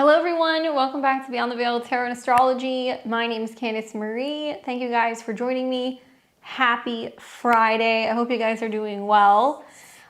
Hello everyone, welcome back to Beyond the Veil Tarot and Astrology. My name is Candice Marie. Thank you guys for joining me. Happy Friday. I hope you guys are doing well.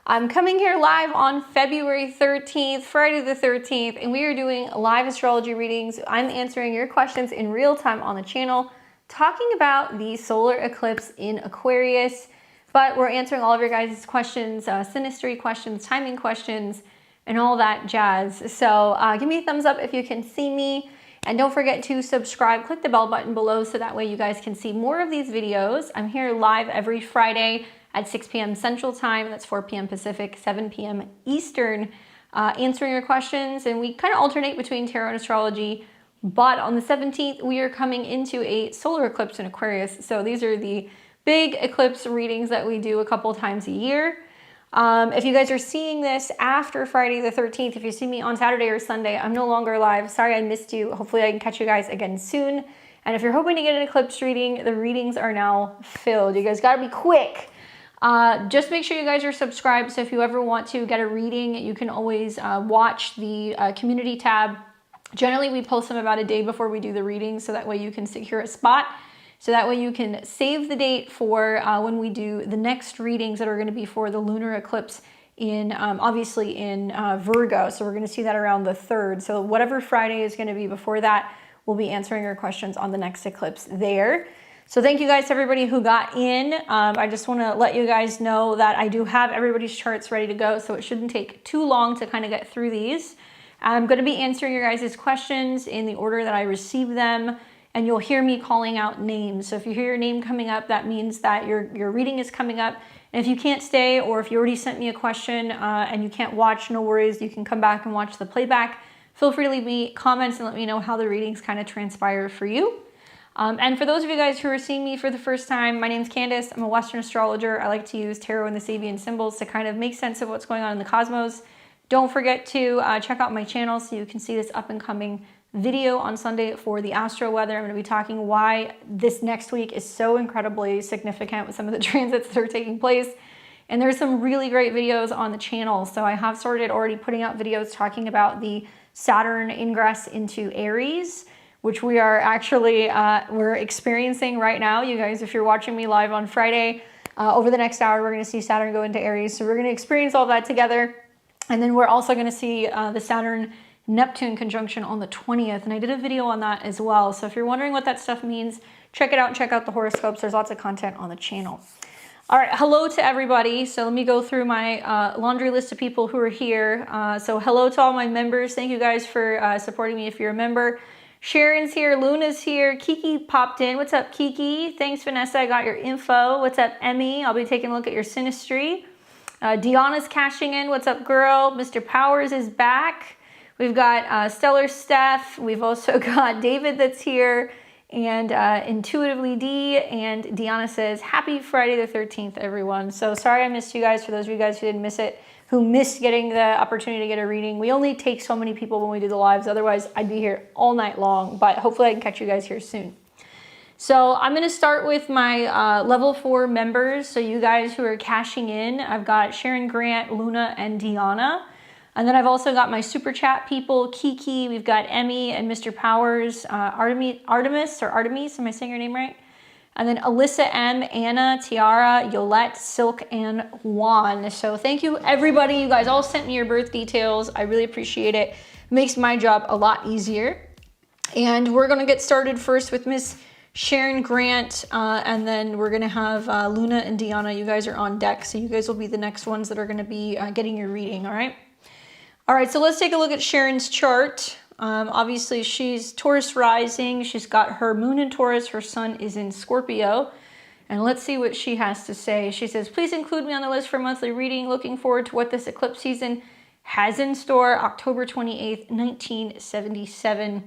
I'm coming here live on February 13th, Friday the 13th, and we are doing live astrology readings. I'm answering your questions in real time on the channel, talking about the solar eclipse in Aquarius, but we're answering all of your guys' questions, synastry questions, timing questions, and all that jazz. So give me a thumbs up if you can see me, and don't forget to subscribe. Click the bell button below so that way you guys can see more of these videos. I'm here live every Friday at 6 p.m. Central Time. That's 4 p.m. Pacific, 7 p.m. Eastern, answering your questions, and we kind of alternate between tarot and astrology. But on the 17th, we are coming into a solar eclipse in Aquarius. So these are the big eclipse readings that we do a couple times a year. If you guys are seeing this after Friday the 13th, if you see me on Saturday or Sunday, I'm no longer live. Sorry I missed you. Hopefully I can catch you guys again soon. And if you're hoping to get an eclipse reading, the readings are now filled. You guys gotta be quick. Just make sure you guys are subscribed. So if you ever want to get a reading, you can always watch the community tab. Generally, we post them about a day before we do the reading, so that way you can secure a spot. So that way you can save the date for when we do the next readings that are going to be for the lunar eclipse in, obviously in Virgo. So we're going to see that around the 3rd. So whatever Friday is going to be before that, we'll be answering your questions on the next eclipse there. So thank you guys to everybody who got in. I just want to let you guys know that I do have everybody's charts ready to go, so it shouldn't take too long to kind of get through these. I'm going to be answering your guys' questions in the order that I receive them. And you'll hear me calling out names. So if you hear your name coming up, that means that your reading is coming up. And if you can't stay, or if you already sent me a question and you can't watch, no worries. You can come back and watch the playback. Feel free to leave me comments and let me know how the readings kind of transpire for you. And for those of you guys who are seeing me for the first time, my name's Candice. I'm a Western astrologer. I like to use tarot and the Sabian symbols to kind of make sense of what's going on in the cosmos. Don't forget to check out my channel so you can see this up and coming video on Sunday for the astro weather. I'm going to be talking why this next week is so incredibly significant with some of the transits that are taking place. And there's some really great videos on the channel. So I have started already putting out videos talking about the Saturn ingress into Aries, which we are actually, we're experiencing right now. You guys, if you're watching me live on Friday, over the next hour, we're going to see Saturn go into Aries. So we're going to experience all that together. And then we're also going to see the Saturn Neptune conjunction on the 20th, and I did a video on that as well. So if you're wondering what that stuff means, check it out and check out the horoscopes. There's lots of content on the channel. All right, hello to everybody. So let me go through my laundry list of people who are here. So hello to all my members. Thank you guys for supporting me if you're a member. Sharon's here, Luna's here, Kiki popped in. What's up, Kiki? Thanks, Vanessa, I got your info. What's up, Emmy? I'll be taking a look at your synastry. Deanna's cashing in. What's up, girl? Mr. Powers is back. We've got Stellar Steph. We've also got David that's here, and Intuitively D, and Deanna says, happy Friday the 13th, everyone. So sorry I missed you guys. For those of you guys who didn't miss it, who missed getting the opportunity to get a reading, we only take so many people when we do the lives. Otherwise, I'd be here all night long, but hopefully I can catch you guys here soon. So I'm going to start with my level 4 members. So you guys who are cashing in, I've got Sharon Grant, Luna, and Deanna. And then I've also got my super chat people, Kiki, we've got Emmy and Mr. Powers, Artemis, am I saying your name right? And then Alyssa M, Anna, Tiara, Yolette, Silk, and Juan. So thank you everybody. You guys all sent me your birth details. I really appreciate it. It makes my job a lot easier. And we're gonna get started first with Miss Sharon Grant, and then we're gonna have Luna and Deanna. You guys are on deck, so you guys will be the next ones that are gonna be getting your reading, all right? All right, so let's take a look at Sharon's chart. Obviously, she's Taurus rising. She's got her moon in Taurus. Her sun is in Scorpio. And let's see what she has to say. She says, please include me on the list for monthly reading. Looking forward to what this eclipse season has in store. October 28th, 1977.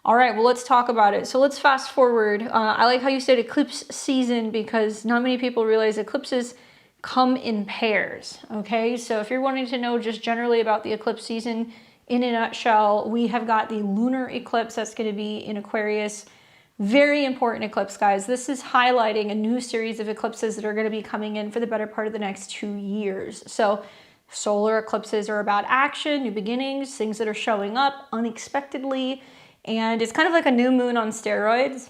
All right, well, let's talk about it. So let's fast forward. I like how you said eclipse season, because not many people realize eclipses come in pairs, okay? So if you're wanting to know just generally about the eclipse season, in a nutshell, we have got the lunar eclipse that's going to be in Aquarius. Very important eclipse, guys. This is highlighting a new series of eclipses that are going to be coming in for the better part of the next 2 years. So Solar eclipses are about action, new beginnings, things that are showing up unexpectedly. And it's kind of like a new moon on steroids.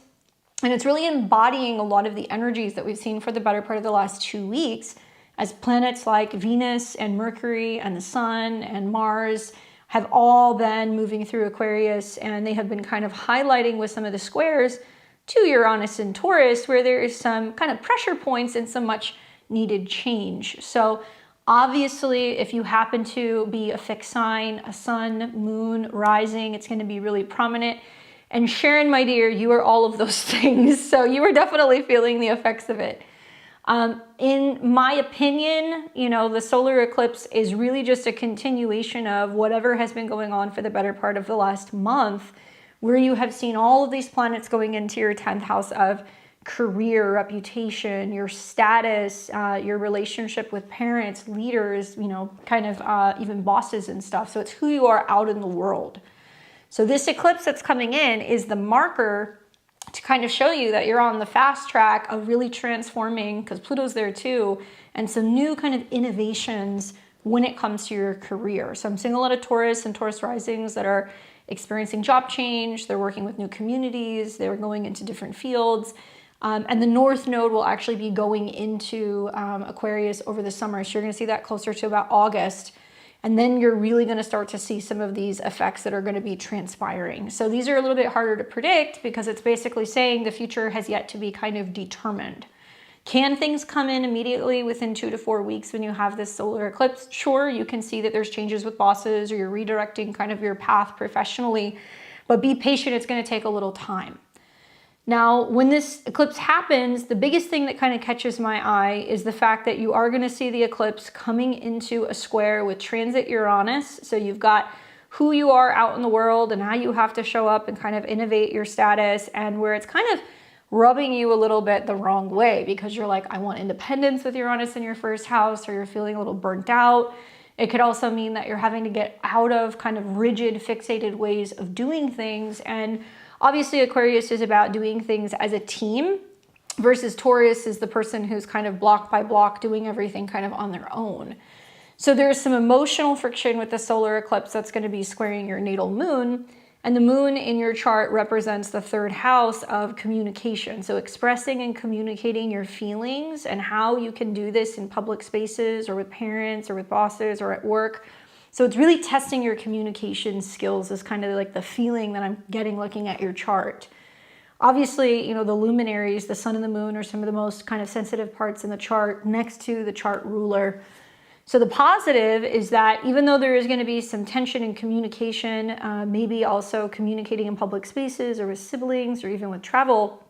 And it's really embodying a lot of the energies that we've seen for the better part of the last 2 weeks, as planets like Venus and Mercury and the Sun and Mars have all been moving through Aquarius, and they have been kind of highlighting with some of the squares to Uranus and Taurus, where there is some kind of pressure points and some much needed change. So obviously, if you happen to be a fixed sign, a sun, moon, rising, it's going to be really prominent. And Sharon, my dear, you are all of those things. So you are definitely feeling the effects of it. In my opinion, the solar eclipse is really just a continuation of whatever has been going on for the better part of the last month, where you have seen all of these planets going into your 10th house of career, reputation, your status, your relationship with parents, leaders, even bosses and stuff. So it's who you are out in the world. So this eclipse that's coming in is the marker to kind of show you that you're on the fast track of really transforming, because Pluto's there too, and some new kind of innovations when it comes to your career. So I'm seeing a lot of Taurus and Taurus risings that are experiencing job change. They're working with new communities. They're going into different fields. And the North Node will actually be going into Aquarius over the summer. So you're going to see that closer to about August. And then you're really going to start to see some of these effects that are going to be transpiring. So these are a little bit harder to predict because it's basically saying the future has yet to be kind of determined. Can things come in immediately within 2 to 4 weeks when you have this solar eclipse? Sure, you can see that there's changes with bosses or you're redirecting kind of your path professionally, but be patient, it's going to take a little time. Now, when this eclipse happens, the biggest thing that kind of catches my eye is the fact that you are going to see the eclipse coming into a square with transit Uranus. So you've got who you are out in the world and how you have to show up and kind of innovate your status, and where it's kind of rubbing you a little bit the wrong way because you're like, I want independence with Uranus in your first house, or you're feeling a little burnt out. It could also mean that you're having to get out of kind of rigid, fixated ways of doing things. And obviously, Aquarius is about doing things as a team versus Taurus is the person who's kind of block by block doing everything kind of on their own. So there's some emotional friction with the solar eclipse that's going to be squaring your natal moon. And the moon in your chart represents the 3rd house of communication. So expressing and communicating your feelings and how you can do this in public spaces or with parents or with bosses or at work. So it's really testing your communication skills is kind of like the feeling that I'm getting looking at your chart. Obviously, the luminaries, the sun and the moon, are some of the most kind of sensitive parts in the chart next to the chart ruler. So the positive is that even though there is going to be some tension in communication, maybe also communicating in public spaces or with siblings or even with travel,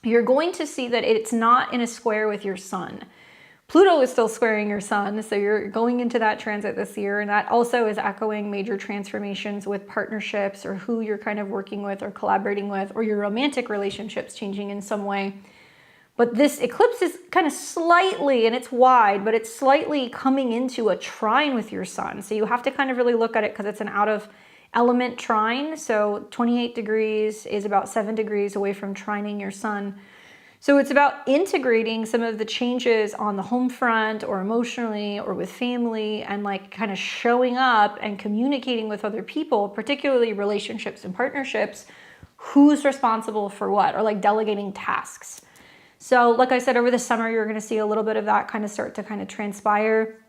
you're going to see that it's not in a square with your sun. Pluto is still squaring your sun, so you're going into that transit this year, and that also is echoing major transformations with partnerships or who you're kind of working with or collaborating with, or your romantic relationships changing in some way. But this eclipse is kind of slightly, and it's wide, but it's slightly coming into a trine with your sun. So you have to kind of really look at it because it's an out of element trine. So 28 degrees is about 7 degrees away from trining your sun. So it's about integrating some of the changes on the home front or emotionally or with family, and like kind of showing up and communicating with other people, particularly relationships and partnerships, who's responsible for what, or like delegating tasks. So like I said, over the summer, you're going to see a little bit of that kind of start to kind of transpire.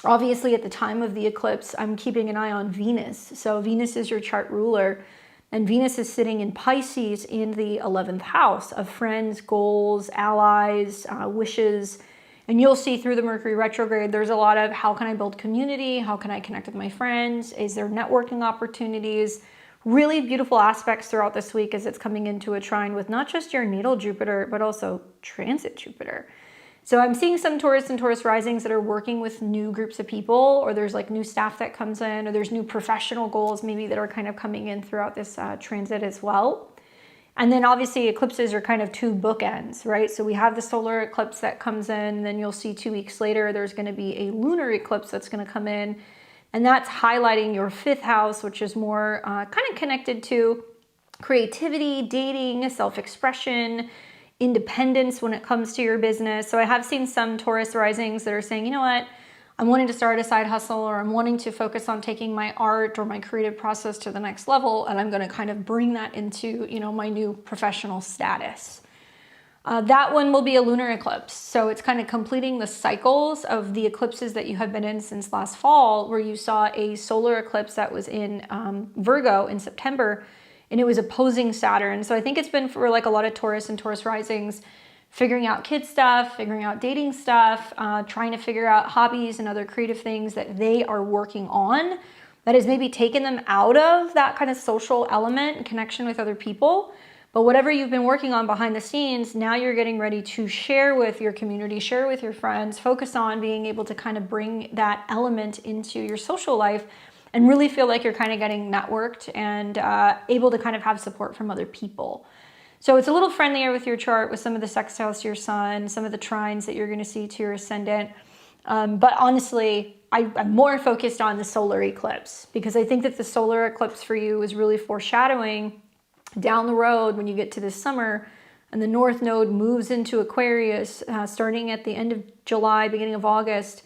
Obviously, at the time of the eclipse, I'm keeping an eye on Venus. So Venus is your chart ruler, and Venus is sitting in Pisces in the 11th house of friends, goals, allies, wishes. And you'll see through the Mercury retrograde, there's a lot of how can I build community? How can I connect with my friends? Is there networking opportunities? Really beautiful aspects throughout this week as it's coming into a trine with not just your natal Jupiter, but also transit Jupiter. So I'm seeing some Taurus and Taurus risings that are working with new groups of people, or there's like new staff that comes in, or there's new professional goals maybe that are kind of coming in throughout this transit as well. And then obviously eclipses are kind of 2 bookends, right? So we have the solar eclipse that comes in, and then you'll see 2 weeks later, there's going to be a lunar eclipse that's going to come in. And that's highlighting your 5th house, which is more kind of connected to creativity, dating, self-expression, independence when it comes to your business. So I have seen some Taurus risings that are saying, you know what, I'm wanting to start a side hustle, or I'm wanting to focus on taking my art or my creative process to the next level, and I'm going to kind of bring that into, you know, my new professional status. That one will be a lunar eclipse. So it's kind of completing the cycles of the eclipses that you have been in since last fall, where you saw a solar eclipse that was in Virgo in September, and it was opposing Saturn. So I think it's been for like a lot of Taurus and Taurus risings, figuring out kid stuff, figuring out dating stuff, trying to figure out hobbies and other creative things that they are working on that has maybe taken them out of that kind of social element and connection with other people. But whatever you've been working on behind the scenes, now you're getting ready to share with your community, share with your friends, focus on being able to kind of bring that element into your social life and really feel like you're kind of getting networked and able to kind of have support from other people. So it's a little friendlier with your chart with some of the sextiles to your sun, some of the trines that you're going to see to your ascendant. But honestly, I'm more focused on the solar eclipse, because I think that the solar eclipse for you is really foreshadowing down the road when you get to this summer and the North Node moves into Aquarius starting at the end of July, beginning of August.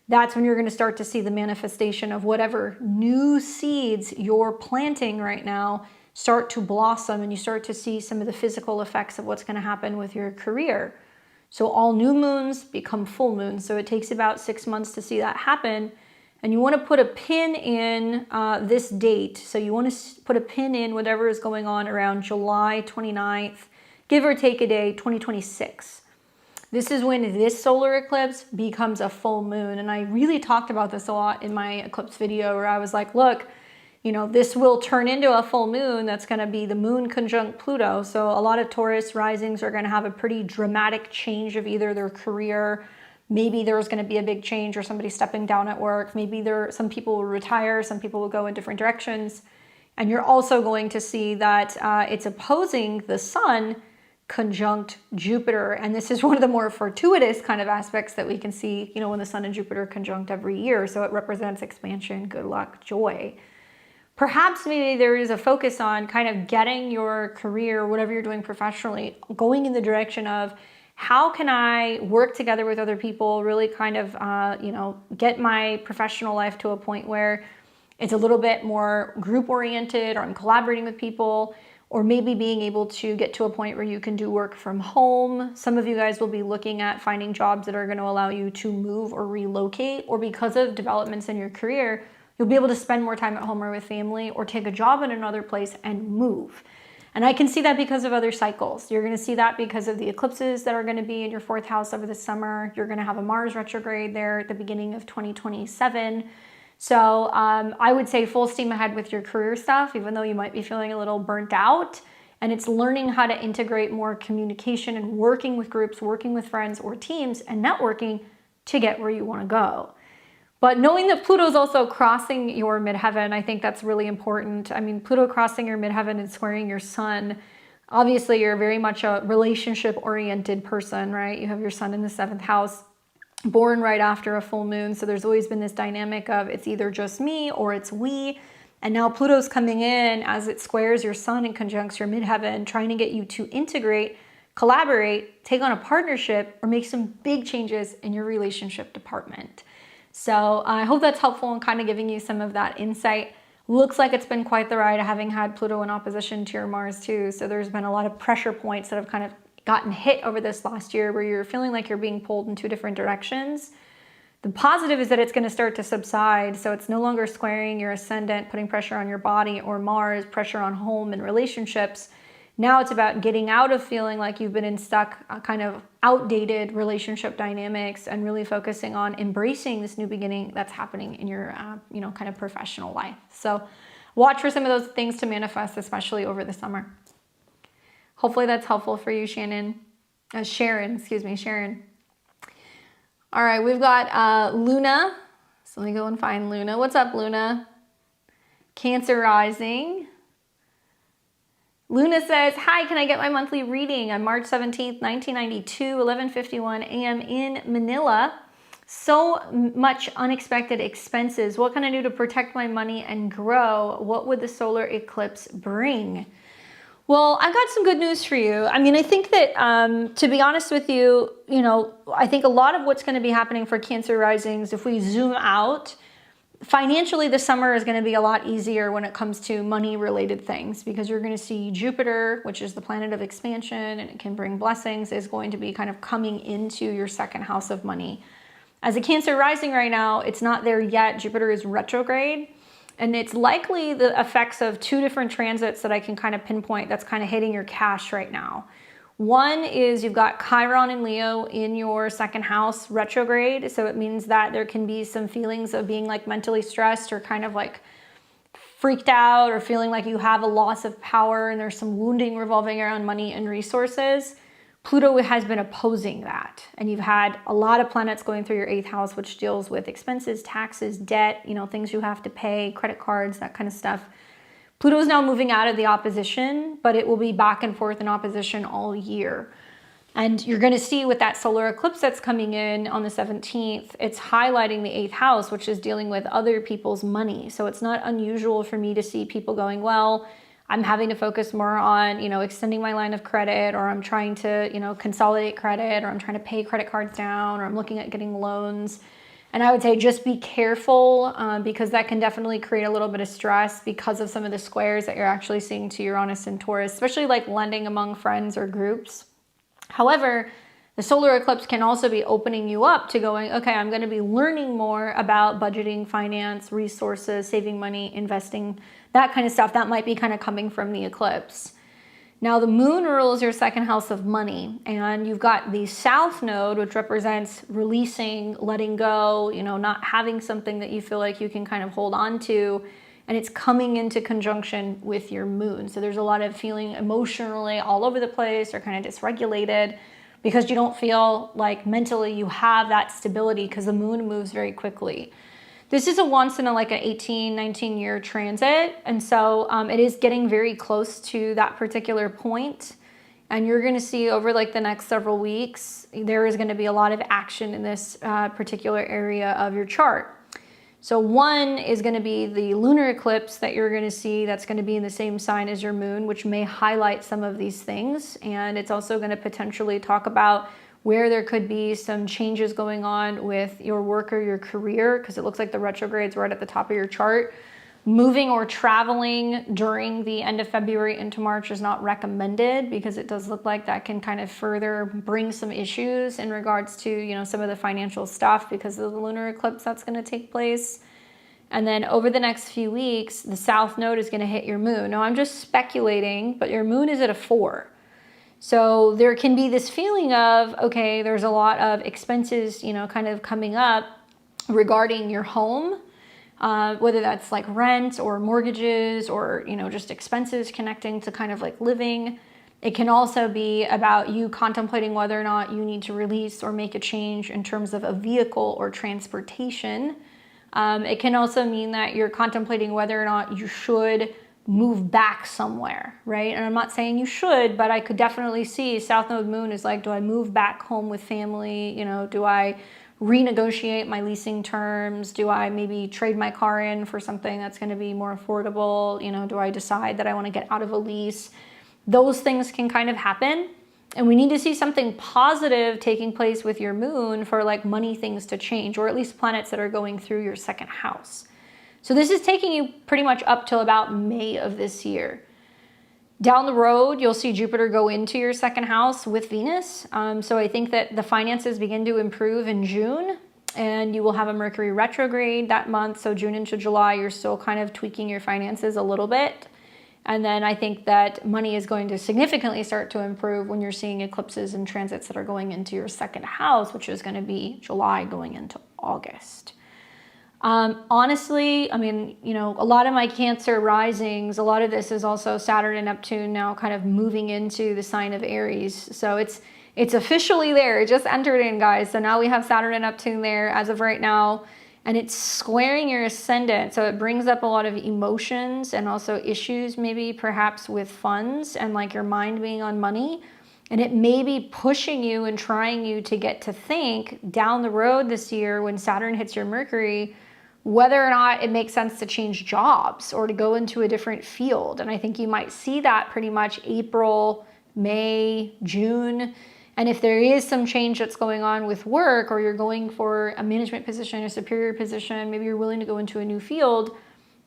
That's when you're going to start to see the manifestation of whatever new seeds you're planting right now start to blossom, and you start to see some of the physical effects of what's going to happen with your career. So all new moons become full moons. So it takes about 6 months to see that happen. And you want to put a pin in this date. So you want to put a pin in whatever is going on around July 29th, give or take a day, 2026. This is when this solar eclipse becomes a full moon. And I really talked about this a lot in my eclipse video, where I was like, look, you know, this will turn into a full moon. That's going to be the moon conjunct Pluto. So a lot of Taurus risings are going to have a pretty dramatic change of either their career. Maybe there's going to be a big change or somebody stepping down at work. Maybe some people will retire, some people will go in different directions. And you're also going to see that it's opposing the sun conjunct Jupiter. And this is one of the more fortuitous kind of aspects that we can see, you know, when the sun and Jupiter conjunct every year. So it represents expansion, good luck, joy. Perhaps maybe there is a focus on kind of getting your career, whatever you're doing professionally, going in the direction of, how can I work together with other people, really kind of, you know, get my professional life to a point where it's a little bit more group oriented, or I'm collaborating with people, or maybe being able to get to a point where you can do work from home. Some of you guys will be looking at finding jobs that are going to allow you to move or relocate, or because of developments in your career, you'll be able to spend more time at home or with family, or take a job in another place and move. And I can see that because of other cycles. You're going to see that because of the eclipses that are going to be in your 4th house over the summer. You're going to have a Mars retrograde there at the beginning of 2027. So I would say full steam ahead with your career stuff, even though you might be feeling a little burnt out. And it's learning how to integrate more communication and working with groups, working with friends or teams, and networking to get where you want to go. But knowing that Pluto is also crossing your midheaven, I think that's really important. I mean, Pluto crossing your midheaven and squaring your sun. Obviously, you're very much a relationship-oriented person, right? You have your sun in the 7th house, born right after a full moon. So there's always been this dynamic of it's either just me or it's we. And now Pluto's coming in as it squares your sun and conjuncts your midheaven, trying to get you to integrate, collaborate, take on a partnership, or make some big changes in your relationship department. So I hope that's helpful in kind of giving you some of that insight. Looks like it's been quite the ride, having had Pluto in opposition to your Mars too. So there's been a lot of pressure points that have kind of gotten hit over this last year, where you're feeling like you're being pulled in 2 different directions. The positive is that it's going to start to subside. So it's no longer squaring your ascendant, putting pressure on your body, or Mars, pressure on home and relationships. Now it's about getting out of feeling like you've been in stuck, kind of outdated relationship dynamics, and really focusing on embracing this new beginning that's happening in your, you know, kind of professional life. So watch for some of those things to manifest, especially over the summer. Hopefully that's helpful for you, Sharon. All right, we've got Luna. So let me go and find Luna. What's up, Luna? Cancer rising. Luna says, hi, can I get my monthly reading on March 17th, 1992, 11:51 a.m. in Manila? So much unexpected expenses. What can I do to protect my money and grow? What would the solar eclipse bring? Well, I got some good news for you. I mean, I think that, to be honest with you, I think a lot of what's going to be happening for Cancer risings, if we zoom out, financially, the summer is going to be a lot easier when it comes to money-related things, because you're going to see Jupiter, which is the planet of expansion, and it can bring blessings, is going to be kind of coming into your second house of money. As a Cancer rising right now, it's not there yet. Jupiter is retrograde. And it's likely the effects of two different transits that I can kind of pinpoint that's kind of hitting your cash right now. One is you've got Chiron and Leo in your second house retrograde. So it means that there can be some feelings of being like mentally stressed or kind of like freaked out, or feeling like you have a loss of power, and there's some wounding revolving around money and resources. Pluto has been opposing that, and you've had a lot of planets going through your 8th house, which deals with expenses, taxes, debt, things you have to pay, credit cards, that kind of stuff. Pluto is now moving out of the opposition, but it will be back and forth in opposition all year. And you're going to see with that solar eclipse that's coming in on the 17th, it's highlighting the 8th house, which is dealing with other people's money. So it's not unusual for me to see people going, well, I'm having to focus more on, extending my line of credit, or I'm trying to, consolidate credit, or I'm trying to pay credit cards down, or I'm looking at getting loans. And I would say just be careful, because that can definitely create a little bit of stress because of some of the squares that you're actually seeing to Uranus and Taurus, especially like lending among friends or groups. However, the solar eclipse can also be opening you up to going, okay, I'm going to be learning more about budgeting, finance, resources, saving money, investing, that kind of stuff. That might be kind of coming from the eclipse. Now, the moon rules your second house of money, and you've got the south node, which represents releasing, letting go, not having something that you feel like you can kind of hold on to, and it's coming into conjunction with your moon. So there's a lot of feeling emotionally all over the place, or kind of dysregulated, because you don't feel like mentally you have that stability, because the moon moves very quickly. This is a once in a like an 18, 19 year transit. And so it is getting very close to that particular point. And you're going to see over like the next several weeks, there is going to be a lot of action in this particular area of your chart. So one is going to be the lunar eclipse that you're going to see, that's going to be in the same sign as your moon, which may highlight some of these things. And it's also going to potentially talk about where there could be some changes going on with your work or your career, because it looks like the retrograde's right at the top of your chart. Moving or traveling during the end of February into March is not recommended, because it does look like that can kind of further bring some issues in regards to, some of the financial stuff because of the lunar eclipse that's going to take place. And then over the next few weeks, the south node is going to hit your moon. Now, I'm just speculating, but your moon is at a 4. So there can be this feeling of, okay, there's a lot of expenses, kind of coming up regarding your home, whether that's like rent or mortgages or, just expenses connecting to kind of like living. It can also be about you contemplating whether or not you need to release or make a change in terms of a vehicle or transportation. It can also mean that you're contemplating whether or not you should move back somewhere, right? And I'm not saying you should, but I could definitely see South Node Moon is like, do I move back home with family? Do I renegotiate my leasing terms? Do I maybe trade my car in for something that's going to be more affordable? Do I decide that I want to get out of a lease? Those things can kind of happen. And we need to see something positive taking place with your moon for like money things to change, or at least planets that are going through your second house. So this is taking you pretty much up till about May of this year. Down the road, you'll see Jupiter go into your second house with Venus. So I think that the finances begin to improve in June, and you will have a Mercury retrograde that month. So June into July, you're still kind of tweaking your finances a little bit. And then I think that money is going to significantly start to improve when you're seeing eclipses and transits that are going into your second house, which is going to be July going into August. Honestly, I mean, a lot of my Cancer risings, a lot of this is also Saturn and Neptune now kind of moving into the sign of Aries. So it's officially there. It just entered in, guys. So now we have Saturn and Neptune there as of right now, and it's squaring your ascendant. So it brings up a lot of emotions and also issues, maybe perhaps with funds and like your mind being on money. And it may be pushing you and trying you to get to think down the road this year when Saturn hits your Mercury, whether or not it makes sense to change jobs or to go into a different field. And I think you might see that pretty much April, May, June. And if there is some change that's going on with work, or you're going for a management position, a superior position, maybe you're willing to go into a new field,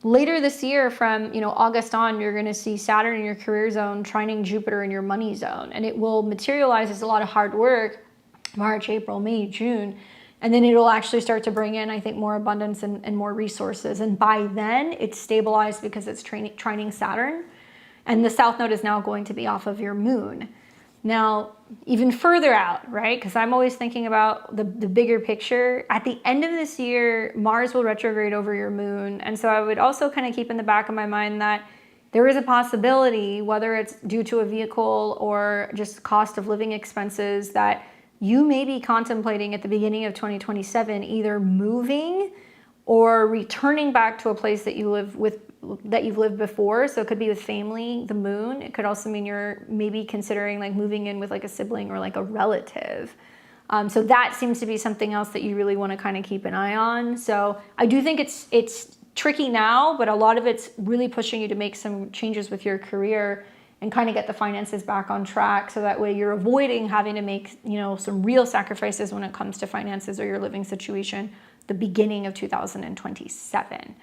later this year from, August on, you're going to see Saturn in your career zone trining Jupiter in your money zone. And it will materialize as a lot of hard work, March, April, May, June. And then it'll actually start to bring in, I think, more abundance and more resources. And by then, it's stabilized because it's trining Saturn. And the South Node is now going to be off of your moon. Now, even further out, right? Because I'm always thinking about the bigger picture. At the end of this year, Mars will retrograde over your moon. And so I would also kind of keep in the back of my mind that there is a possibility, whether it's due to a vehicle or just cost of living expenses, that you may be contemplating at the beginning of 2027 either moving or returning back to a place that you live with, that you've lived before. So it could be with family, the moon. It could also mean you're maybe considering like moving in with like a sibling or like a relative. So that seems to be something else that you really want to kind of keep an eye on. So I do think it's tricky now, but a lot of it's really pushing you to make some changes with your career and kind of get the finances back on track. So that way you're avoiding having to make, some real sacrifices when it comes to finances or your living situation the beginning of 2027.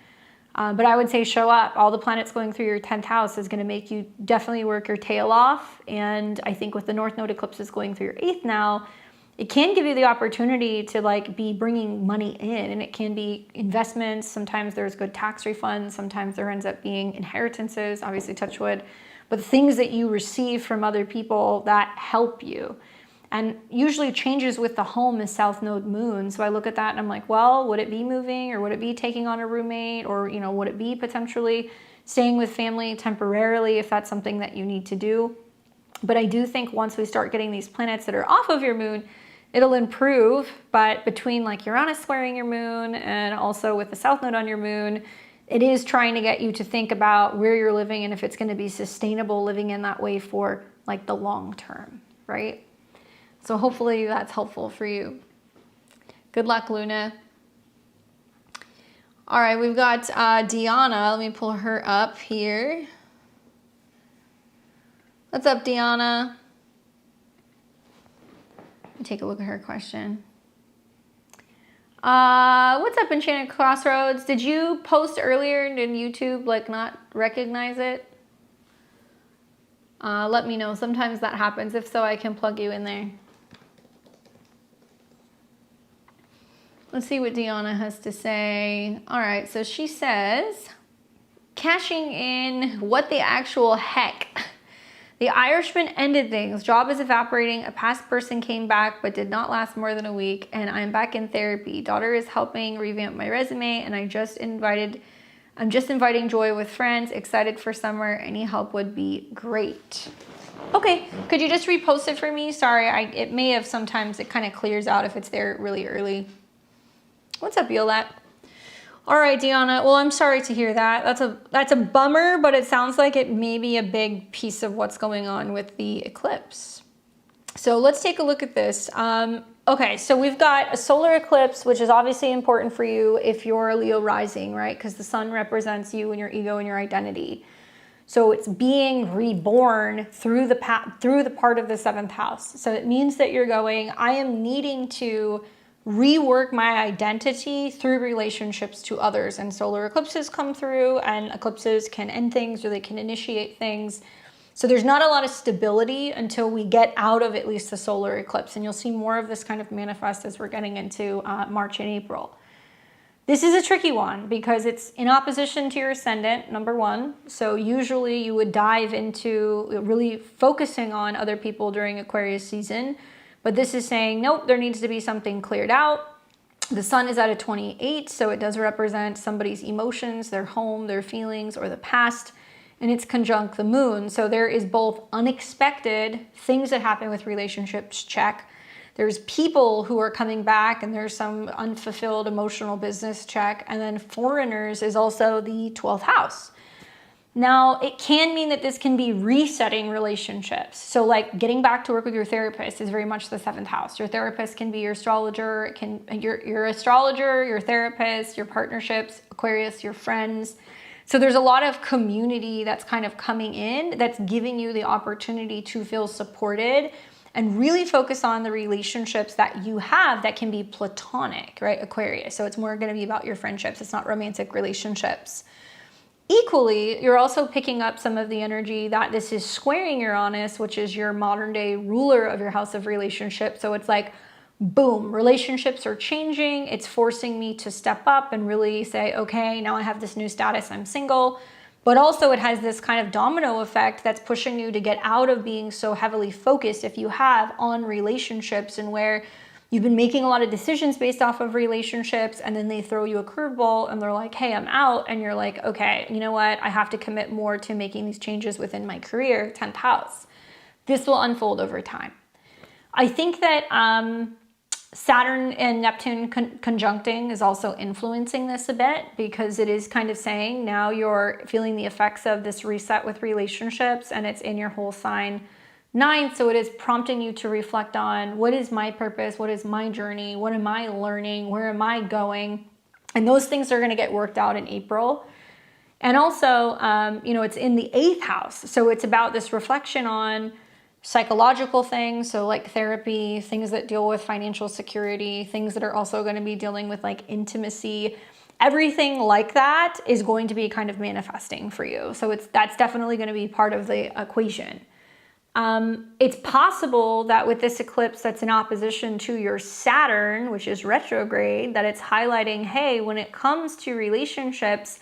But I would say show up. All the planets going through your 10th house is going to make you definitely work your tail off. And I think with the North Node eclipses going through your 8th now, it can give you the opportunity to like be bringing money in, and it can be investments. Sometimes there's good tax refunds. Sometimes there ends up being inheritances, obviously touch wood, but things that you receive from other people that help you. And usually changes with the home is South Node moon. So I look at that and I'm like, well, would it be moving, or would it be taking on a roommate, or, would it be potentially staying with family temporarily if that's something that you need to do? But I do think once we start getting these planets that are off of your moon, it'll improve. But between like Uranus squaring your moon and also with the South Node on your moon, it is trying to get you to think about where you're living and if it's going to be sustainable living in that way for like the long term, right? So hopefully that's helpful for you. Good luck, Luna. All right, we've got Deanna. Let me pull her up here. What's up, Deanna? Let me take a look at her question. What's up, Enchanted Crossroads? Did you post earlier and did YouTube like not recognize it? Let me know. Sometimes that happens. If so, I can plug you in there. Let's see what Deanna has to say. All right, so she says, cashing in, what the actual heck? The Irishman ended things. Job is evaporating. A past person came back but did not last more than a week, and I'm back in therapy. Daughter is helping revamp my resume, and I'm just inviting joy with friends. Excited for summer. Any help would be great. Okay, could you just repost it for me? Sorry, it may have sometimes it kind of clears out if it's there really early. What's up, Yolette? All right, Deanna. Well, I'm sorry to hear that. That's a bummer, but it sounds like it may be a big piece of what's going on with the eclipse. So let's take a look at this. Okay, so we've got a solar eclipse, which is obviously important for you if you're a Leo rising, right? Because the sun represents you and your ego and your identity. So it's being reborn through the part of the 7th house. So it means that you're going, I am needing to rework my identity through relationships to others. And solar eclipses come through, and eclipses can end things or they can initiate things. So there's not a lot of stability until we get out of at least the solar eclipse. And you'll see more of this kind of manifest as we're getting into March and April. This is a tricky one because it's in opposition to your ascendant, number one. So usually you would dive into really focusing on other people during Aquarius season. But this is saying, nope, there needs to be something cleared out. The sun is at a 28, so it does represent somebody's emotions, their home, their feelings, or the past, and it's conjunct the moon. So there is both unexpected things that happen with relationships, check. There's people who are coming back, and there's some unfulfilled emotional business, check. And then foreigners is also the 12th house. Now, it can mean that this can be resetting relationships. So like getting back to work with your therapist is very much the 7th house. Your therapist can be your astrologer, it can your astrologer, your therapist, your partnerships, Aquarius, your friends. So there's a lot of community that's kind of coming in that's giving you the opportunity to feel supported and really focus on the relationships that you have that can be platonic, right? Aquarius. So it's more going to be about your friendships. It's not romantic relationships. Equally, you're also picking up some of the energy that this is squaring Uranus, which is your modern day ruler of your house of relationships. So it's like, boom, relationships are changing. It's forcing me to step up and really say, okay, now I have this new status, I'm single. But also it has this kind of domino effect that's pushing you to get out of being so heavily focused, if you have, on relationships, and where you've been making a lot of decisions based off of relationships, and then they throw you a curveball and they're like, hey, I'm out. And you're like, okay, you know what? I have to commit more to making these changes within my career, 10th house. This will unfold over time. I think that Saturn and Neptune conjuncting is also influencing this a bit, because it is kind of saying now you're feeling the effects of this reset with relationships, and it's in your whole sign 9th. So it is prompting you to reflect on, what is my purpose? What is my journey? What am I learning? Where am I going? And those things are going to get worked out in April. And also, it's in the 8th house. So it's about this reflection on psychological things. So like therapy, things that deal with financial security, things that are also going to be dealing with like intimacy. Everything like that is going to be kind of manifesting for you. So that's definitely going to be part of the equation. It's possible that with this eclipse that's in opposition to your Saturn, which is retrograde, that it's highlighting, hey, when it comes to relationships,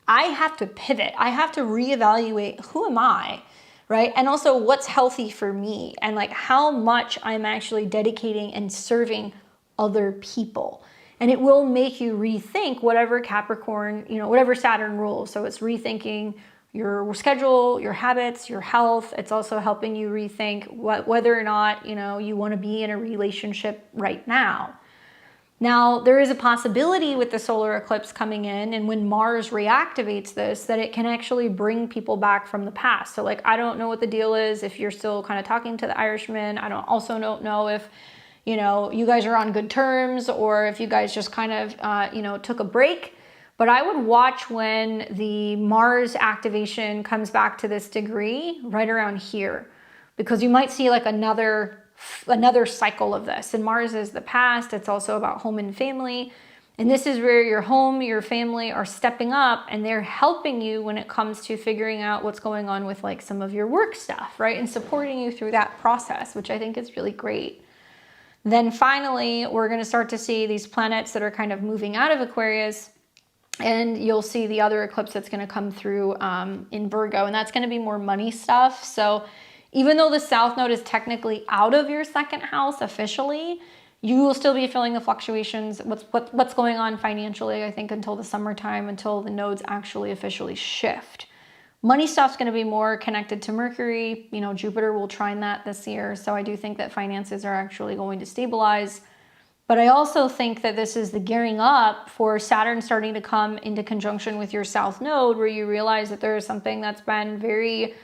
I have to pivot. I have to reevaluate, who am I, right? And also what's healthy for me, and like how much I'm actually dedicating and serving other people. And it will make you rethink whatever Capricorn, whatever Saturn rules. So it's rethinking your schedule, your habits, your health. It's also helping you rethink whether or not, you want to be in a relationship right now. Now, there is a possibility with the solar eclipse coming in, and when Mars reactivates this, that it can actually bring people back from the past. So like, I don't know what the deal is if you're still kind of talking to the Irishman. I don't know if, you guys are on good terms, or if you guys just kind of, took a break. But I would watch when the Mars activation comes back to this degree right around here, because you might see like another cycle of this. And Mars is the past. It's also about home and family. And this is where your home, your family are stepping up, and they're helping you when it comes to figuring out what's going on with like some of your work stuff, right? And supporting you through that process, which I think is really great. Then finally, we're going to start to see these planets that are kind of moving out of Aquarius. And you'll see the other eclipse that's going to come through in Virgo, and that's going to be more money stuff. So even though the South Node is technically out of your 2nd house officially, you will still be feeling the fluctuations, what's going on financially, I think, until the summertime, until the nodes actually officially shift. Money stuff's going to be more connected to Mercury. Jupiter will trine that this year. So I do think that finances are actually going to stabilize. But I also think that this is the gearing up for Saturn starting to come into conjunction with your South Node, where you realize that there is something that's been very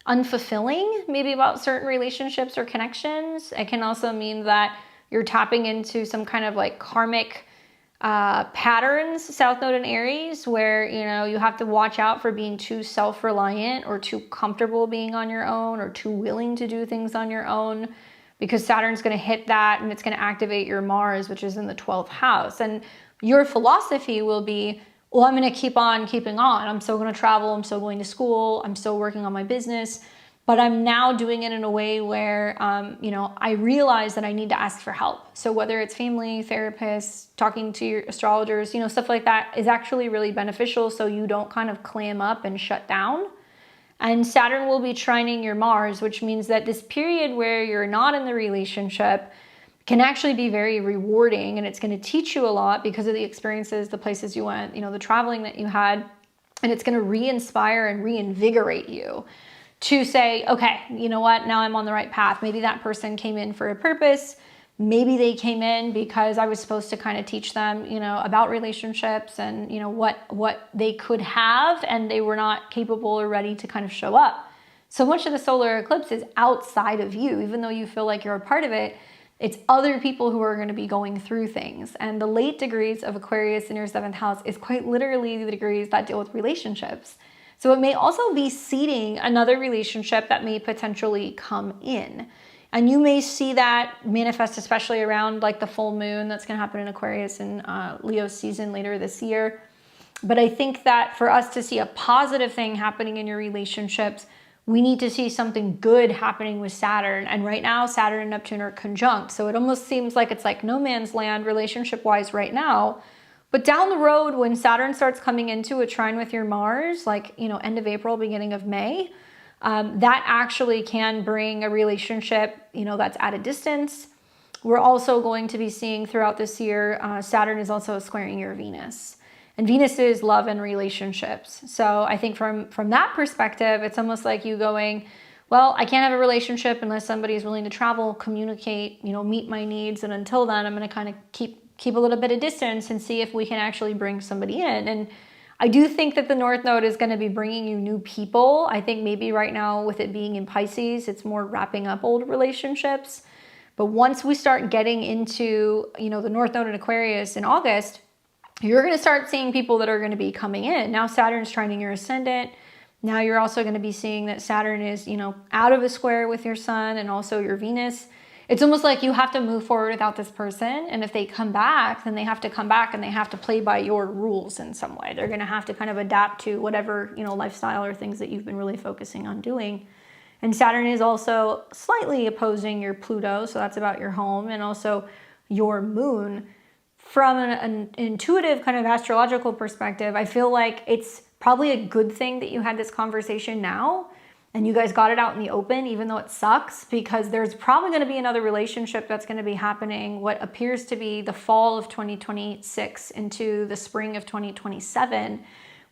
unfulfilling, maybe about certain relationships or connections. It can also mean that you're tapping into some kind of like karmic patterns, South Node in Aries, where, you have to watch out for being too self-reliant or too comfortable being on your own, or too willing to do things on your own. Because Saturn's going to hit that, and it's going to activate your Mars, which is in the 12th house. And your philosophy will be, well, I'm going to keep on keeping on. I'm still going to travel. I'm still going to school. I'm still working on my business. But I'm now doing it in a way where, I realize that I need to ask for help. So whether it's family, therapists, talking to your astrologers, stuff like that is actually really beneficial, so you don't kind of clam up and shut down. And Saturn will be trining your Mars, which means that this period where you're not in the relationship can actually be very rewarding, and it's going to teach you a lot because of the experiences, the places you went, the traveling that you had, and it's going to re-inspire and reinvigorate you to say, okay, you know what, now I'm on the right path. Maybe that person came in for a purpose. Maybe they came in because I was supposed to kind of teach them, you know, about relationships and, you know, what they could have, and they were not capable or ready to kind of show up. So much of the solar eclipse is outside of you, even though you feel like you're a part of it. It's other people who are going to be going through things. And the late degrees of Aquarius in your 7th house is quite literally the degrees that deal with relationships. So it may also be seeding another relationship that may potentially come in. And you may see that manifest, especially around like the full moon that's going to happen in Aquarius and Leo season later this year. But I think that for us to see a positive thing happening in your relationships, we need to see something good happening with Saturn. And right now, Saturn and Neptune are conjunct. So it almost seems like it's like no man's land relationship-wise right now. But down the road, when Saturn starts coming into a trine with your Mars, like, you know, end of April, beginning of May, that actually can bring a relationship, you know, that's at a distance. We're also going to be seeing throughout this year, Saturn is also squaring your Venus. And Venus is love and relationships. So I think from that perspective, it's almost like you going, well, I can't have a relationship unless somebody is willing to travel, communicate, you know, meet my needs. And until then, I'm going to kind of keep a little bit of distance and see if we can actually bring somebody in. And I do think that the North Node is going to be bringing you new people. I think maybe right now with it being in Pisces, it's more wrapping up old relationships. But once we start getting into, you know, the North Node in Aquarius in August, you're going to start seeing people that are going to be coming in. Now Saturn's trining your ascendant. Now you're also going to be seeing that Saturn is, you know, out of a square with your Sun and also your Venus. It's almost like you have to move forward without this person. And if they come back, then they have to come back and they have to play by your rules in some way. They're going to have to kind of adapt to whatever, you know, lifestyle or things that you've been really focusing on doing. And Saturn is also slightly opposing your Pluto. So that's about your home and also your moon. From an intuitive kind of astrological perspective, I feel like it's probably a good thing that you had this conversation now and you guys got it out in the open, even though it sucks, because there's probably going to be another relationship that's going to be happening what appears to be the fall of 2026 into the spring of 2027,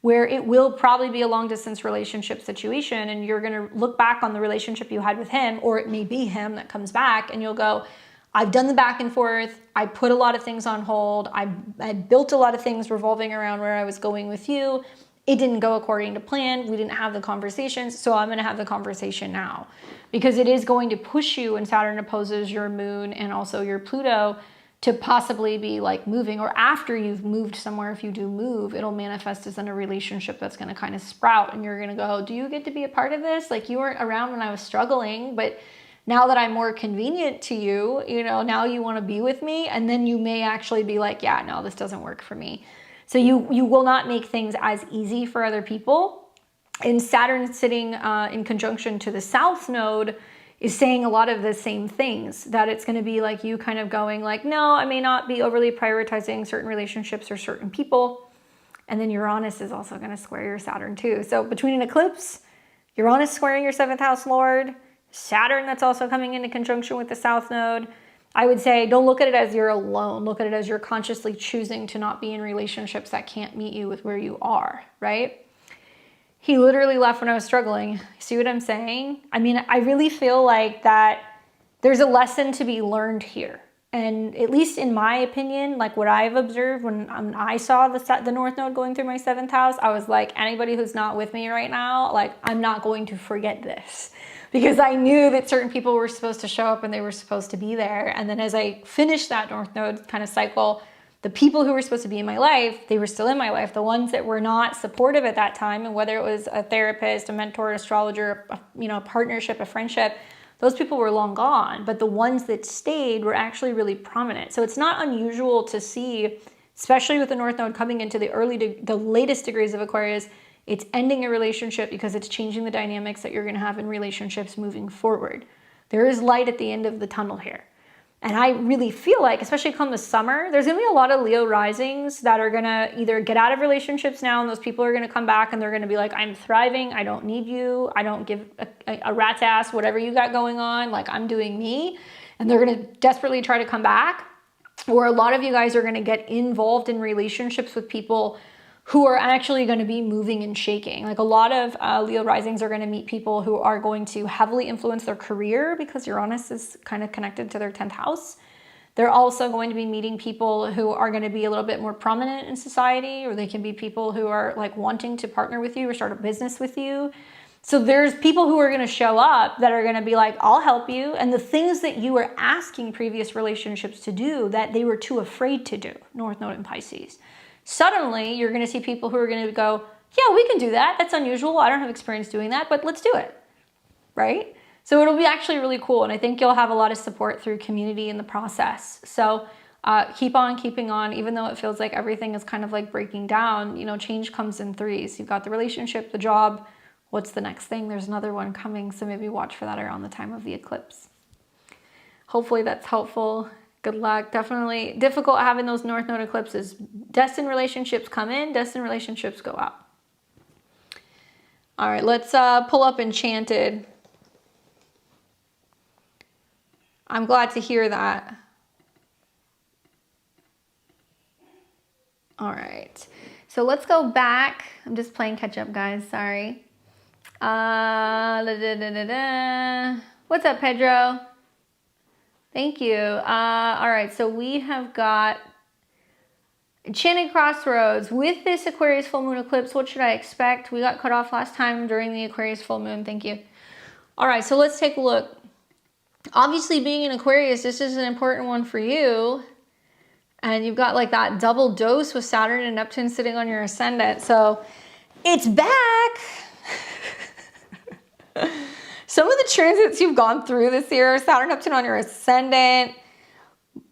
where it will probably be a long distance relationship situation. And you're going to look back on the relationship you had with him, or it may be him that comes back, and you'll go, I've done the back and forth. I put a lot of things on hold. I built a lot of things revolving around where I was going with you. It didn't go according to plan. We didn't have the conversations. So I'm going to have the conversation now, because it is going to push you, and Saturn opposes your moon and also your Pluto, to possibly be like moving, or after you've moved somewhere, if you do move, it'll manifest as in a relationship that's going to kind of sprout, and you're going to go, do you get to be a part of this? Like, you weren't around when I was struggling, but now that I'm more convenient to you, you know, now you want to be with me. And then you may actually be like, yeah, no, this doesn't work for me. So you will not make things as easy for other people. And Saturn sitting in conjunction to the South Node is saying a lot of the same things, that it's going to be like you kind of going like, no, I may not be overly prioritizing certain relationships or certain people. And then Uranus is also going to square your Saturn too. So between an eclipse, Uranus squaring your 7th house Lord, Saturn that's also coming into conjunction with the South Node, I would say don't look at it as you're alone. Look at it as you're consciously choosing to not be in relationships that can't meet you with where you are, right? He literally left when I was struggling. See what I'm saying? I mean, I really feel like that there's a lesson to be learned here. And at least in my opinion, like what I've observed when I saw the North Node going through my 7th house, I was like, anybody who's not with me right now, like, I'm not going to forget this. Because I knew that certain people were supposed to show up and they were supposed to be there. And then as I finished that North Node kind of cycle, the people who were supposed to be in my life, they were still in my life. The ones that were not supportive at that time, and whether it was a therapist, a mentor, an astrologer, a partnership, a friendship, those people were long gone. But the ones that stayed were actually really prominent. So it's not unusual to see, especially with the North Node coming into the latest degrees of Aquarius, it's ending a relationship because it's changing the dynamics that you're going to have in relationships moving forward. There is light at the end of the tunnel here. And I really feel like, especially come the summer, there's going to be a lot of Leo risings that are going to either get out of relationships now, and those people are going to come back and they're going to be like, I'm thriving. I don't need you. I don't give a rat's ass whatever you got going on. Like, I'm doing me. And they're going to desperately try to come back. Or a lot of you guys are going to get involved in relationships with people who are actually going to be moving and shaking. Like, a lot of Leo risings are going to meet people who are going to heavily influence their career, because Uranus is kind of connected to their 10th house. They're also going to be meeting people who are going to be a little bit more prominent in society, or they can be people who are like wanting to partner with you or start a business with you. So there's people who are going to show up that are going to be like, I'll help you. And the things that you were asking previous relationships to do that they were too afraid to do, North Node in Pisces. Suddenly, you're going to see people who are going to go, yeah, we can do that. That's unusual. I don't have experience doing that, but let's do it, right? So it'll be actually really cool. And I think you'll have a lot of support through community in the process. So keep on keeping on, even though it feels like everything is kind of like breaking down. You know, change comes in threes. You've got the relationship, the job. What's the next thing? There's another one coming. So maybe watch for that around the time of the eclipse. Hopefully that's helpful. Good luck. Definitely difficult having those North Node eclipses. Destined relationships come in, destined relationships go out. All right, let's pull up Enchanted. I'm glad to hear that. All right, so let's go back. I'm just playing catch up, guys. Sorry. What's up, Pedro? Thank you. All right, so we have got Enchanted Crossroads. With this Aquarius full moon eclipse, what should I expect? We got cut off last time during the Aquarius full moon. Thank you. All right, so let's take a look. Obviously, being in Aquarius, this is an important one for you. And you've got like that double dose with Saturn and Neptune sitting on your ascendant. So it's back. Some of the transits you've gone through this year, Saturn, Neptune on your ascendant,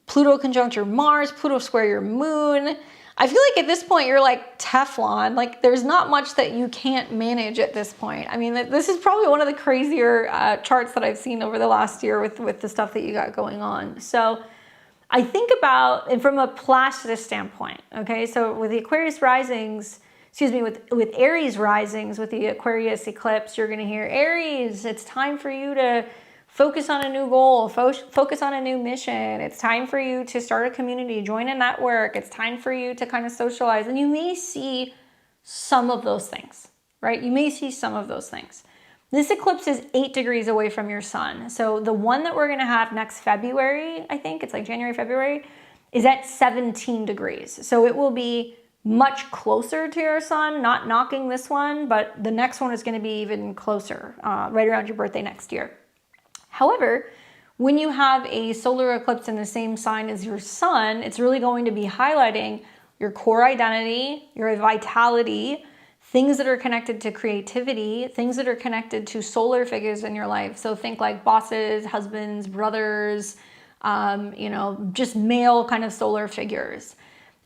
Pluto conjunct your Mars, Pluto square your moon. I feel like at this point you're like Teflon. Like there's not much that you can't manage at this point. I mean, this is probably one of the crazier charts that I've seen over the last year with the stuff that you got going on. So I think about, and from a Placidus standpoint, okay, so with the Aquarius risings, excuse me, with Aries risings, with the Aquarius eclipse, you're going to hear, Aries, it's time for you to focus on a new goal, focus on a new mission. It's time for you to start a community, join a network. It's time for you to kind of socialize. And you may see some of those things, right? You may see some of those things. This eclipse is 8 degrees away from your sun. So the one that we're going to have next February, I think it's like January, February, is at 17 degrees. So it will be much closer to your sun, not knocking this one, but the next one is going to be even closer, right around your birthday next year. However, when you have a solar eclipse in the same sign as your sun, it's really going to be highlighting your core identity, your vitality, things that are connected to creativity, things that are connected to solar figures in your life. So think like bosses, husbands, brothers, you know, just male kind of solar figures.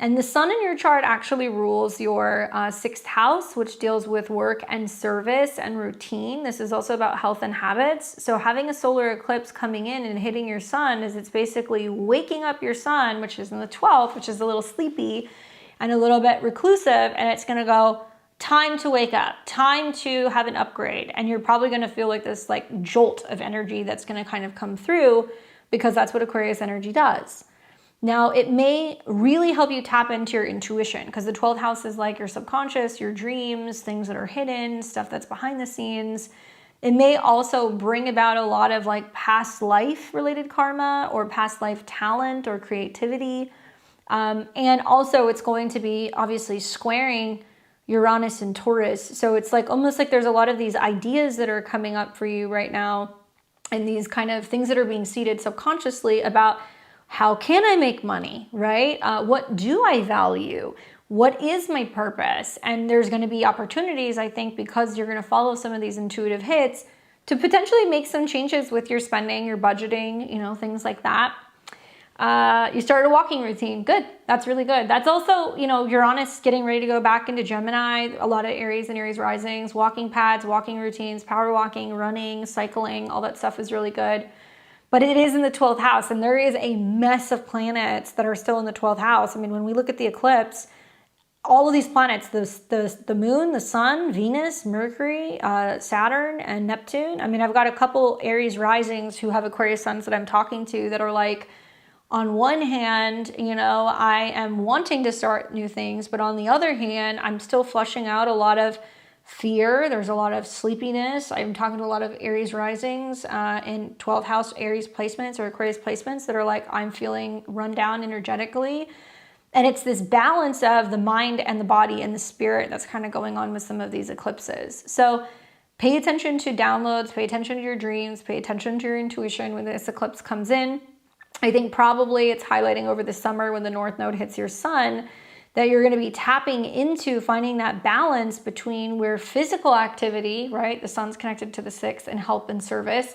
And the sun in your chart actually rules your 6th house, which deals with work and service and routine. This is also about health and habits. So having a solar eclipse coming in and hitting your sun is it's basically waking up your sun, which is in the 12th, which is a little sleepy and a little bit reclusive. And it's going to go, time to wake up, time to have an upgrade. And you're probably going to feel like this like jolt of energy that's going to kind of come through because that's what Aquarius energy does. Now, it may really help you tap into your intuition because the 12th house is like your subconscious, your dreams, things that are hidden, stuff that's behind the scenes. It may also bring about a lot of like past life related karma or past life talent or creativity. And also it's going to be obviously squaring Uranus and Taurus. So it's like almost like there's a lot of these ideas that are coming up for you right now and these kind of things that are being seeded subconsciously about how can I make money, right? What do I value? What is my purpose? And there's going to be opportunities, I think, because you're going to follow some of these intuitive hits to potentially make some changes with your spending, your budgeting, you know, things like that. You started a walking routine. Good. That's really good. That's also, you know, Uranus getting ready to go back into Gemini. A lot of Aries and Aries risings, walking pads, walking routines, power walking, running, cycling, all that stuff is really good. But it is in the 12th house, and there is a mess of planets that are still in the 12th house. I mean, when we look at the eclipse, all of these planets, the moon, the sun, Venus, Mercury, Saturn, and Neptune. I mean, I've got a couple Aries risings who have Aquarius suns that I'm talking to that are like, on one hand, you know, I am wanting to start new things, but on the other hand, I'm still flushing out a lot of fear. There's a lot of sleepiness. I'm talking to a lot of Aries risings and 12th house Aries placements or Aquarius placements that are like, I'm feeling run down energetically. And it's this balance of the mind and the body and the spirit that's kind of going on with some of these eclipses. So pay attention to downloads, pay attention to your dreams, pay attention to your intuition when this eclipse comes in. I think probably it's highlighting over the summer when the North Node hits your sun that you're going to be tapping into finding that balance between where physical activity, right, the sun's connected to the 6th, and help and service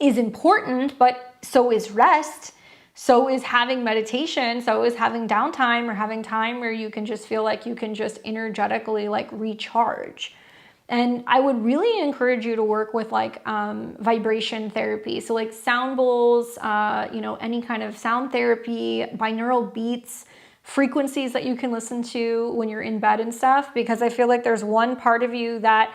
is important, but so is rest, so is having meditation, so is having downtime or having time where you can just feel like you can just energetically like recharge. And I would really encourage you to work with like vibration therapy. So like sound bowls, any kind of sound therapy, binaural beats, frequencies that you can listen to when you're in bed and stuff, because I feel like there's one part of you that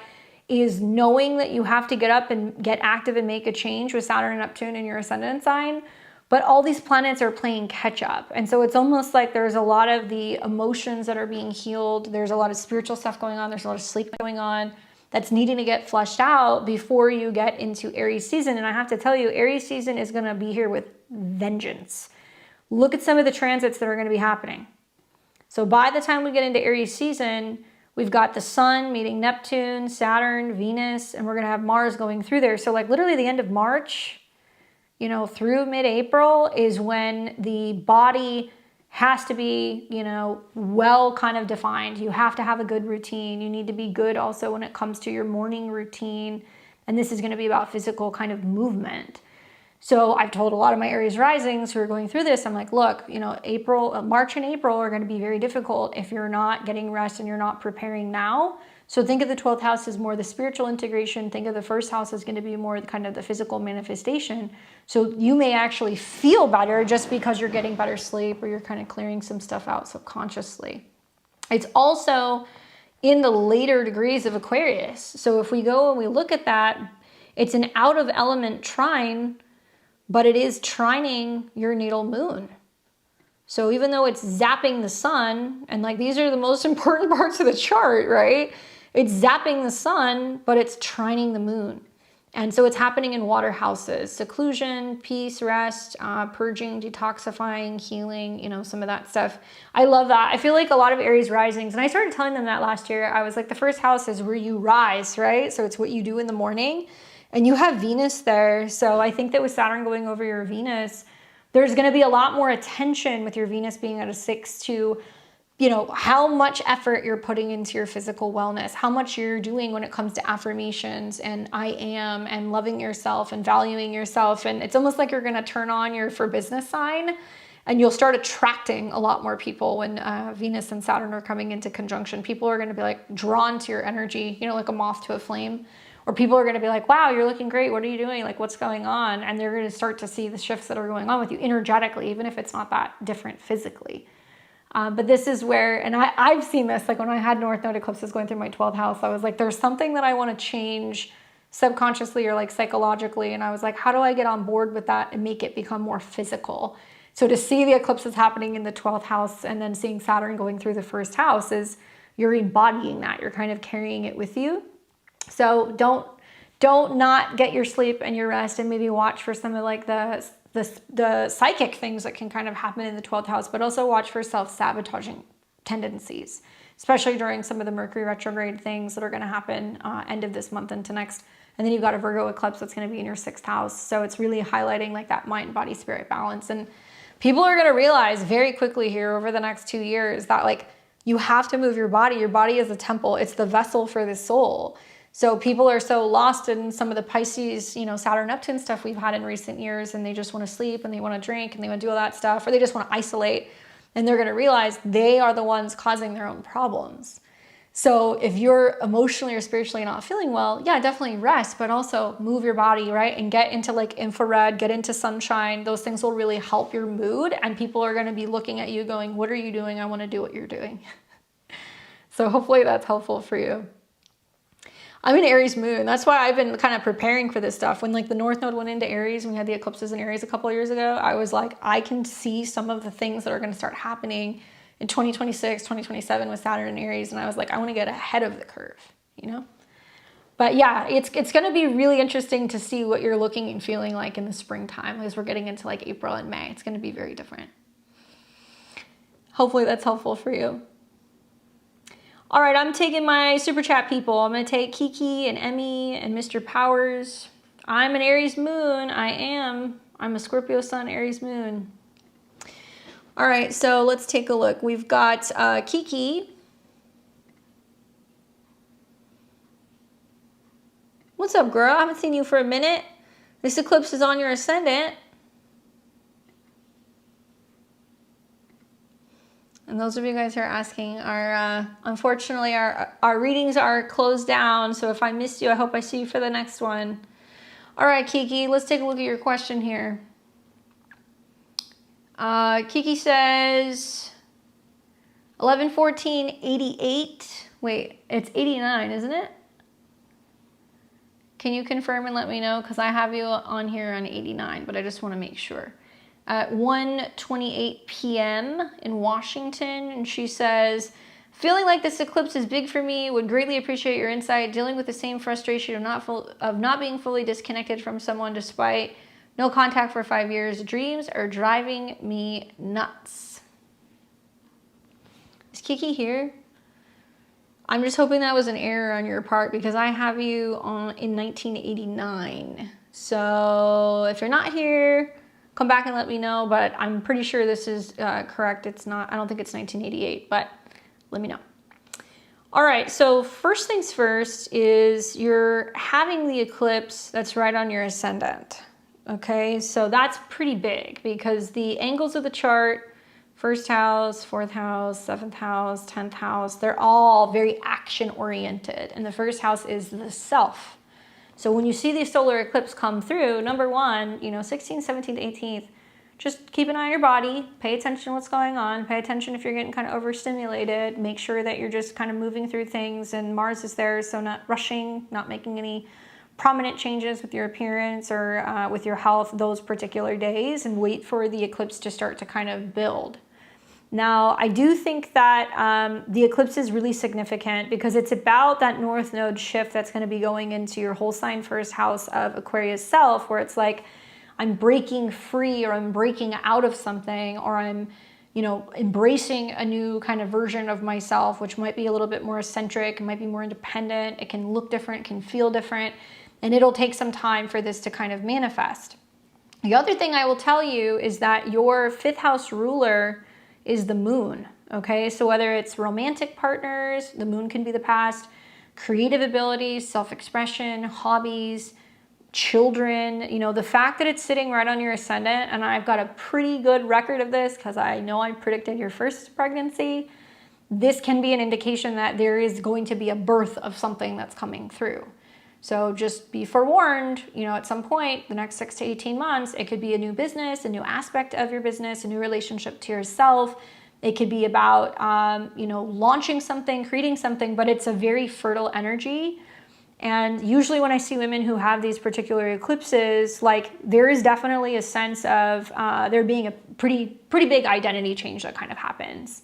is knowing that you have to get up and get active and make a change with Saturn and Neptune in your ascendant sign, but all these planets are playing catch up. And so it's almost like there's a lot of the emotions that are being healed. There's a lot of spiritual stuff going on. There's a lot of sleep going on that's needing to get flushed out before you get into Aries season. And I have to tell you, Aries season is going to be here with vengeance. Look at some of the transits that are going to be happening. So by the time we get into Aries season, we've got the sun meeting Neptune, Saturn, Venus, and we're going to have Mars going through there. So like literally the end of March, through mid-April is when the body has to be, well kind of defined. You have to have a good routine. You need to be good also when it comes to your morning routine. And this is going to be about physical kind of movement. So I've told a lot of my Aries risings who are going through this, I'm like, look, March and April are going to be very difficult if you're not getting rest and you're not preparing now. So think of the 12th house as more the spiritual integration. Think of the first house as going to be more kind of the physical manifestation. So you may actually feel better just because you're getting better sleep or you're kind of clearing some stuff out subconsciously. It's also in the later degrees of Aquarius. So if we go and we look at that, it's an out of element trine, but it is trining your natal moon. So even though it's zapping the sun, and like these are the most important parts of the chart, right? It's zapping the sun, but it's trining the moon. And so it's happening in water houses: seclusion, peace, rest, purging, detoxifying, healing, some of that stuff. I love that. I feel like a lot of Aries risings, and I started telling them that last year, I was like, the first house is where you rise, right? So it's what you do in the morning. And you have Venus there. So I think that with Saturn going over your Venus, there's going to be a lot more attention with your Venus being at a 6 to, how much effort you're putting into your physical wellness, how much you're doing when it comes to affirmations and I am and loving yourself and valuing yourself. And it's almost like you're going to turn on your for business sign and you'll start attracting a lot more people when Venus and Saturn are coming into conjunction. People are going to be like drawn to your energy, like a moth to a flame. Or people are going to be like, wow, you're looking great. What are you doing? Like, what's going on? And they're going to start to see the shifts that are going on with you energetically, even if it's not that different physically. But this is where, and I've seen this, like when I had North Node eclipses going through my 12th house, I was like, there's something that I want to change subconsciously or like psychologically. And I was like, how do I get on board with that and make it become more physical? So to see the eclipses happening in the 12th house and then seeing Saturn going through the first house is you're embodying that. You're kind of carrying it with you. So don't not get your sleep and your rest, and maybe watch for some of like the psychic things that can kind of happen in the 12th house, but also watch for self-sabotaging tendencies, especially during some of the Mercury retrograde things that are going to happen end of this month into next. And then you've got a Virgo eclipse that's going to be in your 6th house. So it's really highlighting like that mind, body, spirit balance. And people are going to realize very quickly here over the next 2 years that like you have to move your body. Your body is a temple. It's the vessel for the soul. So people are so lost in some of the Pisces, Saturn, Neptune stuff we've had in recent years, and they just want to sleep and they want to drink and they want to do all that stuff, or they just want to isolate, and they're going to realize they are the ones causing their own problems. So if you're emotionally or spiritually not feeling well, yeah, definitely rest, but also move your body, right? And get into like infrared, get into sunshine. Those things will really help your mood, and people are going to be looking at you going, what are you doing? I want to do what you're doing. So hopefully that's helpful for you. I'm in Aries moon. That's why I've been kind of preparing for this stuff. When like the North Node went into Aries and we had the eclipses in Aries a couple of years ago, I was like, I can see some of the things that are going to start happening in 2026, 2027 with Saturn and Aries. And I was like, I want to get ahead of the curve, But yeah, it's going to be really interesting to see what you're looking and feeling like in the springtime, as we're getting into like April and May. It's going to be very different. Hopefully that's helpful for you. All right, I'm taking my super chat people. I'm going to take Kiki and Emmy and Mr. Powers. I'm an Aries moon. I'm a Scorpio sun, Aries moon. All right, so let's take a look. We've got Kiki. What's up, girl? I haven't seen you for a minute. This eclipse is on your ascendant. And those of you guys who are asking, unfortunately, our readings are closed down. So if I missed you, I hope I see you for the next one. All right, Kiki, let's take a look at your question here. Kiki says 11/14/88. Wait, it's 89, isn't it? Can you confirm and let me know? Because I have you on here on 89, but I just want to make sure. At 1:28 p.m. in Washington, and she says, feeling like this eclipse is big for me, would greatly appreciate your insight, dealing with the same frustration of not being fully disconnected from someone despite no contact for 5 years. Dreams are driving me nuts. Is Kiki here? I'm just hoping that was an error on your part because I have you on in 1989. So if you're not here, come back and let me know, but I'm pretty sure this is correct. It's not, I don't think it's 1988, but let me know. All right, so first things first is you're having the eclipse that's right on your ascendant. Okay, so that's pretty big because the angles of the chart, first house, fourth house, seventh house, 10th house, they're all very action oriented. And the first house is the self. So when you see the solar eclipse come through, number one, 16th, 17th, 18th, just keep an eye on your body, pay attention to what's going on, pay attention if you're getting kind of overstimulated, make sure that you're just kind of moving through things, and Mars is there, so not rushing, not making any prominent changes with your appearance or with your health those particular days, and wait for the eclipse to start to kind of build. Now, I do think that the eclipse is really significant because it's about that North Node shift that's going to be going into your whole sign first house of Aquarius self, where it's like, I'm breaking free, or I'm breaking out of something, or I'm, embracing a new kind of version of myself, which might be a little bit more eccentric, it might be more independent, it can look different, it can feel different, and it'll take some time for this to kind of manifest. The other thing I will tell you is that your fifth house ruler is the moon, okay? So whether it's romantic partners, the moon can be the past, creative abilities, self-expression, hobbies, children, the fact that it's sitting right on your ascendant, and I've got a pretty good record of this because I know I predicted your first pregnancy, this can be an indication that there is going to be a birth of something that's coming through. So just be forewarned, at some point, the next 6 to 18 months, it could be a new business, a new aspect of your business, a new relationship to yourself. It could be about, launching something, creating something, but it's a very fertile energy. And usually when I see women who have these particular eclipses, there is definitely a sense of there being a pretty big identity change that kind of happens.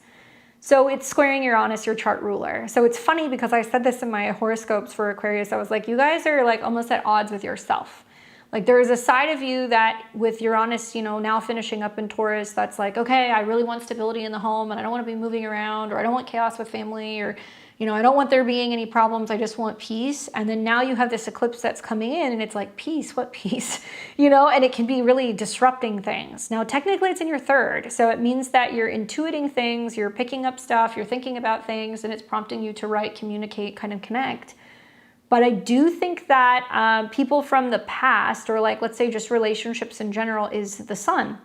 So it's squaring Uranus, your chart ruler. So it's funny because I said this in my horoscopes for Aquarius. I was like, you guys are almost at odds with yourself. There is a side of you that with Uranus, now finishing up in Taurus, that's like, okay, I really want stability in the home and I don't want to be moving around, or I don't want chaos with family, or I don't want there being any problems. I just want peace. And then now you have this eclipse that's coming in and it's like, peace, what peace? And it can be really disrupting things. Now, technically it's in your third. So it means that you're intuiting things, you're picking up stuff, you're thinking about things, and it's prompting you to write, communicate, kind of connect. But I do think that people from the past, or let's say just relationships in general, is the sun.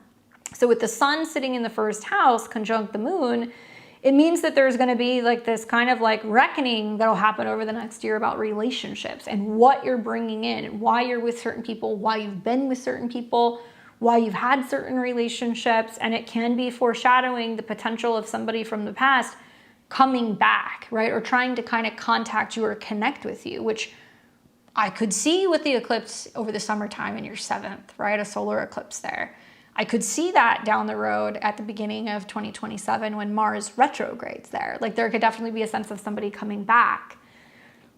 So with the sun sitting in the first house conjunct the moon, it means that there's going to be this kind of reckoning that'll happen over the next year about relationships and what you're bringing in and why you're with certain people, why you've been with certain people, why you've had certain relationships. And it can be foreshadowing the potential of somebody from the past coming back, right? Or trying to kind of contact you or connect with you, which I could see with the eclipse over the summertime in your seventh, right? A solar eclipse there. I could see that down the road at the beginning of 2027 when Mars retrogrades there. There could definitely be a sense of somebody coming back.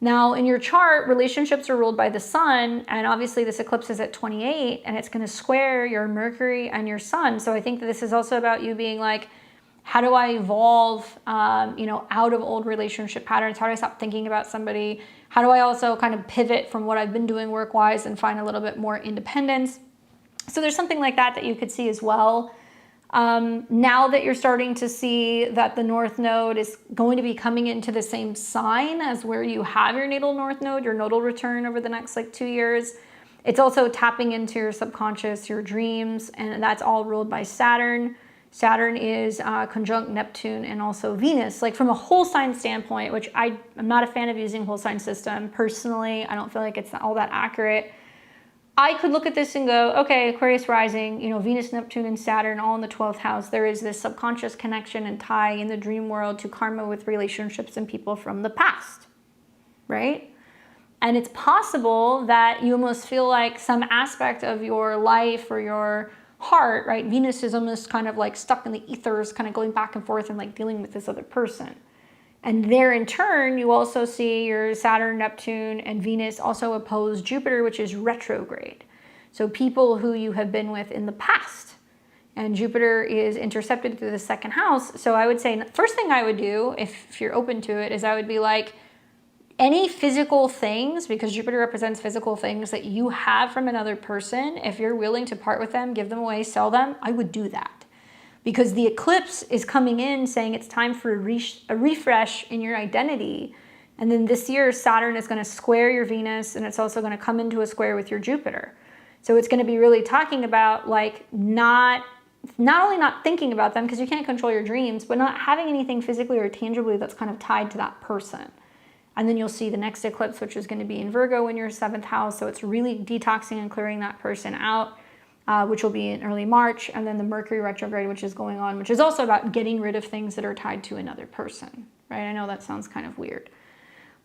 Now, in your chart, relationships are ruled by the sun, and obviously this eclipse is at 28, and it's going to square your Mercury and your sun. So I think that this is also about you being like, how do I evolve, out of old relationship patterns? How do I stop thinking about somebody? How do I also kind of pivot from what I've been doing work-wise and find a little bit more independence? So there's something like that you could see as well. Now that you're starting to see that the North Node is going to be coming into the same sign as where you have your natal North Node, your nodal return over the next 2 years, it's also tapping into your subconscious, your dreams, and that's all ruled by Saturn. Saturn is conjunct Neptune and also Venus. Like from a whole sign standpoint, which I'm not a fan of using whole sign system personally, I don't feel like it's all that accurate. I could look at this and go, okay, Aquarius rising, Venus, Neptune, and Saturn all in the 12th house. There is this subconscious connection and tie in the dream world to karma with relationships and people from the past, right? And it's possible that you almost feel like some aspect of your life or your heart, right? Venus is almost kind of like stuck in the ethers, kind of going back and forth and like dealing with this other person. And there in turn, you also see your Saturn, Neptune, and Venus also oppose Jupiter, which is retrograde. So people who you have been with in the past. And Jupiter is intercepted through the second house. So I would say, first thing I would do, if you're open to it, is I would be like, any physical things, because Jupiter represents physical things that you have from another person, if you're willing to part with them, give them away, sell them, I would do that. Because the eclipse is coming in saying it's time for a refresh in your identity. And then this year, Saturn is going to square your Venus, and it's also going to come into a square with your Jupiter. So it's going to be really talking about like not only not thinking about them, because you can't control your dreams, but not having anything physically or tangibly that's kind of tied to that person. And then you'll see the next eclipse, which is going to be in Virgo in your 7th house. So it's really detoxing and clearing that person out. Which will be in early March, and then the Mercury retrograde, which is going on, which is also about getting rid of things that are tied to another person, right? I know that sounds kind of weird.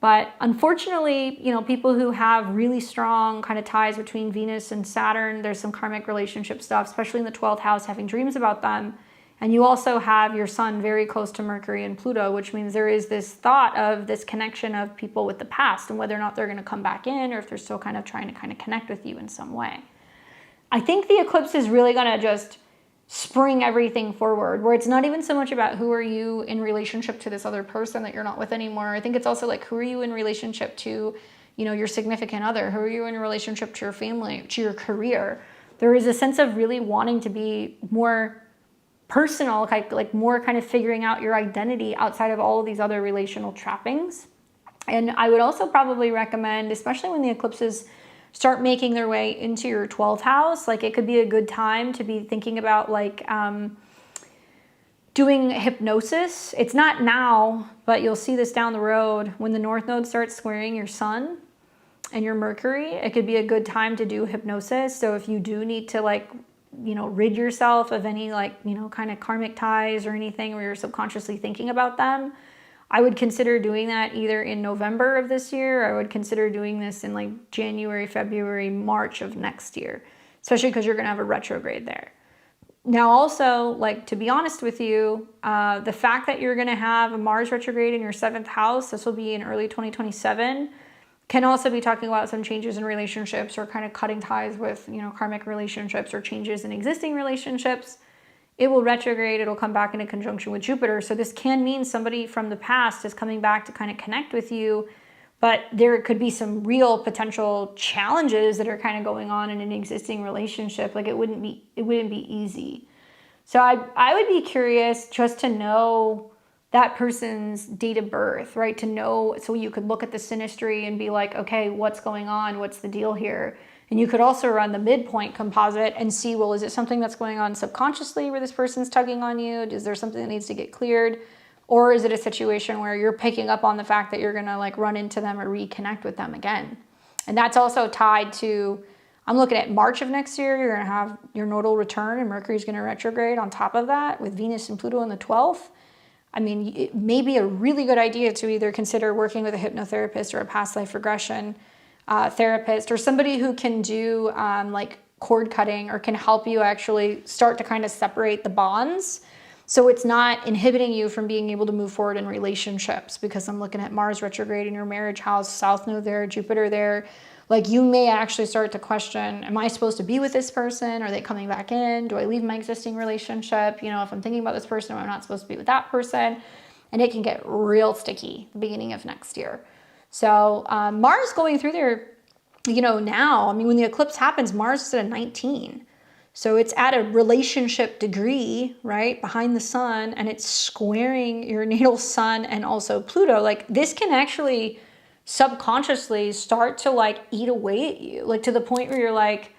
But unfortunately, people who have really strong kind of ties between Venus and Saturn, there's some karmic relationship stuff, especially in the 12th house, having dreams about them. And you also have your sun very close to Mercury and Pluto, which means there is this thought of this connection of people with the past and whether or not they're going to come back in or if they're still kind of trying to connect with you in some way. I think the eclipse is really going to just spring everything forward, where it's not even so much about who are you in relationship to this other person that you're not with anymore. I think it's also like, who are you in relationship to, your significant other? Who are you in relationship to your family, to your career? There is a sense of really wanting to be more personal, like more kind of figuring out your identity outside of all of these other relational trappings. And I would also probably recommend, especially when the eclipses start making their way into your 12th house, like it could be a good time to be thinking about like doing hypnosis. It's not now, but you'll see this down the road when the North Node starts squaring your sun and your Mercury. It could be a good time to do hypnosis. So if you do need to rid yourself of any kind of karmic ties or anything where you're subconsciously thinking about them, I would consider doing that either in November of this year, or I would consider doing this in January, February, March of next year, especially because you're going to have a retrograde there. Now also, to be honest with you, the fact that you're going to have a Mars retrograde in your 7th house, this will be in early 2027, can also be talking about some changes in relationships or kind of cutting ties with, karmic relationships or changes in existing relationships. It will retrograde, it'll come back into conjunction with Jupiter. So this can mean somebody from the past is coming back to kind of connect with you, but there could be some real potential challenges that are kind of going on in an existing relationship. It wouldn't be easy. So I would be curious just to know that person's date of birth, right? To know, so you could look at the synastry and be like, okay, what's going on? What's the deal here? And you could also run the midpoint composite and see, well, is it something that's going on subconsciously where this person's tugging on you? Is there something that needs to get cleared? Or is it a situation where you're picking up on the fact that you're going to run into them or reconnect with them again? And that's also tied to, I'm looking at March of next year, you're going to have your nodal return and Mercury's going to retrograde on top of that with Venus and Pluto in the 12th. I mean, it may be a really good idea to either consider working with a hypnotherapist or a past life regression therapist, or somebody who can do cord cutting or can help you actually start to kind of separate the bonds So it's not inhibiting you from being able to move forward in relationships, because I'm looking at Mars retrograde in your marriage house, South Node there, Jupiter there. Like, you may actually start to question, am I supposed to be with this person? Are they coming back in? Do I leave my existing relationship? You know, if I'm thinking about this person, I'm not supposed to be with that person. And it can get real sticky the beginning of next year. So Mars going through there, you know, now, I mean, when the eclipse happens, Mars is at a 19. So it's at a relationship degree, right, behind the sun, and it's squaring your natal sun and also Pluto. Like, this can actually subconsciously start to like eat away at you, like to the point where you're like,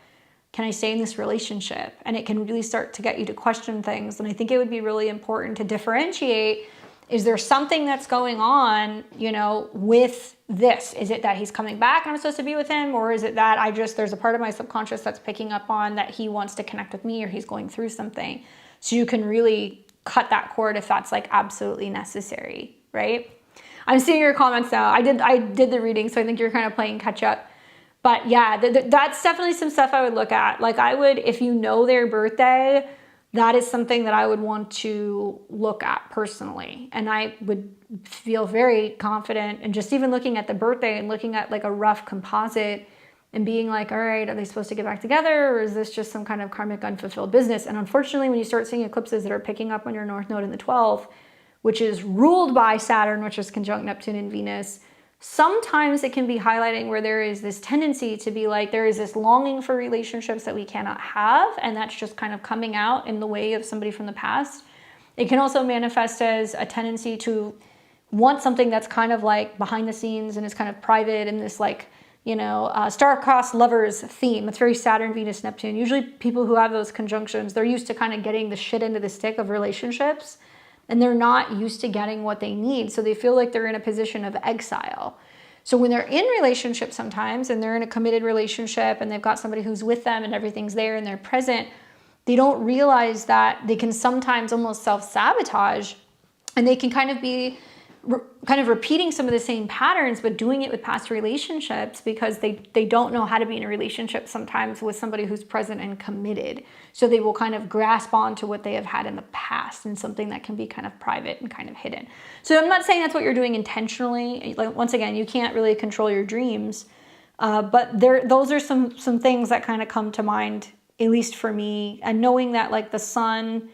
can I stay in this relationship? And it can really start to get you to question things. And I think it would be really important to differentiate, is there something that's going on, you know, with this? Is it that he's coming back and I'm supposed to be with him? Or is it that there's a part of my subconscious that's picking up on that he wants to connect with me, or he's going through something? So you can really cut that cord if that's like absolutely necessary, right? I'm seeing your comments now. I did the reading, so I think you're kind of playing catch up. But yeah, that's definitely some stuff I would look at. Like, I would, if you know their birthday, that is something that I would want to look at personally. And I would feel very confident in just even looking at the birthday and looking at like a rough composite and being like, all right, are they supposed to get back together? Or is this just some kind of karmic unfulfilled business? And unfortunately, when you start seeing eclipses that are picking up on your North Node in the 12th, which is ruled by Saturn, which is conjunct Neptune and Venus, sometimes it can be highlighting where there is this tendency to be like, there is this longing for relationships that we cannot have, and that's just kind of coming out in the way of somebody from the past. It can also manifest as a tendency to want something that's kind of like behind the scenes and is kind of private, and this like, you know, star-crossed lovers theme. It's very Saturn, Venus, Neptune. Usually people who have those conjunctions, they're used to kind of getting the shit into the stick of relationships, and they're not used to getting what they need. So they feel like they're in a position of exile. So when they're in relationships sometimes, and they're in a committed relationship and they've got somebody who's with them and everything's there and they're present, they don't realize that they can sometimes almost self-sabotage, and they can kind of be repeating some of the same patterns, but doing it with past relationships, because they don't know how to be in a relationship sometimes with somebody who's present and committed. So they will kind of grasp on to what they have had in the past, and something that can be kind of private and kind of hidden. So I'm not saying that's what you're doing intentionally. Like, once again, you can't really control your dreams, but those are some things that kind of come to mind, at least for me. And knowing that like the sun,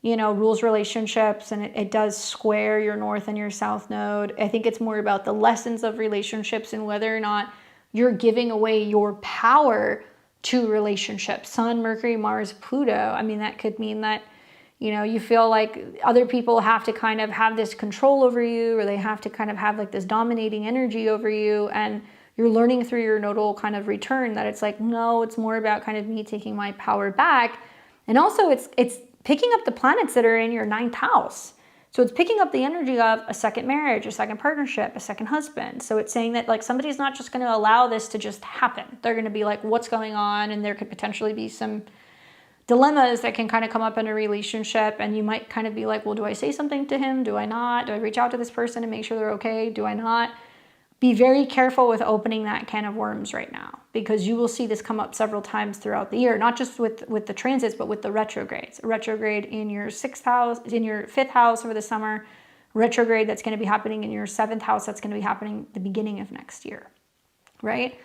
you know, rules relationships, and it does square your North and your South Node. I think it's more about the lessons of relationships and whether or not you're giving away your power to relationships. Sun, Mercury, Mars, Pluto. I mean, that could mean that, you know, you feel like other people have to kind of have this control over you, or they have to kind of have like this dominating energy over you, and you're learning through your nodal kind of return that it's like, no, it's more about kind of me taking my power back. And also it's picking up the planets that are in your 9th house. So it's picking up the energy of a second marriage, a second partnership, a second husband. So it's saying that like somebody's not just going to allow this to just happen. They're going to be like, what's going on? And there could potentially be some dilemmas that can kind of come up in a relationship. And you might kind of be like, well, do I say something to him? Do I not? Do I reach out to this person and make sure they're okay? Do I not? Be very careful with opening that can of worms right now, because you will see this come up several times throughout the year, not just with the transits, but with the retrogrades. A retrograde in your 6th house, in your 5th house over the summer, retrograde that's going to be happening in your 7th house that's going to be happening the beginning of next year, right?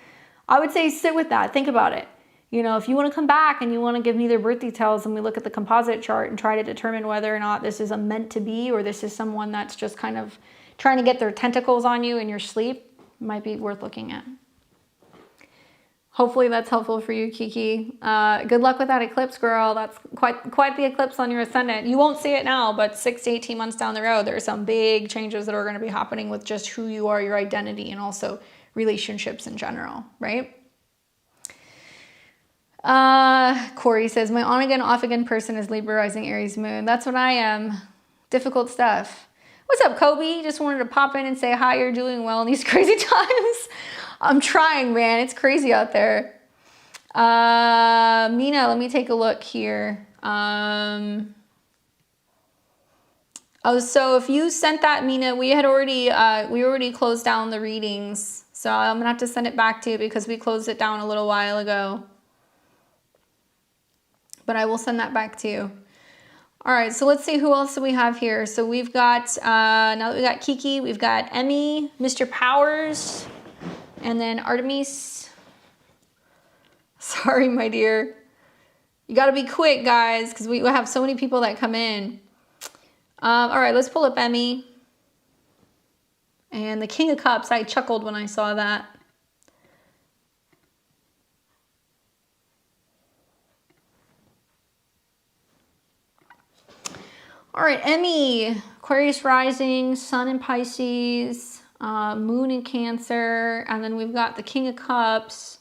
I would say sit with that. Think about it. You know, if you want to come back and you want to give me their birth details, and we look at the composite chart and try to determine whether or not this is a meant to be, or this is someone that's just kind of trying to get their tentacles on you in your sleep, might be worth looking at. Hopefully that's helpful for you, Kiki. Good luck with that eclipse, girl. That's quite the eclipse on your ascendant. You won't see it now, but 6 to 18 months down the road, there are some big changes that are going to be happening with just who you are, your identity, and also relationships in general, right? Corey says, my on again, off again person is Libra rising Aries moon. That's what I am. Difficult stuff. What's up, Kobe? Just wanted to pop in and say hi. You're doing well in these crazy times. I'm trying, man. It's crazy out there. Mina, let me take a look here. Oh, so if you sent that, Mina, we already closed down the readings. So I'm gonna have to send it back to you because we closed it down a little while ago. But I will send that back to you. All right, so let's see who else do we have here. So we've got, now that we got Kiki, we've got Emmy, Mr. Powers, and then Artemis. Sorry, my dear. You got to be quick, guys, because we have so many people that come in. All right, let's pull up Emmy. And the King of Cups, I chuckled when I saw that. All right, Emmy, Aquarius rising, Sun in Pisces, Moon in Cancer, and then we've got the King of Cups,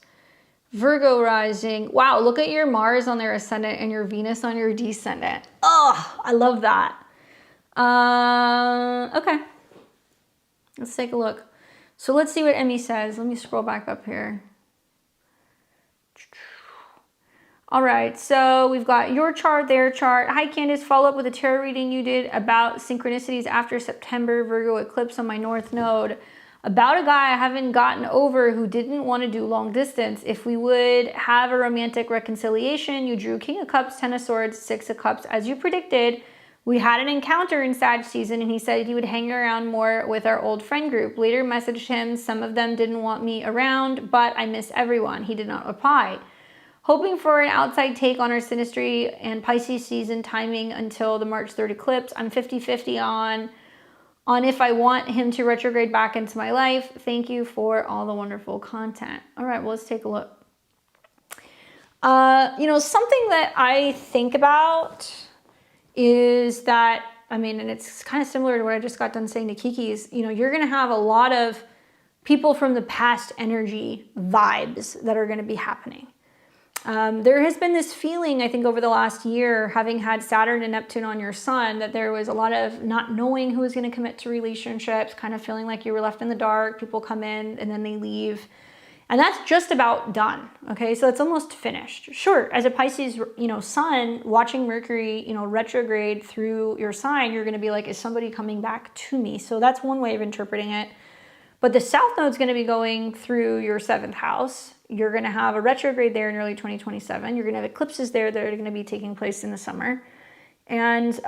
Virgo rising. Wow, look at your Mars on their ascendant and your Venus on your descendant. Oh, I love that. Okay, let's take a look. So let's see what Emmy says. Let me scroll back up here. All right, so we've got your chart, their chart. Hi, Candace. Follow up with a tarot reading you did about synchronicities after September Virgo eclipse on my North Node. About a guy I haven't gotten over who didn't want to do long distance. If we would have a romantic reconciliation, you drew King of Cups, Ten of Swords, Six of Cups. As you predicted, we had an encounter in Sag season and he said he would hang around more with our old friend group. Later messaged him. Some of them didn't want me around, but I miss everyone. He did not reply. Hoping for an outside take on our Sinistry and Pisces season timing until the March 3rd eclipse. I'm 50-50 on if I want him to retrograde back into my life. Thank you for all the wonderful content. All right, well, let's take a look. You know, something that I think about is that, I mean, and it's kind of similar to what I just got done saying to Kiki's, you know, you're going to have a lot of people from the past energy vibes that are going to be happening. There has been this feeling, I think, over the last year, having had Saturn and Neptune on your sun, that there was a lot of not knowing who was going to commit to relationships, kind of feeling like you were left in the dark. People come in and then they leave. And that's just about done. Okay, so it's almost finished. Sure, as a Pisces, you know, sun, watching Mercury, you know, retrograde through your sign, you're going to be like, is somebody coming back to me? So that's one way of interpreting it. But the South Node is going to be going through your 7th house. You're going to have a retrograde there in early 2027. You're going to have eclipses there that are going to be taking place in the summer. And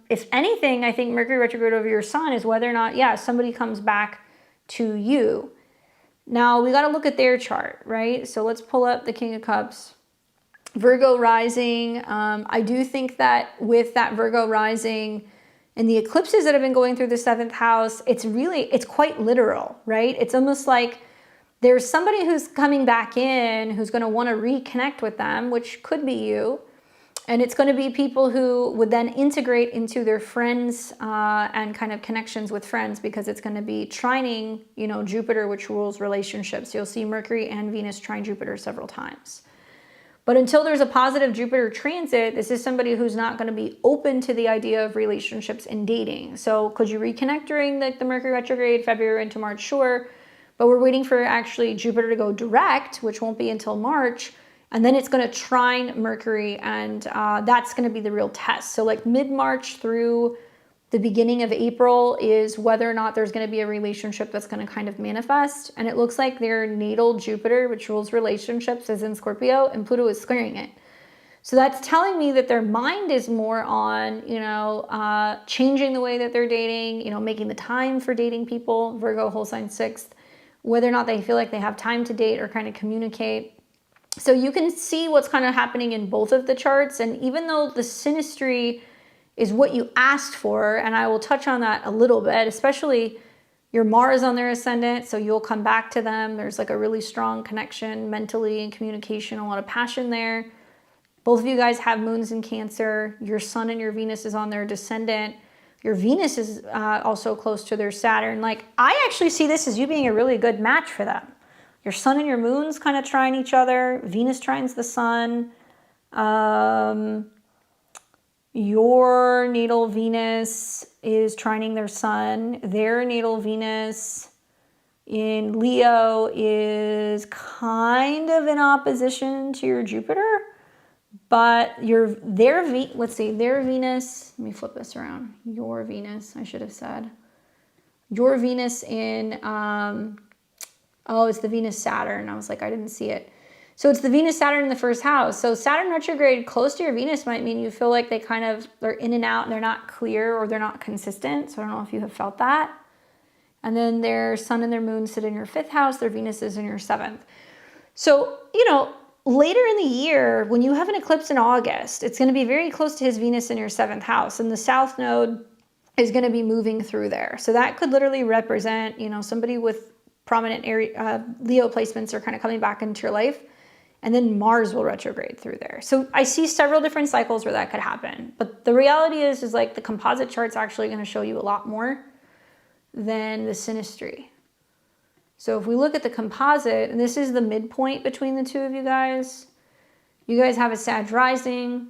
if anything, I think Mercury retrograde over your sun is whether or not, yeah, somebody comes back to you. Now, we got to look at their chart, right? So let's pull up the King of Cups. Virgo rising. I do think that with that Virgo rising and the eclipses that have been going through the 7th house, it's quite literal, right? It's almost like there's somebody who's coming back in who's going to want to reconnect with them, which could be you. And it's going to be people who would then integrate into their friends and kind of connections with friends, because it's going to be trining, you know, Jupiter, which rules relationships. You'll see Mercury and Venus trine Jupiter several times. But until there's a positive Jupiter transit, this is somebody who's not going to be open to the idea of relationships and dating. So could you reconnect during the Mercury retrograde, February into March? Sure. But we're waiting for actually Jupiter to go direct, which won't be until March. And then it's going to trine Mercury, and that's going to be the real test. So like mid-March through the beginning of April is whether or not there's going to be a relationship that's going to kind of manifest. And it looks like their natal Jupiter, which rules relationships, is in Scorpio, and Pluto is squaring it. So that's telling me that their mind is more on, you know, changing the way that they're dating, you know, making the time for dating people, Virgo, whole sign 6th, whether or not they feel like they have time to date or kind of communicate. So you can see what's kind of happening in both of the charts. And even though the synastry is what you asked for, and I will touch on that a little bit, especially your Mars on their ascendant, so you'll come back to them. There's like a really strong connection mentally and communication, a lot of passion there. Both of you guys have moons in Cancer. Your Sun and your Venus is on their descendant. Your Venus is also close to their Saturn. Like, I actually see this as you being a really good match for them. Your Sun and your moons kind of trine each other. Venus trines the Sun. Your natal Venus is trining their Sun. Their natal Venus in Leo is kind of in opposition to your Jupiter. But their Venus, let me flip this around. Your Venus, I should have said. Your Venus in, oh, it's the Venus Saturn. I was like, I didn't see it. So it's the Venus Saturn in the first house. So Saturn retrograde close to your Venus might mean you feel like they're in and out and they're not clear or they're not consistent. So I don't know if you have felt that. And then their sun and their moon sit in your 5th house. Their Venus is in your 7th. So, later in the year, when you have an eclipse in August, it's going to be very close to his Venus in your 7th house. And the South Node is going to be moving through there. So that could literally represent, somebody with prominent Leo placements are kind of coming back into your life. And then Mars will retrograde through there. So I see several different cycles where that could happen. But the reality is like the composite chart's actually going to show you a lot more than the synastry. So if we look at the composite, and this is the midpoint between the two of you guys have a Sag rising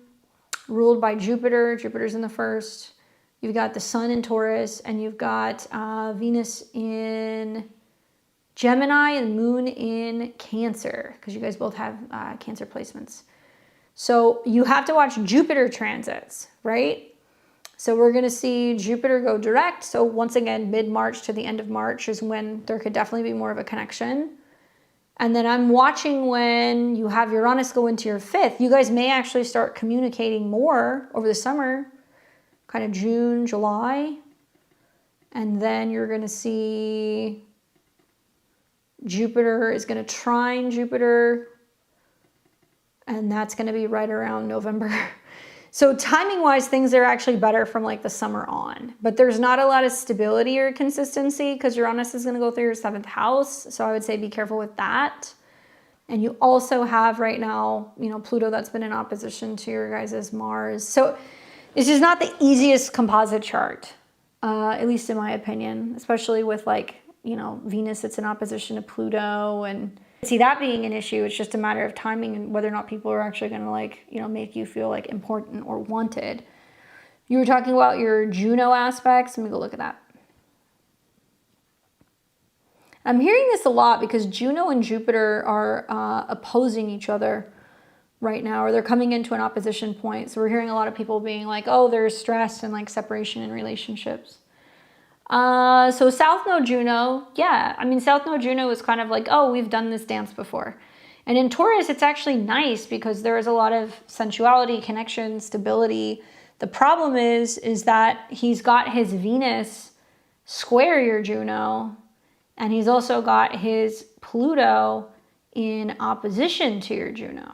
ruled by Jupiter. Jupiter's in the 1st. You've got the sun in Taurus, and you've got Venus in Gemini and moon in Cancer, because you guys both have Cancer placements. So you have to watch Jupiter transits, right? So we're going to see Jupiter go direct. So once again, mid-March to the end of March is when there could definitely be more of a connection. And then I'm watching when you have Uranus go into your 5th. You guys may actually start communicating more over the summer, kind of June, July. And then you're going to see Jupiter is going to trine Jupiter. And that's going to be right around November. So timing-wise, things are actually better from like the summer on. But there's not a lot of stability or consistency because Uranus is going to go through your 7th house. So I would say be careful with that. And you also have right now, Pluto that's been in opposition to your guys' Mars. So it's just not the easiest composite chart, at least in my opinion, especially with Venus that's in opposition to Pluto, and see that being an issue. It's just a matter of timing and whether or not people are actually going to make you feel like important or wanted. You were talking about your Juno aspects. Let me go look at that. I'm hearing this a lot because Juno and Jupiter are opposing each other right now, or they're coming into an opposition point. So we're hearing a lot of people being like, oh, there's stress and separation in relationships. So South Node Juno, yeah. South Node Juno is kind of like, oh, we've done this dance before. And in Taurus, it's actually nice because there is a lot of sensuality, connection, stability. The problem is that he's got his Venus square your Juno, and he's also got his Pluto in opposition to your Juno.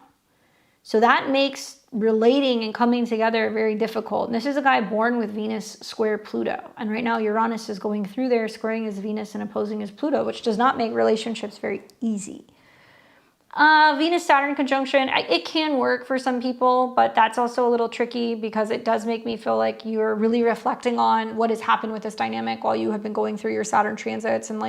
So that makes relating and coming together very difficult. And this is a guy born with Venus square Pluto. And right now Uranus is going through there, squaring his Venus and opposing his Pluto, which does not make relationships very easy. Venus-Saturn conjunction, it can work for some people, but that's also a little tricky because it does make me feel like you're really reflecting on what has happened with this dynamic while you have been going through your Saturn transits. And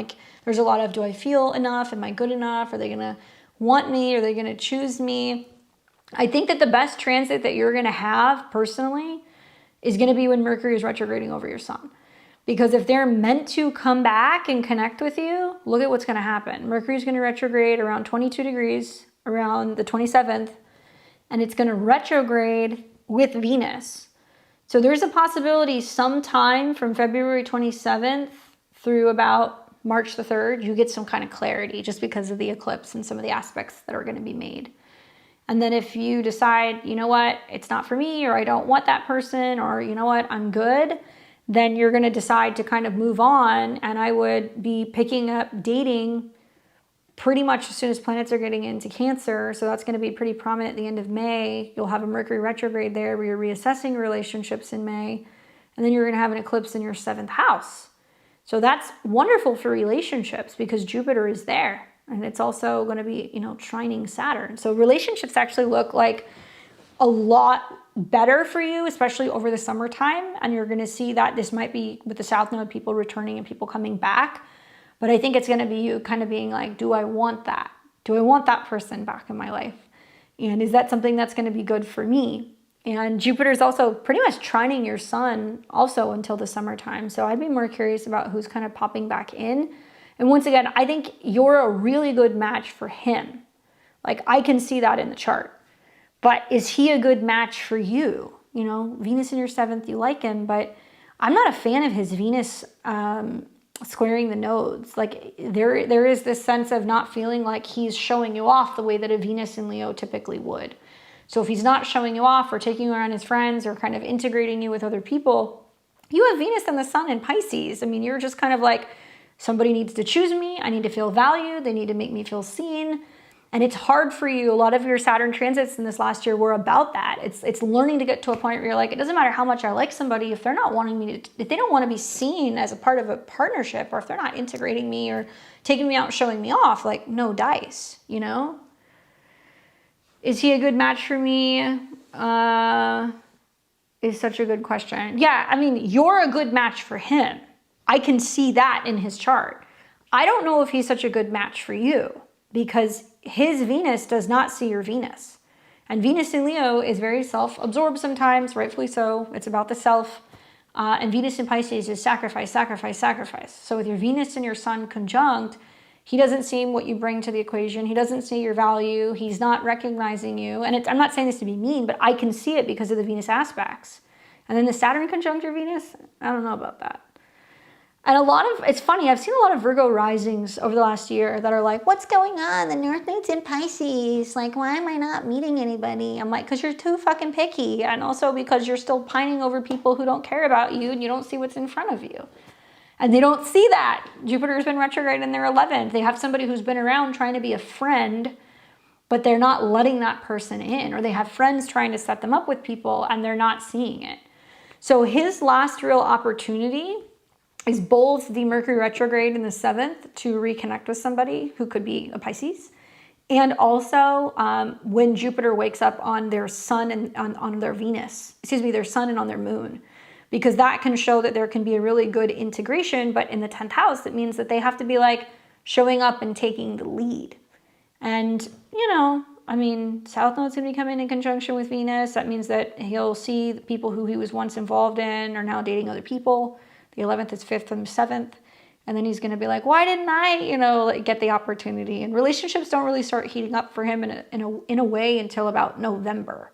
there's a lot of, do I feel enough? Am I good enough? Are they going to want me? Are they going to choose me? I think that the best transit that you're going to have personally is going to be when Mercury is retrograding over your sun. Because if they're meant to come back and connect with you, look at what's going to happen. Mercury is going to retrograde around 22 degrees, around the 27th, and it's going to retrograde with Venus. So there's a possibility sometime from February 27th through about March the 3rd, you get some kind of clarity just because of the eclipse and some of the aspects that are going to be made. And then if you decide, you know what, it's not for me, or I don't want that person, or you know what, I'm good, then you're going to decide to kind of move on. And I would be picking up dating pretty much as soon as planets are getting into Cancer. So that's going to be pretty prominent at the end of May. You'll have a Mercury retrograde there where you're reassessing relationships in May. And then you're going to have an eclipse in your 7th house. So that's wonderful for relationships because Jupiter is there. And it's also going to be, trining Saturn. So relationships actually look like a lot better for you, especially over the summertime. And you're going to see that this might be with the South Node, people returning and people coming back. But I think it's going to be you kind of being like, do I want that? Do I want that person back in my life? And is that something that's going to be good for me? And Jupiter is also pretty much trining your sun also until the summertime. So I'd be more curious about who's kind of popping back in. And once again, I think you're a really good match for him. I can see that in the chart. But is he a good match for you? Venus in your 7th, you like him, but I'm not a fan of his Venus squaring the nodes. Like there is this sense of not feeling like he's showing you off the way that a Venus in Leo typically would. So if he's not showing you off or taking you around his friends or kind of integrating you with other people, you have Venus and the Sun in Pisces. I mean, you're just kind of like, somebody needs to choose me. I need to feel valued. They need to make me feel seen. And it's hard for you. A lot of your Saturn transits in this last year were about that. It's learning to get to a point where you're like, it doesn't matter how much I like somebody, if they're not wanting me to, if they don't want to be seen as a part of a partnership, or if they're not integrating me or taking me out and showing me off, like, no dice, you know? Is he a good match for me? Is such a good question. Yeah, I mean, you're a good match for him. I can see that in his chart. I don't know if he's such a good match for you, because his Venus does not see your Venus. And Venus in Leo is very self-absorbed sometimes, rightfully so. It's about the self. And Venus in Pisces is sacrifice, sacrifice, sacrifice. So with your Venus and your Sun conjunct, he doesn't see what you bring to the equation. He doesn't see your value. He's not recognizing you. And I'm not saying this to be mean, but I can see it because of the Venus aspects. And then the Saturn conjunct your Venus, I don't know about that. And it's funny, I've seen a lot of Virgo risings over the last year that are like, what's going on? The North Node's in Pisces. Like, why am I not meeting anybody? I'm like, because you're too fucking picky. And also because you're still pining over people who don't care about you and you don't see what's in front of you. And they don't see that. Jupiter's been retrograde in their 11th. They have somebody who's been around trying to be a friend, but they're not letting that person in. Or they have friends trying to set them up with people and they're not seeing it. So his last real opportunity is both the Mercury retrograde in the 7th to reconnect with somebody who could be a Pisces, and also when Jupiter wakes up on their Sun and on their Venus, their Sun and on their Moon, because that can show that there can be a really good integration. But in the 10th house, it means that they have to be like showing up and taking the lead. And, you know, I mean, South Node's going to be coming in conjunction with Venus. That means that he'll see the people who he was once involved in are now dating other people. The 11th is 5th and 7th. And then he's going to be like, why didn't I, get the opportunity? And relationships don't really start heating up for him in a way until about November.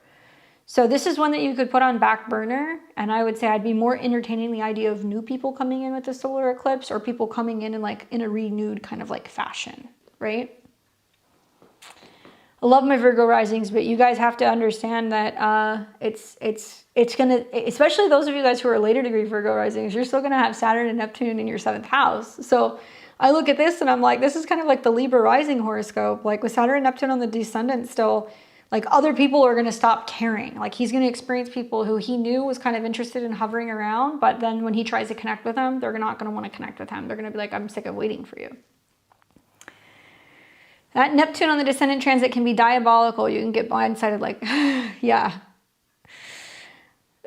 So this is one that you could put on back burner. And I would say I'd be more entertaining the idea of new people coming in with the solar eclipse, or people coming in in a renewed kind of like fashion, right? I love my Virgo risings, but you guys have to understand that it's gonna, especially those of you guys who are later degree Virgo risings, you're still gonna have Saturn and Neptune in your 7th house. So I look at this and I'm like, this is kind of like the Libra rising horoscope. Like with Saturn and Neptune on the descendant still, like other people are gonna stop caring. Like he's gonna experience people who he knew was kind of interested in hovering around, but then when he tries to connect with them, they're not gonna wanna connect with him. They're gonna be like, I'm sick of waiting for you. That Neptune on the descendant transit can be diabolical. You can get blindsided like, yeah.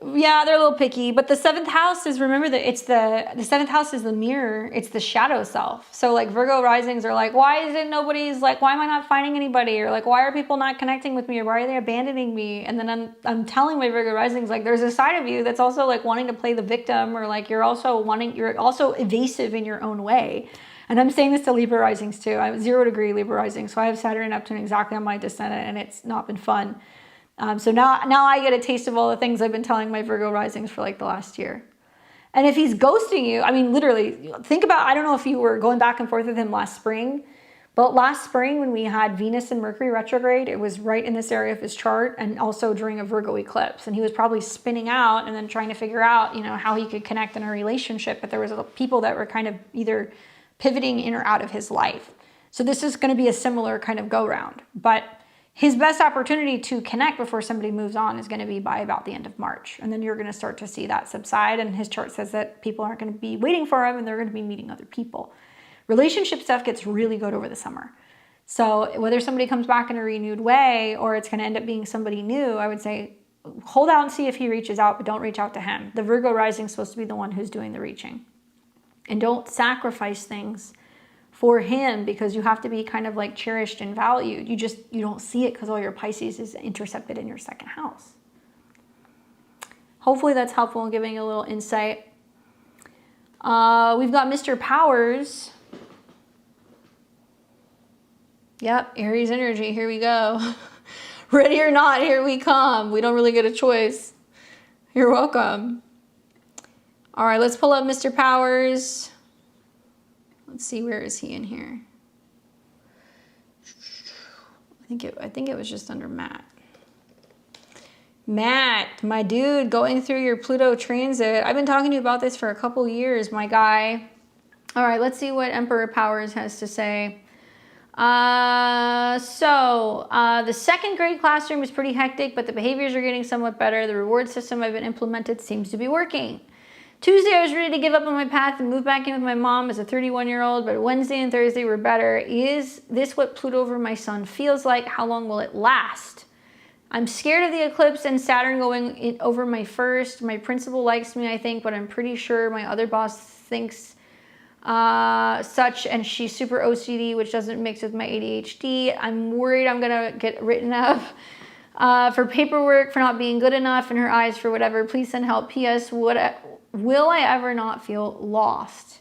Yeah, they're a little picky. But the 7th house is, remember that it's the 7th house is the mirror. It's the shadow self. So like Virgo risings are like, why am I not finding anybody? Or like, why are people not connecting with me? Or why are they abandoning me? And then I'm telling my Virgo risings, like there's a side of you that's also like wanting to play the victim, or like you're also evasive in your own way. And I'm saying this to Libra risings too. I'm 0 degree Libra rising. So I have Saturn and Neptune exactly on my descendant, and it's not been fun. So now I get a taste of all the things I've been telling my Virgo risings for like the last year. And if he's ghosting you, I mean, literally think about, I don't know if you were going back and forth with him last spring, but last spring when we had Venus and Mercury retrograde, it was right in this area of his chart, and also during a Virgo eclipse. And he was probably spinning out and then trying to figure out, how he could connect in a relationship. But there was people that were kind of either pivoting in or out of his life. So this is going to be a similar kind of go round, but his best opportunity to connect before somebody moves on is going to be by about the end of March. And then you're going to start to see that subside. And his chart says that people aren't going to be waiting for him, and they're going to be meeting other people. Relationship stuff gets really good over the summer. So whether somebody comes back in a renewed way, or it's going to end up being somebody new, I would say hold out and see if he reaches out, but don't reach out to him. The Virgo rising is supposed to be the one who's doing the reaching. And don't sacrifice things for him, because you have to be kind of like cherished and valued. You don't see it because all your Pisces is intercepted in your 2nd house. Hopefully that's helpful in giving you a little insight. We've got Mr. Powers. Yep, Aries energy, here we go. Ready or not, here we come. We don't really get a choice. You're welcome. All right, let's pull up Mr. Powers. Let's see, where is he in here? I think it was just under Matt. Matt, my dude, going through your Pluto transit. I've been talking to you about this for a couple years, my guy. All right, let's see what Emperor Powers has to say. The second grade classroom is pretty hectic, but the behaviors are getting somewhat better. The reward system I've been implemented seems to be working. Tuesday, I was ready to give up on my path and move back in with my mom as a 31-year-old, but Wednesday and Thursday were better. Is this what Pluto over my sun feels like? How long will it last? I'm scared of the eclipse and Saturn going over my first. My principal likes me, I think, but I'm pretty sure my other boss thinks such, and she's super OCD, which doesn't mix with my ADHD. I'm worried I'm gonna get written up for paperwork for not being good enough in her eyes for whatever. Please send help. P.S. Will I ever not feel lost?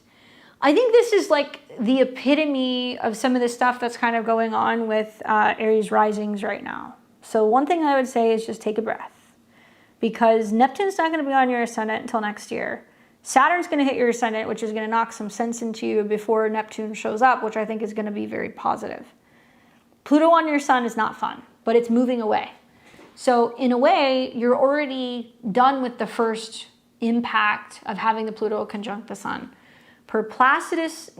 I think this is like the epitome of some of the stuff that's kind of going on with Aries risings right now. So one thing I would say is just take a breath, because Neptune's not going to be on your ascendant until next year. Saturn's going to hit your ascendant, which is going to knock some sense into you before Neptune shows up, which I think is going to be very positive. Pluto on your sun is not fun, but it's moving away. So in a way, you're already done with the first impact of having the Pluto conjunct the sun. Per Placidus,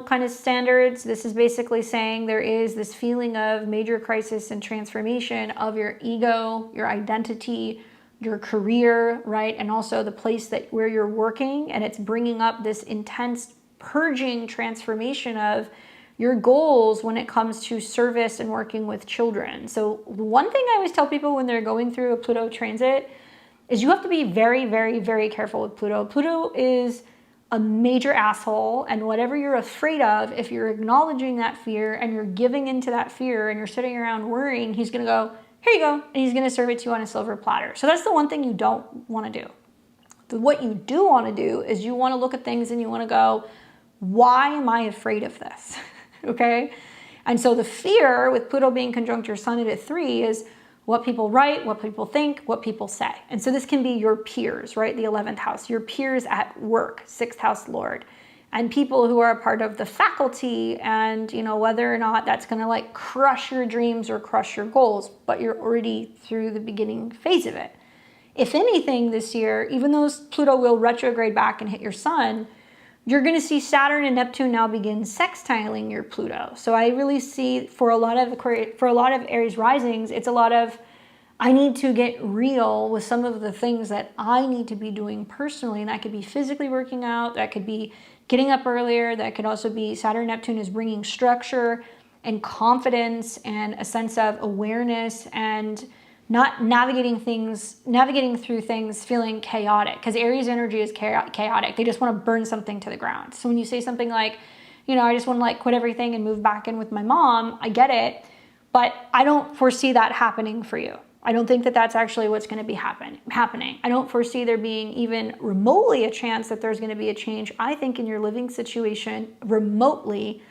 kind of standards, this is basically saying there is this feeling of major crisis and transformation of your ego, your identity, your career, right? And also the place where you're working, and it's bringing up this intense purging transformation of your goals when it comes to service and working with children. So one thing I always tell people when they're going through a Pluto transit is you have to be very, very, very careful with Pluto. Pluto is a major asshole, and whatever you're afraid of, if you're acknowledging that fear and you're giving into that fear and you're sitting around worrying, he's gonna go, here you go, and he's gonna serve it to you on a silver platter. So that's the one thing you don't wanna do. What you do wanna do is you wanna look at things and you wanna go, why am I afraid of this, okay? And so the fear with Pluto being conjunct your sun at 3 is what people write, what people think, what people say. And so this can be your peers, right? The 11th house, your peers at work, 6th house Lord, and people who are a part of the faculty, and whether or not that's gonna like crush your dreams or crush your goals, but you're already through the beginning phase of it. If anything this year, even though Pluto will retrograde back and hit your sun, you're going to see Saturn and Neptune now begin sextiling your Pluto. So I really see for a lot of Aries risings, it's a lot of, I need to get real with some of the things that I need to be doing personally. And that could be physically working out, that could be getting up earlier, that could also be Saturn Neptune is bringing structure and confidence and a sense of awareness and not navigating through things feeling chaotic, because Aries energy is chaotic. They just want to burn something to the ground. So when you say something like, I just want to like quit everything and move back in with my mom, I get it, but I don't foresee that happening for you. I don't think that that's actually what's going to be happening. I don't foresee there being even remotely a chance that there's going to be a change. I think in your living situation remotely,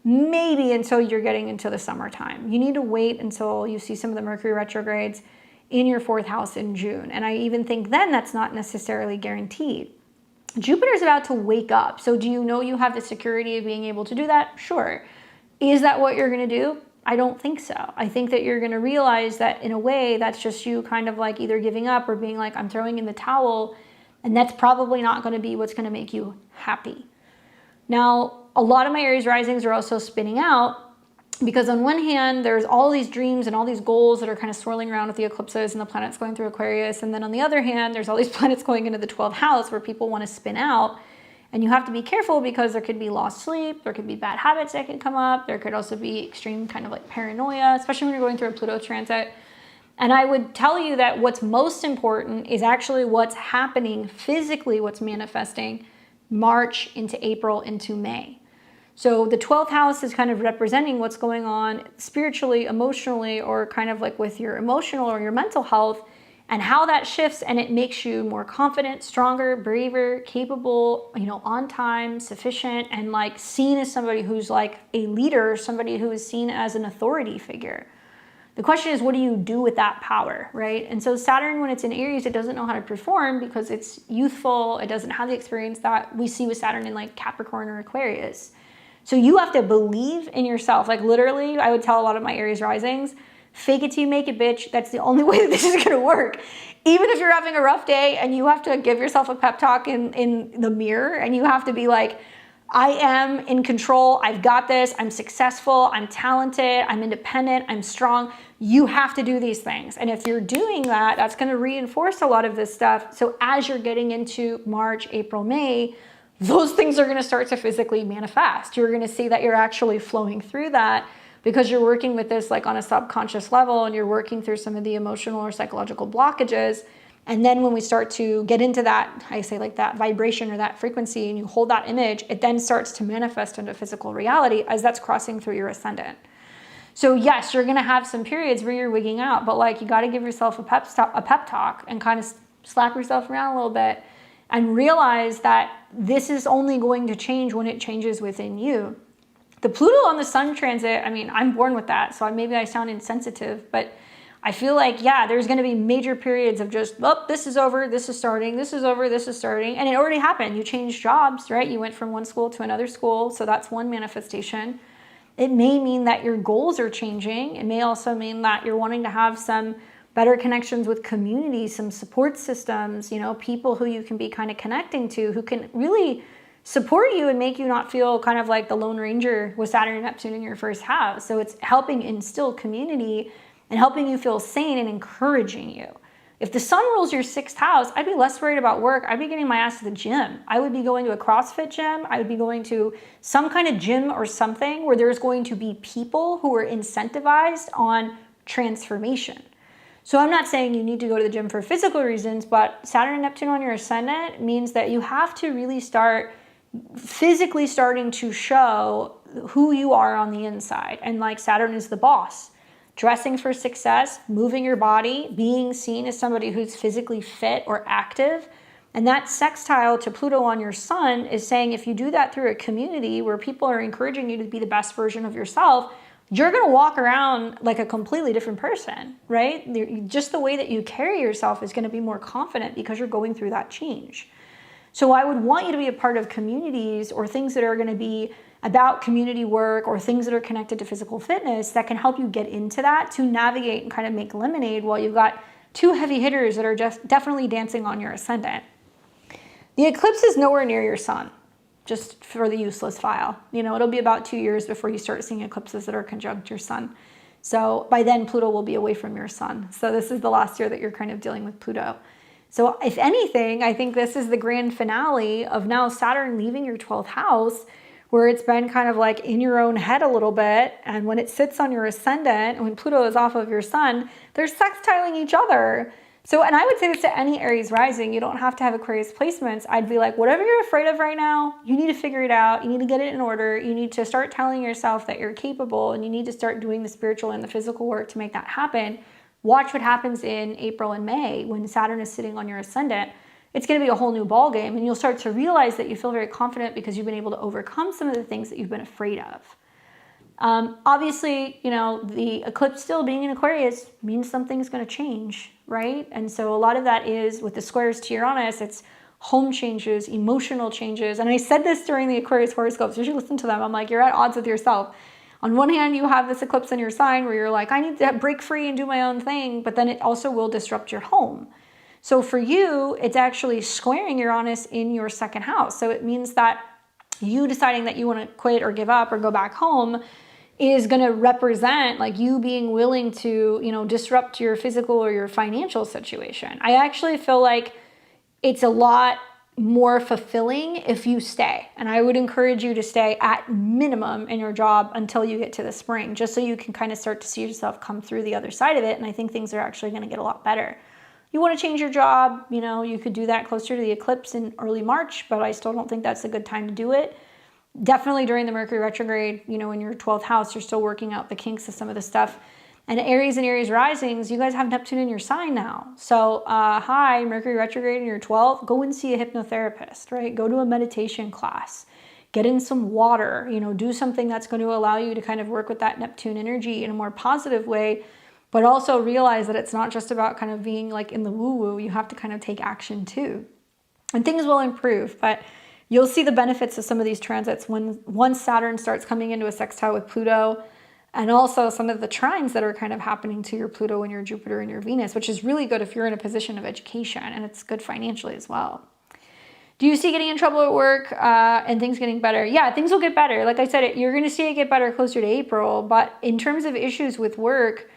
maybe until you're getting into the summertime. You need to wait until you see some of the Mercury retrogrades in your 4th house in June. And I even think then that's not necessarily guaranteed. Jupiter's about to wake up. So do you know you have the security of being able to do that? Sure. Is that what you're going to do? I don't think so. I think that you're going to realize that in a way that's just you kind of like either giving up or being like, I'm throwing in the towel. And that's probably not going to be what's going to make you happy. Now, a lot of my Aries risings are also spinning out because on one hand, there's all these dreams and all these goals that are kind of swirling around with the eclipses and the planets going through Aquarius. And then on the other hand, there's all these planets going into the 12th house where people want to spin out. And you have to be careful because there could be lost sleep, there could be bad habits that can come up, there could also be extreme kind of like paranoia, especially when you're going through a Pluto transit. And I would tell you that what's most important is actually what's happening physically, what's manifesting March into April into May. So the 12th house is kind of representing what's going on spiritually, emotionally, or kind of like with your emotional or your mental health, and how that shifts, and it makes you more confident, stronger, braver, capable, on time, sufficient, and like seen as somebody who's like a leader, somebody who is seen as an authority figure. The question is, what do you do with that power, right? And so Saturn, when it's in Aries, it doesn't know how to perform because it's youthful. It doesn't have the experience that we see with Saturn in like Capricorn or Aquarius. So you have to believe in yourself. Like literally, I would tell a lot of my Aries risings, fake it till you make it, bitch. That's the only way that this is gonna work. Even if you're having a rough day and you have to give yourself a pep talk in the mirror and you have to be like, I am in control, I've got this, I'm successful, I'm talented, I'm independent, I'm strong. You have to do these things. And if you're doing that, that's gonna reinforce a lot of this stuff. So as you're getting into March, April, May, those things are gonna start to physically manifest. You're gonna see that you're actually flowing through that because you're working with this like on a subconscious level and you're working through some of the emotional or psychological blockages. And then when we start to get into that, I say like that vibration or that frequency, and you hold that image, it then starts to manifest into physical reality as that's crossing through your ascendant. So yes, you're gonna have some periods where you're wigging out, but like you gotta give yourself a pep talk and kind of slap yourself around a little bit and realize that this is only going to change when it changes within you. The Pluto on the Sun transit, I mean, I'm born with that, so maybe I sound insensitive, but I feel like, yeah, there's going to be major periods of just, oh, this is over, this is starting, this is over, this is starting. And it already happened. You changed jobs, right? You went from one school to another school. So that's one manifestation. It may mean that your goals are changing. It may also mean that you're wanting to have some better connections with community, some support systems, you know, people who you can be kind of connecting to, who can really support you and make you not feel kind of like the Lone Ranger with Saturn and Neptune in your first house. So it's helping instill community and helping you feel sane and encouraging you. If the sun rules your 6th house, I'd be less worried about work. I'd be getting my ass to the gym. I would be going to a CrossFit gym. I would be going to some kind of gym or something where there's going to be people who are incentivized on transformation. So I'm not saying you need to go to the gym for physical reasons, but Saturn and Neptune on your ascendant means that you have to really start physically starting to show who you are on the inside. And like Saturn is the boss. Dressing for success, moving your body, being seen as somebody who's physically fit or active. And that sextile to Pluto on your sun is saying if you do that through a community where people are encouraging you to be the best version of yourself, you're gonna walk around like a completely different person, right? Just the way that you carry yourself is gonna be more confident because you're going through that change. So I would want you to be a part of communities or things that are gonna be about community work or things that are connected to physical fitness that can help you get into that to navigate and kind of make lemonade while you've got 2 heavy hitters that are just definitely dancing on your ascendant. The eclipse is nowhere near your sun, just for the useless file. You know, it'll be about 2 years before you start seeing eclipses that are conjunct your sun. So by then Pluto will be away from your sun. So this is the last year that you're kind of dealing with Pluto. So if anything, I think this is the grand finale of now Saturn leaving your 12th house, where it's been kind of like in your own head a little bit. And when it sits on your ascendant, and when Pluto is off of your sun, they're sextiling each other. So, and I would say this to any Aries rising, you don't have to have Aquarius placements. I'd be like, whatever you're afraid of right now, you need to figure it out. You need to get it in order. You need to start telling yourself that you're capable, and you need to start doing the spiritual and the physical work to make that happen. Watch what happens in April and May when Saturn is sitting on your ascendant. It's going to be a whole new ball game, and you'll start to realize that you feel very confident because you've been able to overcome some of the things that you've been afraid of. Obviously, you know, the eclipse still being in Aquarius means something's going to change, right? And so a lot of that is with the squares to Uranus, it's home changes, emotional changes. And I said this during the Aquarius horoscopes. You should listen to them. I'm like, you're at odds with yourself. On one hand, you have this eclipse in your sign where you're like, I need to break free and do my own thing, but then it also will disrupt your home. So for you, it's actually squaring Uranus in your 2nd house. So it means that you deciding that you want to quit or give up or go back home is going to represent like you being willing to, you know, disrupt your physical or your financial situation. I actually feel like it's a lot more fulfilling if you stay. And I would encourage you to stay at minimum in your job until you get to the spring, just so you can kind of start to see yourself come through the other side of it. And I think things are actually going to get a lot better. You want to change your job, you know, you could do that closer to the eclipse in early March, but I still don't think that's a good time to do it. Definitely during the Mercury retrograde, you know, in your 12th house, you're still working out the kinks of some of the stuff. And Aries and Aries risings, you guys have Neptune in your sign now. So hi, Mercury retrograde in your 12th, go and see a hypnotherapist, right? Go to a meditation class, get in some water, you know, do something that's going to allow you to kind of work with that Neptune energy in a more positive way. But also realize that it's not just about kind of being like in the woo-woo. You have to kind of take action too. And things will improve. But You'll see the benefits of some of these transits once Saturn starts coming into a sextile with Pluto, and also some of the trines that are kind of happening to your Pluto and your Jupiter and your Venus, which is really good if you're in a position of education, and it's good financially as well. Do you see getting in trouble at work and things getting better? Yeah, things will get better. Like I said, you're going to see it get better closer to April, but in terms of issues with work,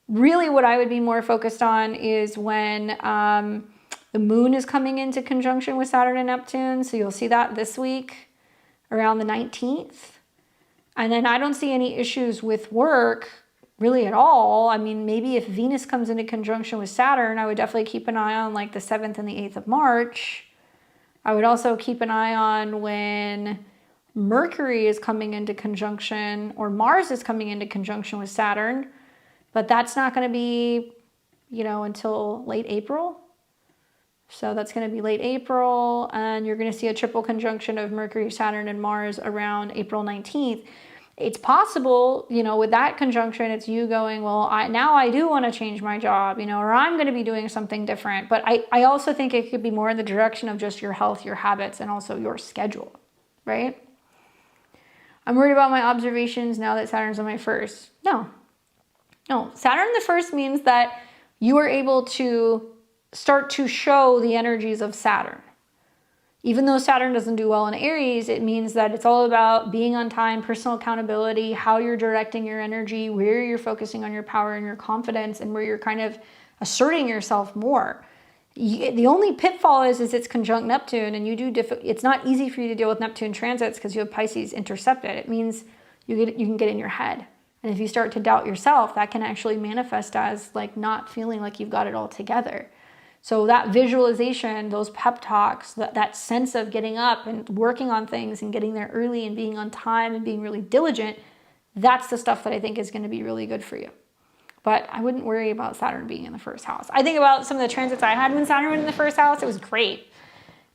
really what I would be more focused on is when the moon is coming into conjunction with Saturn and Neptune. So you'll see that this week around the 19th. And then I don't see any issues with work really at all. I mean, maybe if Venus comes into conjunction with Saturn, I would definitely keep an eye on like the 7th and the 8th of March. I would also keep an eye on when Mercury is coming into conjunction, or Mars is coming into conjunction with Saturn, but that's not going to be, until late April. So that's going to be late April, and you're going to see a triple conjunction of Mercury, Saturn, and Mars around April 19th. It's possible, with that conjunction, it's you going, well, now I do want to change my job, or I'm going to be doing something different. But I also think it could be more in the direction of just your health, your habits, and also your schedule, right? I'm worried about my observations now that Saturn's on my first. No, Saturn the first means that you are able to start to show the energies of Saturn. Even though Saturn doesn't do well in Aries, it means that it's all about being on time, personal accountability, how you're directing your energy, where you're focusing on your power and your confidence, and where you're kind of asserting yourself more. The only pitfall is it's conjunct Neptune, and it's not easy for you to deal with Neptune transits because you have Pisces intercepted. It means you can get in your head. And if you start to doubt yourself, that can actually manifest as like not feeling like you've got it all together. So that visualization, those pep talks, that sense of getting up and working on things and getting there early and being on time and being really diligent, that's the stuff that I think is going to be really good for you. But I wouldn't worry about Saturn being in the first house. I think about some of the transits I had when Saturn was in the first house. It was great.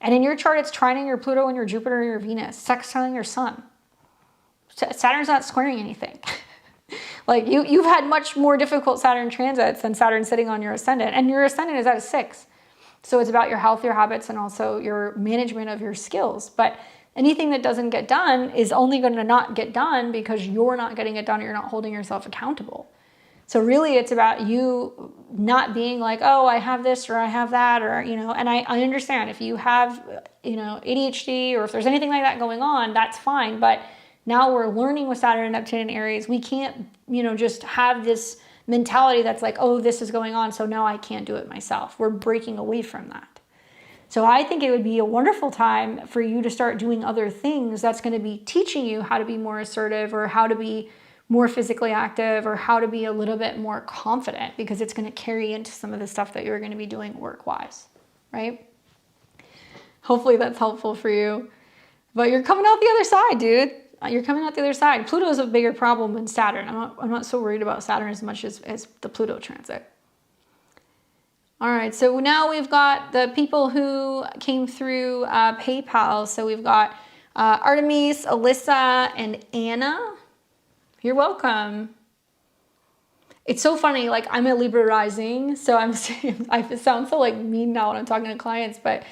And in your chart, it's trining your Pluto and your Jupiter and your Venus, sextiling your sun. Saturn's not squaring anything. Like you've had much more difficult Saturn transits than Saturn sitting on your ascendant, and your ascendant is at a 6. So it's about your health, your habits, and also your management of your skills. But anything that doesn't get done is only going to not get done because you're not getting it done or you're not holding yourself accountable. So really it's about you not being like, oh, I have this or I have that, or, and I understand if you have, ADHD or if there's anything like that going on, that's fine. But now we're learning with Saturn and Neptune and Aries. We can't, just have this mentality that's like, oh, this is going on, so now I can't do it myself. We're breaking away from that. So I think it would be a wonderful time for you to start doing other things that's going to be teaching you how to be more assertive or how to be more physically active or how to be a little bit more confident, because it's going to carry into some of the stuff that you're going to be doing work-wise, right? Hopefully that's helpful for you. But you're coming out the other side, dude. You're coming out the other side. Pluto is a bigger problem than Saturn. I'm not so worried about Saturn as much as the Pluto transit. All right, so now we've got the people who came through PayPal. So we've got Artemis, Alyssa, and Anna. You're welcome. It's so funny, like I'm a Libra rising, so I sound so like mean now when I'm talking to clients, but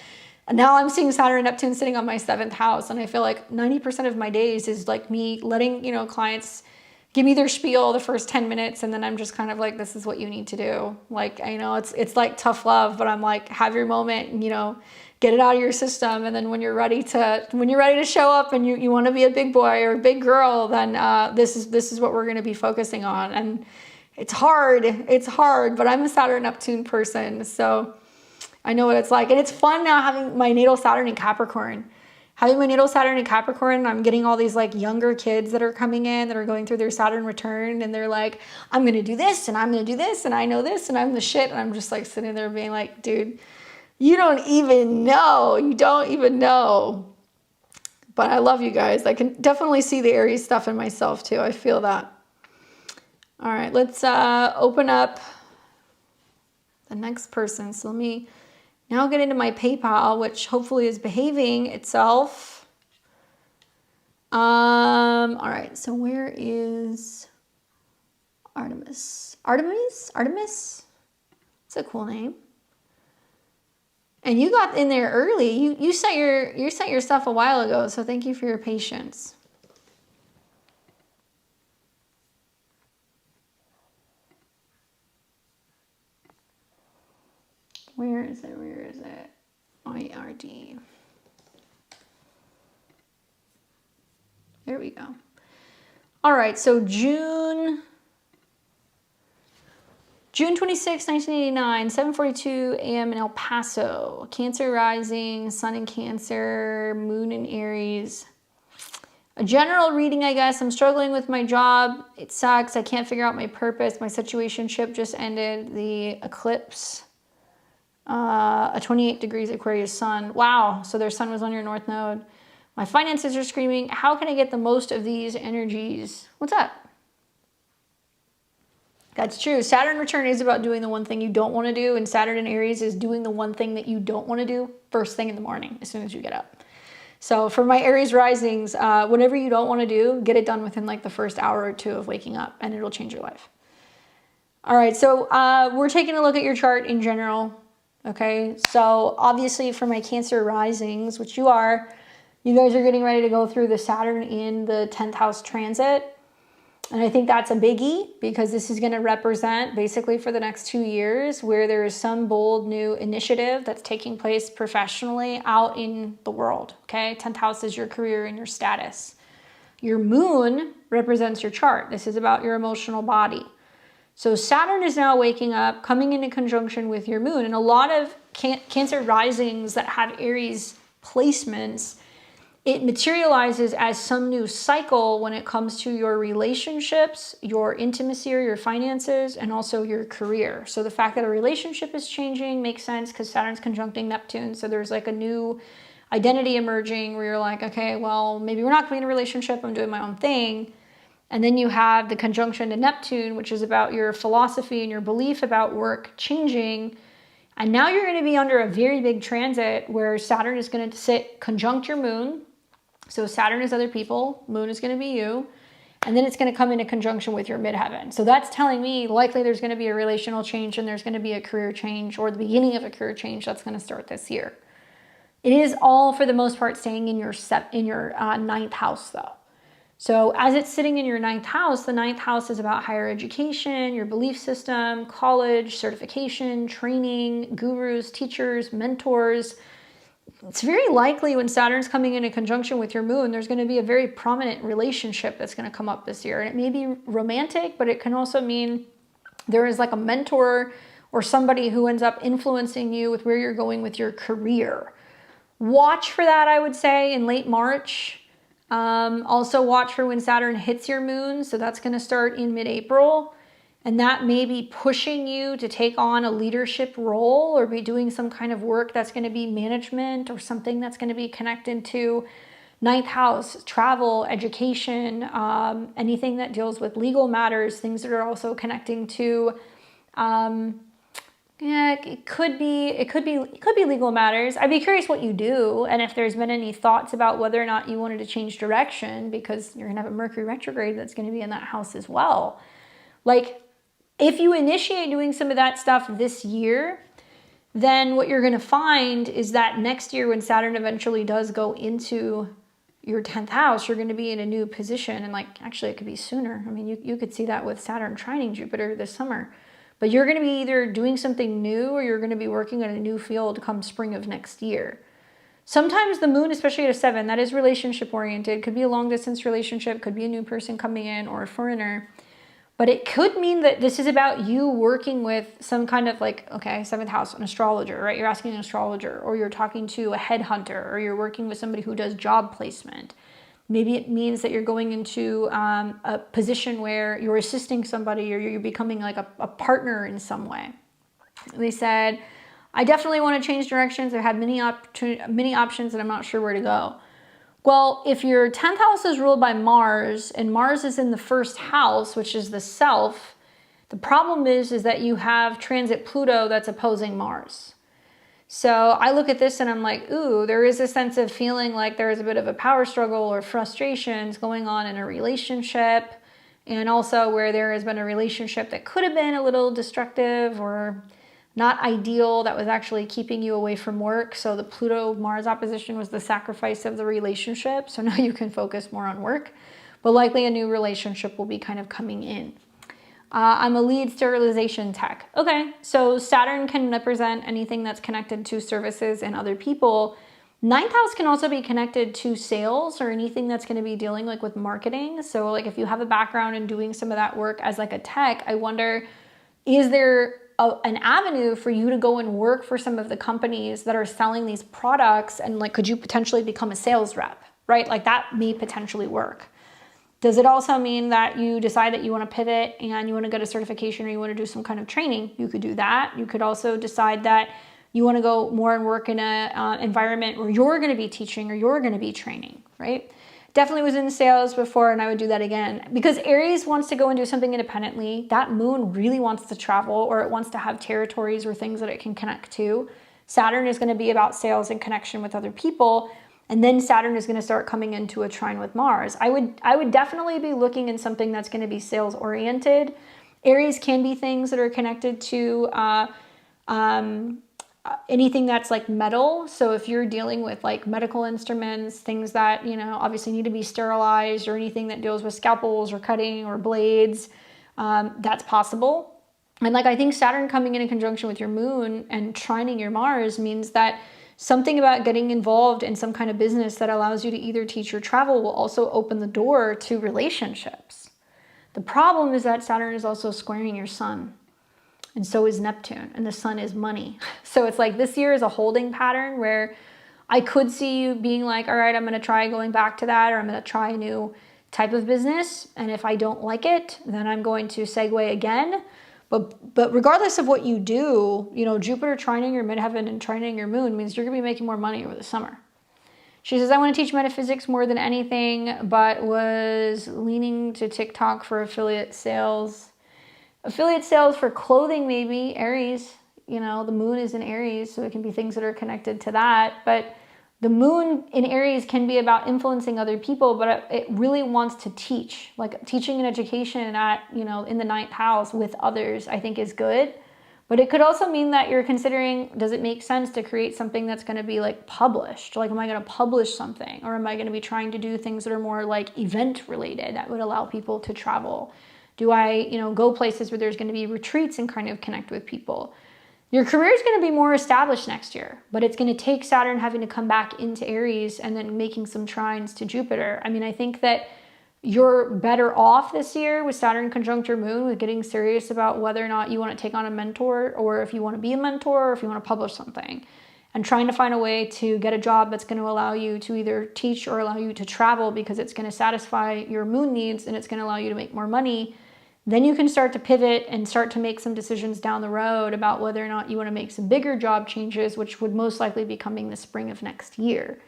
now I'm seeing Saturn and Neptune sitting on my 7th house, and I feel like 90% of my days is like me letting, clients give me their spiel the first 10 minutes, and then I'm just kind of like, this is what you need to do. Like, I know it's like tough love, but I'm like, have your moment and, get it out of your system. And then when you're ready to show up and you want to be a big boy or a big girl, then this is what we're going to be focusing on. And it's hard, but I'm a Saturn Neptune person, so I know what it's like. And it's fun now having my natal Saturn in Capricorn. Having my natal Saturn in Capricorn, I'm getting all these like younger kids that are coming in that are going through their Saturn return, and they're like, I'm going to do this and I'm going to do this and I know this and I'm the shit. And I'm just like sitting there being like, dude, you don't even know. You don't even know. But I love you guys. I can definitely see the Aries stuff in myself too. I feel that. All right, let's open up the next person. So let me now get into my PayPal, which hopefully is behaving itself. All right, so where is Artemis? Artemis? It's a cool name. And you got in there early. You set your stuff a while ago, so thank you for your patience. Where is it? Where is it? IRD. There we go. All right, so June 26, 1989, 7:42 a.m. in El Paso. Cancer rising, sun in Cancer, moon in Aries. A general reading, I guess. I'm struggling with my job. It sucks. I can't figure out my purpose. My situationship just ended. The eclipse. A 28 degrees Aquarius sun. Wow. So their sun was on your north node. My finances are screaming. How can I get the most of these energies? What's up? That's true. Saturn return is about doing the one thing you don't want to do. And Saturn in Aries is doing the one thing that you don't want to do first thing in the morning, as soon as you get up. So for my Aries risings, whatever you don't want to do, get it done within like the first hour or two of waking up, and it'll change your life. All right. So we're taking a look at your chart in general. Okay, so obviously for my Cancer risings, which you are, you guys are getting ready to go through the Saturn in the 10th house transit. And I think that's a biggie because this is going to represent basically for the next 2 years where there is some bold new initiative that's taking place professionally out in the world. Okay, 10th house is your career and your status. Your moon represents your chart. This is about your emotional body. So Saturn is now waking up, coming into conjunction with your moon. And a lot of Cancer risings that have Aries placements, it materializes as some new cycle when it comes to your relationships, your intimacy or your finances, and also your career. So the fact that a relationship is changing makes sense because Saturn's conjuncting Neptune. So there's like a new identity emerging where you're like, okay, well, maybe we're not going to be in a relationship. I'm doing my own thing. And then you have the conjunction to Neptune, which is about your philosophy and your belief about work changing. And now you're going to be under a very big transit where Saturn is going to sit conjunct your moon. So Saturn is other people, moon is going to be you. And then it's going to come into conjunction with your midheaven. So that's telling me likely there's going to be a relational change and there's going to be a career change or the beginning of a career change that's going to start this year. It is all, for the most part, staying in your ninth house, though. So as it's sitting in your ninth house, the ninth house is about higher education, your belief system, college, certification, training, gurus, teachers, mentors. It's very likely when Saturn's coming into conjunction with your moon, there's going to be a very prominent relationship that's going to come up this year. And it may be romantic, but it can also mean there is like a mentor or somebody who ends up influencing you with where you're going with your career. Watch for that, I would say, in late March. Also watch for when Saturn hits your moon. So that's going to start in mid-April. And that may be pushing you to take on a leadership role or be doing some kind of work that's going to be management or something that's going to be connected to ninth house, travel, education, anything that deals with legal matters, things that are also connecting to, it could be legal matters. I'd be curious what you do and if there's been any thoughts about whether or not you wanted to change direction because you're going to have a Mercury retrograde that's going to be in that house as well. Like, if you initiate doing some of that stuff this year, then what you're going to find is that next year when Saturn eventually does go into your 10th house, you're going to be in a new position. And like, actually, it could be sooner. I mean, you could see that with Saturn trining Jupiter this summer. But you're going to be either doing something new or you're going to be working in a new field come spring of next year. Sometimes the moon, especially at a 7, that is relationship oriented. Could be a long distance relationship, could be a new person coming in or a foreigner. But it could mean that this is about you working with some kind of like, okay, 7th house, an astrologer, right? You're asking an astrologer, or you're talking to a headhunter, or you're working with somebody who does job placement. Maybe it means that you're going into a position where you're assisting somebody or you're becoming like a partner in some way. They said, I definitely want to change directions. I've had many options and I'm not sure where to go. Well, if your 10th house is ruled by Mars and Mars is in the first house, which is the self, the problem is that you have transit Pluto that's opposing Mars. So I look at this and I'm like, ooh, there is a sense of feeling like there is a bit of a power struggle or frustrations going on in a relationship. And also where there has been a relationship that could have been a little destructive or not ideal, that was actually keeping you away from work. So the Pluto-Mars opposition was the sacrifice of the relationship. So now you can focus more on work, but likely a new relationship will be kind of coming in. I'm a lead sterilization tech. Okay, so Saturn can represent anything that's connected to services and other people. Ninth house can also be connected to sales or anything that's going to be dealing like with marketing. So like if you have a background in doing some of that work as like a tech, I wonder, is there an avenue for you to go and work for some of the companies that are selling these products, and like could you potentially become a sales rep, right? Like that may potentially work. Does it also mean that you decide that you want to pivot and you want to get a certification or you want to do some kind of training? You could do that. You could also decide that you want to go more and work in an environment where you're going to be teaching or you're going to be training, right? Definitely was in sales before, and I would do that again because Aries wants to go and do something independently. That moon really wants to travel, or it wants to have territories or things that it can connect to. Saturn is going to be about sales and connection with other people. And then Saturn is going to start coming into a trine with Mars. I would definitely be looking in something that's going to be sales oriented. Aries can be things that are connected to anything that's like metal. So if you're dealing with like medical instruments, things that, you know, obviously need to be sterilized, or anything that deals with scalpels or cutting or blades, that's possible. And like, I think Saturn coming in conjunction with your moon and trining your Mars means that something about getting involved in some kind of business that allows you to either teach or travel will also open the door to relationships. The problem is that Saturn is also squaring your sun, and so is Neptune, and the sun is money. So it's like this year is a holding pattern where I could see you being like, all right, I'm going to try going back to that, or I'm going to try a new type of business. And if I don't like it, then I'm going to segue again. But regardless of what you do, you know, Jupiter trining your midheaven and trining your moon means you're going to be making more money over the summer. She says, I want to teach metaphysics more than anything, but was leaning to TikTok for affiliate sales. Affiliate sales for clothing, maybe. Aries, you know, the moon is in Aries, so it can be things that are connected to that. But the moon in Aries can be about influencing other people, but it really wants to teach. Like teaching and education at, you know, in the ninth house with others, I think is good. But it could also mean that you're considering, does it make sense to create something that's going to be like published? Like, am I going to publish something? Or am I going to be trying to do things that are more like event related that would allow people to travel? Do I, you know, go places where there's going to be retreats and kind of connect with people? Your career is going to be more established next year, but it's going to take Saturn having to come back into Aries and then making some trines to Jupiter. I mean, I think that you're better off this year with Saturn conjunct your moon with getting serious about whether or not you want to take on a mentor, or if you want to be a mentor, or if you want to publish something, and trying to find a way to get a job that's going to allow you to either teach or allow you to travel, because it's going to satisfy your moon needs and it's going to allow you to make more money. Then you can start to pivot and start to make some decisions down the road about whether or not you want to make some bigger job changes, which would most likely be coming the spring of next year.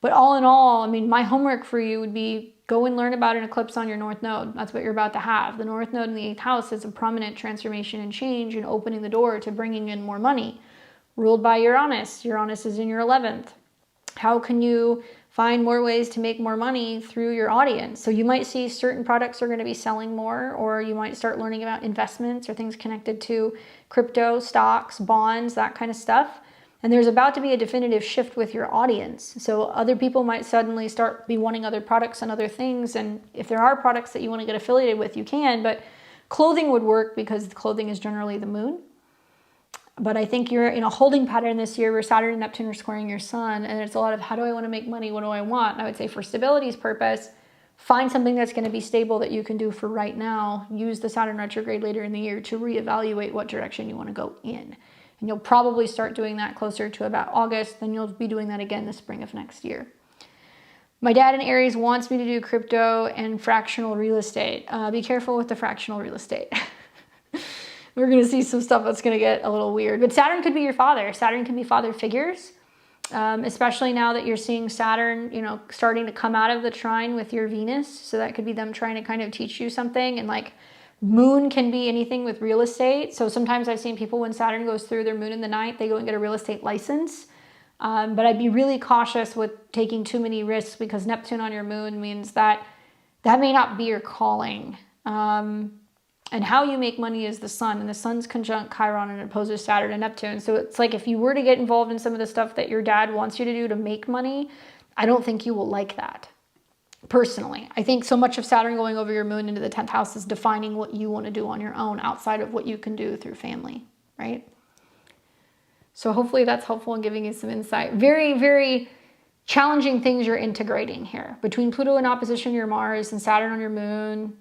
But all in all, I mean, my homework for you would be go and learn about an eclipse on your North Node. That's what you're about to have. The North Node in the 8th house is a prominent transformation and change and opening the door to bringing in more money. Ruled by Uranus. Uranus is in your 11th. How can you find more ways to make more money through your audience? So you might see certain products are going to be selling more, or you might start learning about investments or things connected to crypto, stocks, bonds, that kind of stuff. And there's about to be a definitive shift with your audience. So other people might suddenly start be wanting other products and other things. And if there are products that you want to get affiliated with, you can, but clothing would work because clothing is generally the moon. But I think you're in a holding pattern this year where Saturn and Neptune are squaring your sun, and it's a lot of how do I want to make money? What do I want? And I would say for stability's purpose, find something that's going to be stable that you can do for right now. Use the Saturn retrograde later in the year to reevaluate what direction you want to go in. And you'll probably start doing that closer to about August. Then you'll be doing that again the spring of next year. My dad in Aries wants me to do crypto and fractional real estate. Be careful with the fractional real estate. We're going to see some stuff that's going to get a little weird. But Saturn could be your father. Saturn can be father figures, especially now that you're seeing Saturn, you know, starting to come out of the trine with your Venus. So that could be them trying to kind of teach you something. And like moon can be anything with real estate. So sometimes I've seen people when Saturn goes through their moon in the ninth, they go and get a real estate license. But I'd be really cautious with taking too many risks, because Neptune on your moon means that that may not be your calling. And how you make money is the sun, and the sun's conjunct Chiron and opposes Saturn and Neptune. So it's like if you were to get involved in some of the stuff that your dad wants you to do to make money, I don't think you will like that. Personally, I think so much of Saturn going over your moon into the 10th house is defining what you want to do on your own outside of what you can do through family, right? So hopefully that's helpful in giving you some insight. Very, very challenging things you're integrating here. Between Pluto in opposition to your Mars and Saturn on your moon,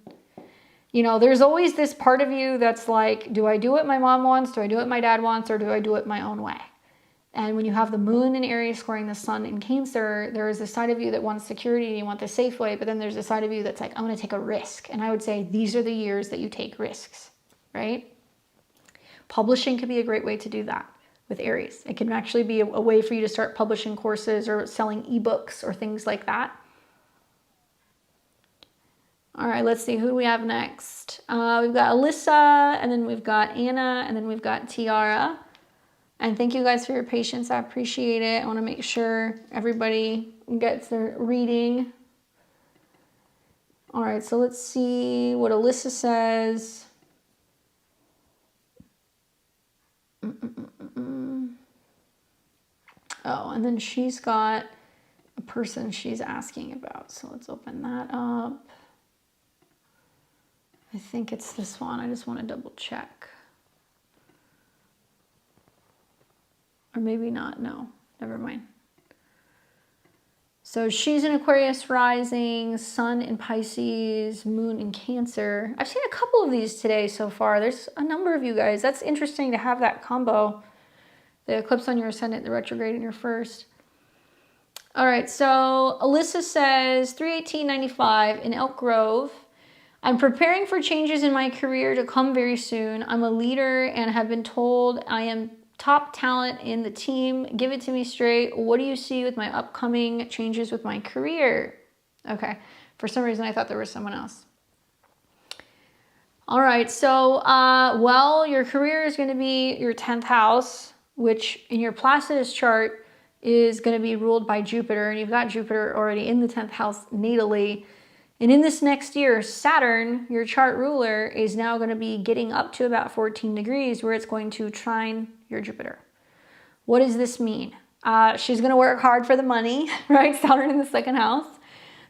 you know, there's always this part of you that's like, do I do what my mom wants? Do I do what my dad wants? Or do I do it my own way? And when you have the moon in Aries squaring the sun in Cancer, there is a side of you that wants security and you want the safe way, but then there's a side of you that's like, I'm going to take a risk. And I would say these are the years that you take risks, right? Publishing could be a great way to do that with Aries. It can actually be a way for you to start publishing courses or selling ebooks or things like that. All right, let's see, who do we have next? We've got Alyssa, and then we've got Anna, and then we've got Tiara. And thank you guys for your patience. I appreciate it. I want to make sure everybody gets their reading. All right, so let's see what Alyssa says. Oh, and then she's got a person she's asking about. So let's open that up. I think it's this one. I just want to double check. Or maybe not. No, never mind. So she's in Aquarius rising, sun in Pisces, moon in Cancer. I've seen a couple of these today so far. There's a number of you guys. That's interesting to have that combo. The eclipse on your ascendant, the retrograde in your first. All right, so Alyssa says, 3/18/95 in Elk Grove. I'm preparing for changes in my career to come very soon. I'm a leader and have been told I am top talent in the team. Give it to me straight. What do you see with my upcoming changes with my career? Okay, for some reason I thought there was someone else. All right, so, well, your career is going to be your 10th house, which in your Placidus chart is going to be ruled by Jupiter, and you've got Jupiter already in the 10th house natally. And in this next year, Saturn, your chart ruler, is now going to be getting up to about 14 degrees where it's going to trine your Jupiter. What does this mean? She's going to work hard for the money, right? Saturn in the second house.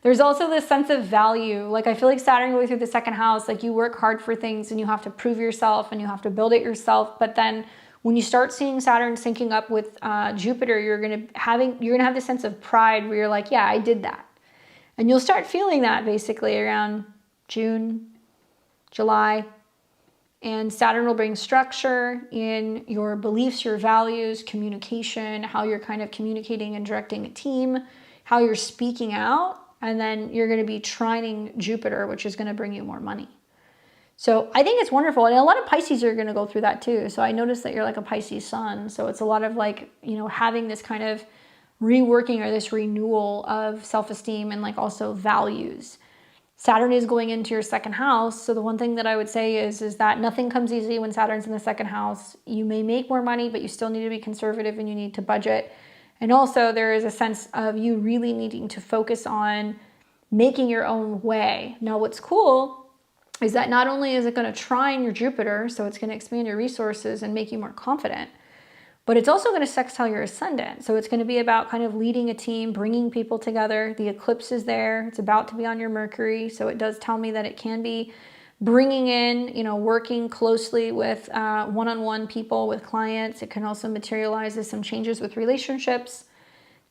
There's also this sense of value. Like I feel like Saturn going through the second house, like you work hard for things and you have to prove yourself and you have to build it yourself. But then when you start seeing Saturn syncing up with Jupiter, you're going to have this sense of pride where you're like, yeah, I did that. And you'll start feeling that basically around June, July. And Saturn will bring structure in your beliefs, your values, communication, how you're kind of communicating and directing a team, how you're speaking out. And then you're going to be trining Jupiter, which is going to bring you more money. So I think it's wonderful. And a lot of Pisces are going to go through that too. So I noticed that you're like a Pisces sun. So it's a lot of like, you know, having this kind of reworking or this renewal of self-esteem and like also values. Saturn is going into your second house. So the one thing that I would say is that nothing comes easy when Saturn's in the second house. You may make more money, but you still need to be conservative and you need to budget. And also there is a sense of you really needing to focus on making your own way. Now what's cool is that not only is it going to trine your Jupiter, so it's going to expand your resources and make you more confident, but it's also going to sextile your ascendant. So it's going to be about kind of leading a team, bringing people together. The eclipse is there. It's about to be on your Mercury. So it does tell me that it can be bringing in, you know, working closely with one-on-one people, with clients. It can also materialize as some changes with relationships.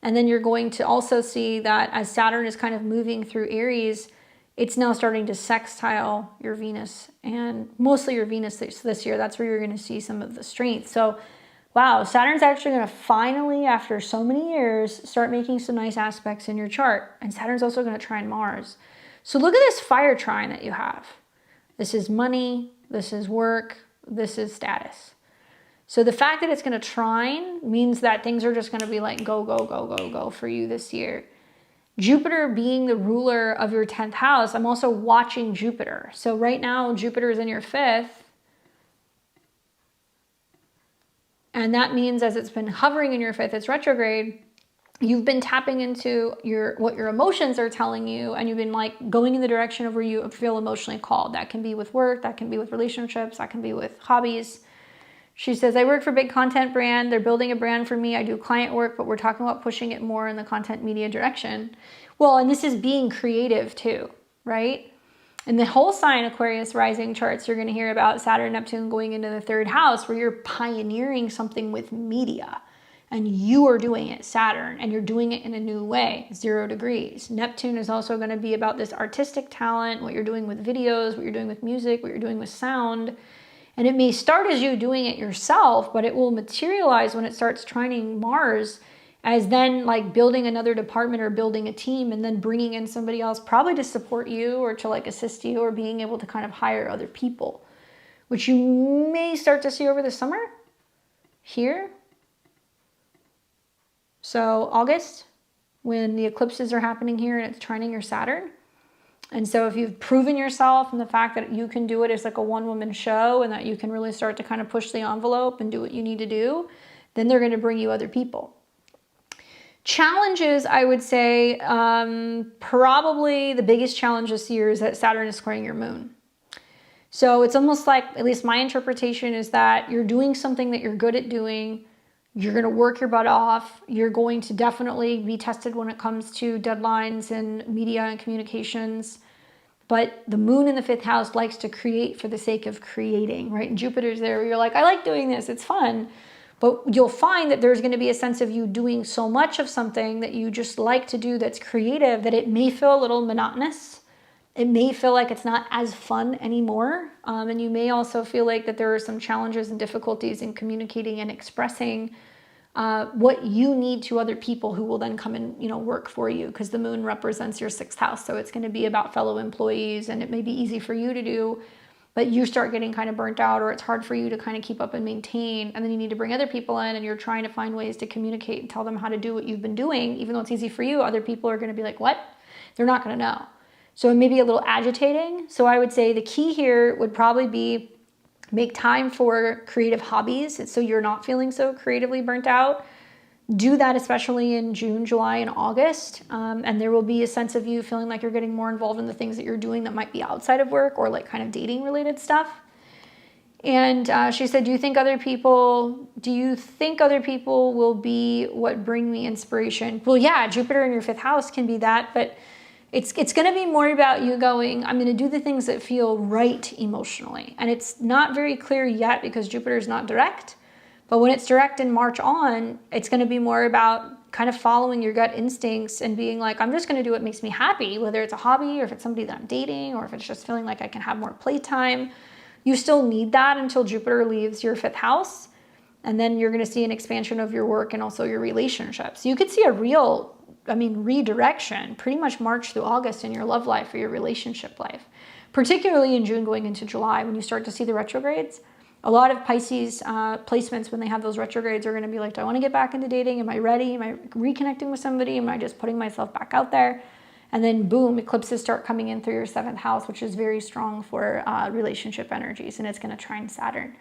And then you're going to also see that as Saturn is kind of moving through Aries, it's now starting to sextile your Venus, and mostly your Venus this year. That's where you're going to see some of the strength. So wow, Saturn's actually going to finally, after so many years, start making some nice aspects in your chart. And Saturn's also going to trine Mars. So look at this fire trine that you have. This is money, this is work, this is status. So the fact that it's going to trine means that things are just going to be like go, go, go, go, go for you this year. Jupiter being the ruler of your 10th house, I'm also watching Jupiter. So right now, Jupiter is in your 5th. And that means as it's been hovering in your 5th, it's retrograde. you've been tapping into what your emotions are telling you, and you've been like going in the direction of where you feel emotionally called. That can be with work, that can be with relationships, that can be with hobbies. She says, I work for a big content brand. They're building a brand for me. I do client work, but we're talking about pushing it more in the content media direction. Well, and this is being creative too, right? In the whole sign Aquarius rising charts, you're going to hear about Saturn, Neptune going into the third house, where you're pioneering something with media. And you are doing it, Saturn, and you're doing it in a new way, 0 degrees. Neptune is also going to be about this artistic talent, what you're doing with videos, what you're doing with music, what you're doing with sound. And it may start as you doing it yourself, but it will materialize when it starts trining Mars as then like building another department or building a team, and then bringing in somebody else probably to support you or to like assist you, or being able to kind of hire other people, which you may start to see over the summer here. So August, when the eclipses are happening here and it's trining your Saturn. And so if you've proven yourself and the fact that you can do it as like a one-woman show, and that you can really start to kind of push the envelope and do what you need to do, then they're going to bring you other people. Challenges, I would say, probably the biggest challenge this year is that Saturn is squaring your moon. So it's almost like, at least my interpretation is that you're doing something that you're good at doing. You're going to work your butt off. You're going to definitely be tested when it comes to deadlines and media and communications. But the moon in the 5th house likes to create for the sake of creating, right? And Jupiter's there where you're like, I like doing this, it's fun. But you'll find that there's going to be a sense of you doing so much of something that you just like to do that's creative that it may feel a little monotonous. It may feel like it's not as fun anymore. And you may also feel like that there are some challenges and difficulties in communicating and expressing what you need to other people who will then come and, work for you, because the moon represents your 6th house. So it's going to be about fellow employees, and it may be easy for you to do, but you start getting kind of burnt out, or it's hard for you to kind of keep up and maintain. And then you need to bring other people in, and you're trying to find ways to communicate and tell them how to do what you've been doing. Even though it's easy for you, other people are going to be like, what? They're not going to know. So it may be a little agitating. So I would say the key here would probably be make time for creative hobbies, so you're not feeling so creatively burnt out. Do that especially in June, July, and August. And there will be a sense of you feeling like you're getting more involved in the things that you're doing that might be outside of work, or like kind of dating related stuff. And she said, do you think other people will be what bring me inspiration? Well, yeah, Jupiter in your 5th house can be that, but it's going to be more about you going, I'm going to do the things that feel right emotionally. And it's not very clear yet because Jupiter is not direct. But when it's direct in March on, it's going to be more about kind of following your gut instincts and being like, I'm just going to do what makes me happy, whether it's a hobby or if it's somebody that I'm dating or if it's just feeling like I can have more playtime. You still need that until Jupiter leaves your 5th house. And then you're going to see an expansion of your work and also your relationships. You could see a redirection pretty much March through August in your love life or your relationship life, particularly in June going into July when you start to see the retrogrades. A lot of Pisces placements, when they have those retrogrades, are going to be like, do I want to get back into dating? Am I ready? Am I reconnecting with somebody? Am I just putting myself back out there? And then boom, eclipses start coming in through your 7th house, which is very strong for relationship energies, and it's going to trine Saturn.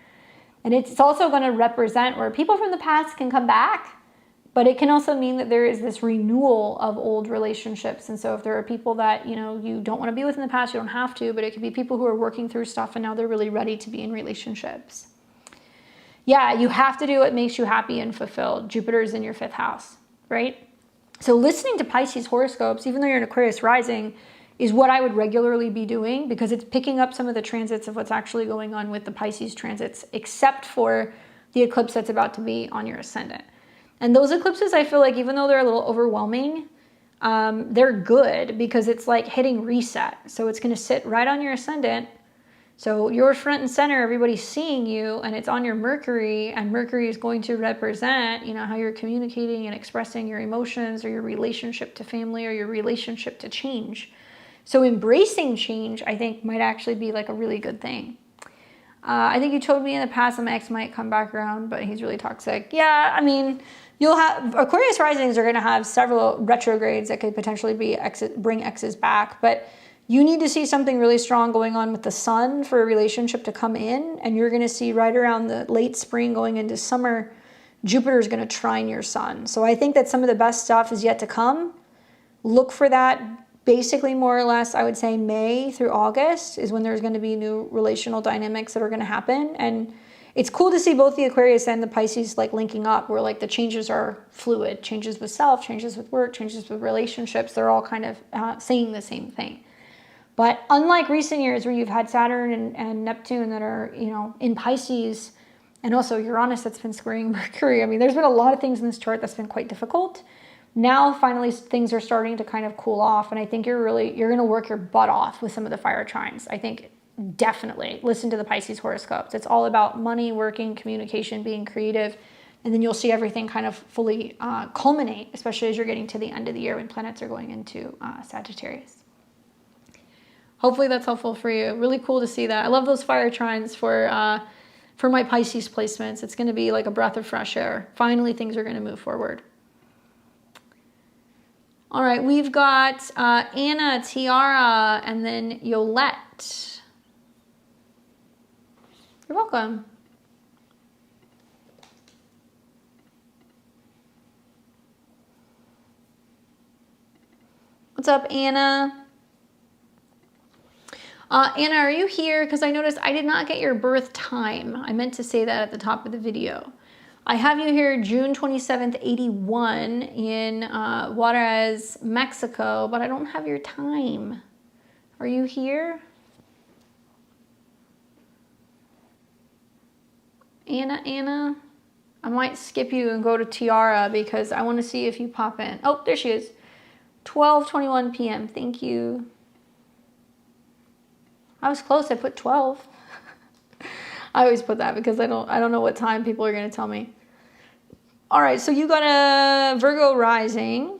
And it's also going to represent where people from the past can come back, but it can also mean that there is this renewal of old relationships. And so if there are people that, you don't want to be with in the past, you don't have to, but it could be people who are working through stuff and now they're really ready to be in relationships. Yeah, you have to do what makes you happy and fulfilled. Jupiter is in your 5th house, right? So listening to Pisces horoscopes, even though you're in Aquarius rising, is what I would regularly be doing, because it's picking up some of the transits of what's actually going on with the Pisces transits, except for the eclipse that's about to be on your ascendant. And those eclipses, I feel like, even though they're a little overwhelming, they're good because it's like hitting reset. So it's going to sit right on your ascendant. So you're front and center, everybody's seeing you, and it's on your Mercury, and Mercury is going to represent, how you're communicating and expressing your emotions or your relationship to family or your relationship to change. So embracing change, I think, might actually be like a really good thing. I think you told me in the past that my ex might come back around, but he's really toxic. Yeah, you'll have Aquarius risings are going to have several retrogrades that could potentially bring exes back, but you need to see something really strong going on with the sun for a relationship to come in, and you're going to see right around the late spring going into summer Jupiter is going to trine your sun. So I think that some of the best stuff is yet to come. Look for that basically more or less, I would say May through August is when there's going to be new relational dynamics that are going to happen. And it's cool to see both the Aquarius and the Pisces like linking up where like the changes are fluid, changes with self, changes with work, changes with relationships. They're all kind of saying the same thing. But unlike recent years where you've had Saturn and Neptune that are, you know, in Pisces, and also Uranus that's been squaring Mercury. I mean, there's been a lot of things in this chart that's been quite difficult. Now, finally, things are starting to kind of cool off. And I think you're going to work your butt off with some of the fire trines. I think definitely listen to the Pisces horoscopes. It's all about money, working, communication, being creative. And then you'll see everything kind of fully culminate, especially as you're getting to the end of the year when planets are going into Sagittarius. Hopefully that's helpful for you. Really cool to see that. I love those fire trines for my Pisces placements. It's going to be like a breath of fresh air. Finally, things are going to move forward. All right, we've got Anna, Tiara, and then Yolette. You're welcome. What's up, Anna? Anna, are you here? Because I noticed I did not get your birth time. I meant to say that at the top of the video. I have you here June 27th, 81 in Juarez, Mexico, but I don't have your time. Are you here? Anna? I might skip you and go to Tiara because I want to see if you pop in. Oh, there she is. 12:21 p.m. Thank you. I was close. I put 12. I always put that because I don't know what time people are going to tell me. All right, so you got a Virgo rising,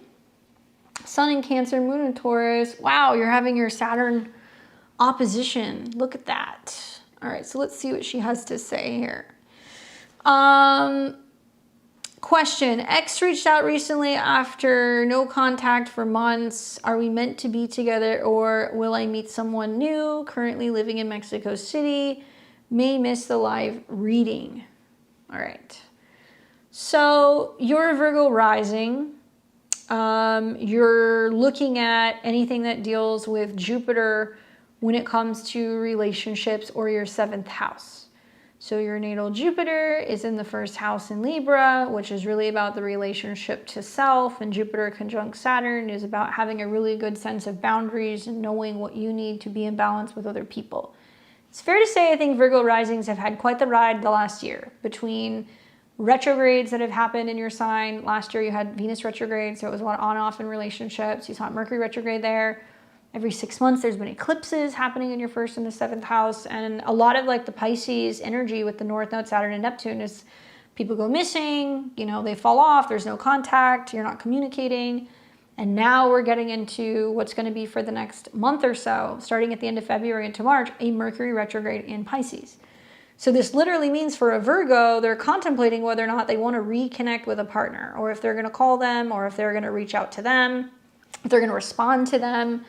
Sun in Cancer, Moon in Taurus. Wow, you're having your Saturn opposition. Look at that. All right, so let's see what she has to say here. Question, X reached out recently after no contact for months. Are we meant to be together or will I meet someone new? Currently living in Mexico City. May miss the live reading. All right. So you're a Virgo rising. You're looking at anything that deals with Jupiter when it comes to relationships or your 7th house. So your natal Jupiter is in the 1st house in Libra, which is really about the relationship to self, and Jupiter conjunct Saturn is about having a really good sense of boundaries and knowing what you need to be in balance with other people. It's fair to say I think Virgo risings have had quite the ride the last year between retrogrades that have happened in your sign. Last year you had Venus retrograde, so it was a lot on off in relationships. You saw Mercury retrograde there. Every 6 months, there's been eclipses happening in your 1st and the 7th house. And a lot of like the Pisces energy with the North Node, Saturn and Neptune is people go missing, you know, they fall off, there's no contact, you're not communicating. And now we're getting into what's going to be for the next month or so, starting at the end of February into March, a Mercury retrograde in Pisces. So this literally means for a Virgo, they're contemplating whether or not they want to reconnect with a partner, or if they're going to call them, or if they're going to reach out to them, if they're going to respond to them.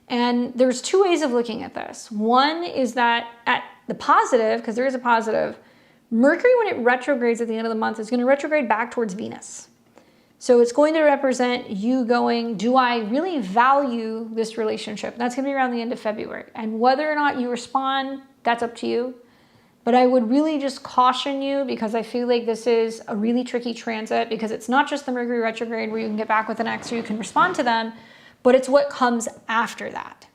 And there's 2 ways of looking at this. One is that at the positive, because there is a positive, Mercury, when it retrogrades at the end of the month, is going to retrograde back towards Venus. So it's going to represent you going, do I really value this relationship? That's going to be around the end of February. And whether or not you respond, that's up to you. But I would really just caution you because I feel like this is a really tricky transit because it's not just the Mercury retrograde where you can get back with an ex or you can respond to them, but it's what comes after that.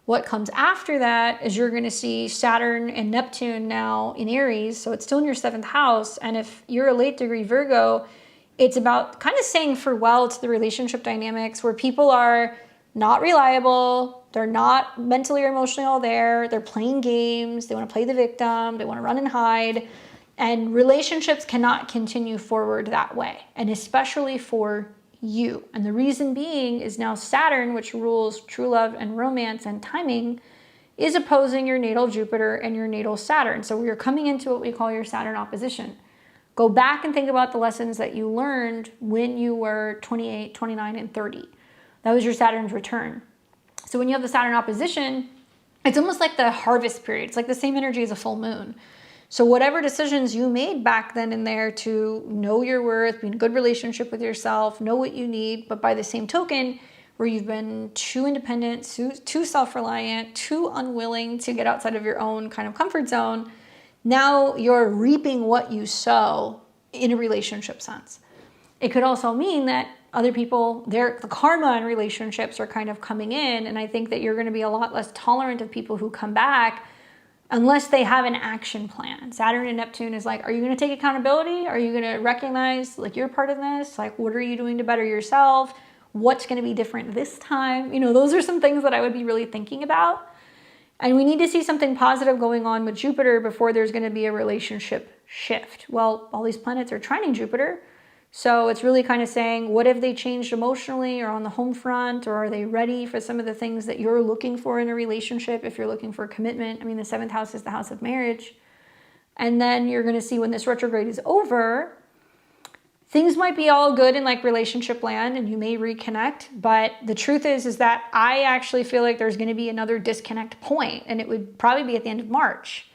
What comes after that is you're going to see Saturn and Neptune now in Aries, so it's still in your 7th house. And if you're a late degree Virgo, it's about kind of saying farewell to the relationship dynamics where people are not reliable, they're not mentally or emotionally all there, they're playing games, they want to play the victim, they want to run and hide, and relationships cannot continue forward that way, and especially for you. And the reason being is now Saturn, which rules true love and romance and timing, is opposing your natal Jupiter and your natal Saturn. So we are coming into what we call your Saturn opposition. Go back and think about the lessons that you learned when you were 28, 29, and 30. That was your Saturn's return. So when you have the Saturn opposition, it's almost like the harvest period. It's like the same energy as a full moon. So whatever decisions you made back then and there to know your worth, be in a good relationship with yourself, know what you need, but by the same token, where you've been too independent, too self-reliant, too unwilling to get outside of your own kind of comfort zone, now you're reaping what you sow in a relationship sense. It could also mean that other people, the karma in relationships are kind of coming in, and I think that you're going to be a lot less tolerant of people who come back unless they have an action plan. Saturn and Neptune is like, are you going to take accountability? Are you going to recognize like you're part of this? Like, what are you doing to better yourself? What's going to be different this time? You know, those are some things that I would be really thinking about. And we need to see something positive going on with Jupiter before there's going to be a relationship shift. Well, all these planets are trining Jupiter. So it's really kind of saying, what have they changed emotionally or on the home front? Or are they ready for some of the things that you're looking for in a relationship? If you're looking for commitment, I mean, the 7th house is the house of marriage. And then you're going to see when this retrograde is over, things might be all good in like relationship land and you may reconnect. But the truth is that I actually feel like there's going to be another disconnect point, and it would probably be at the end of March.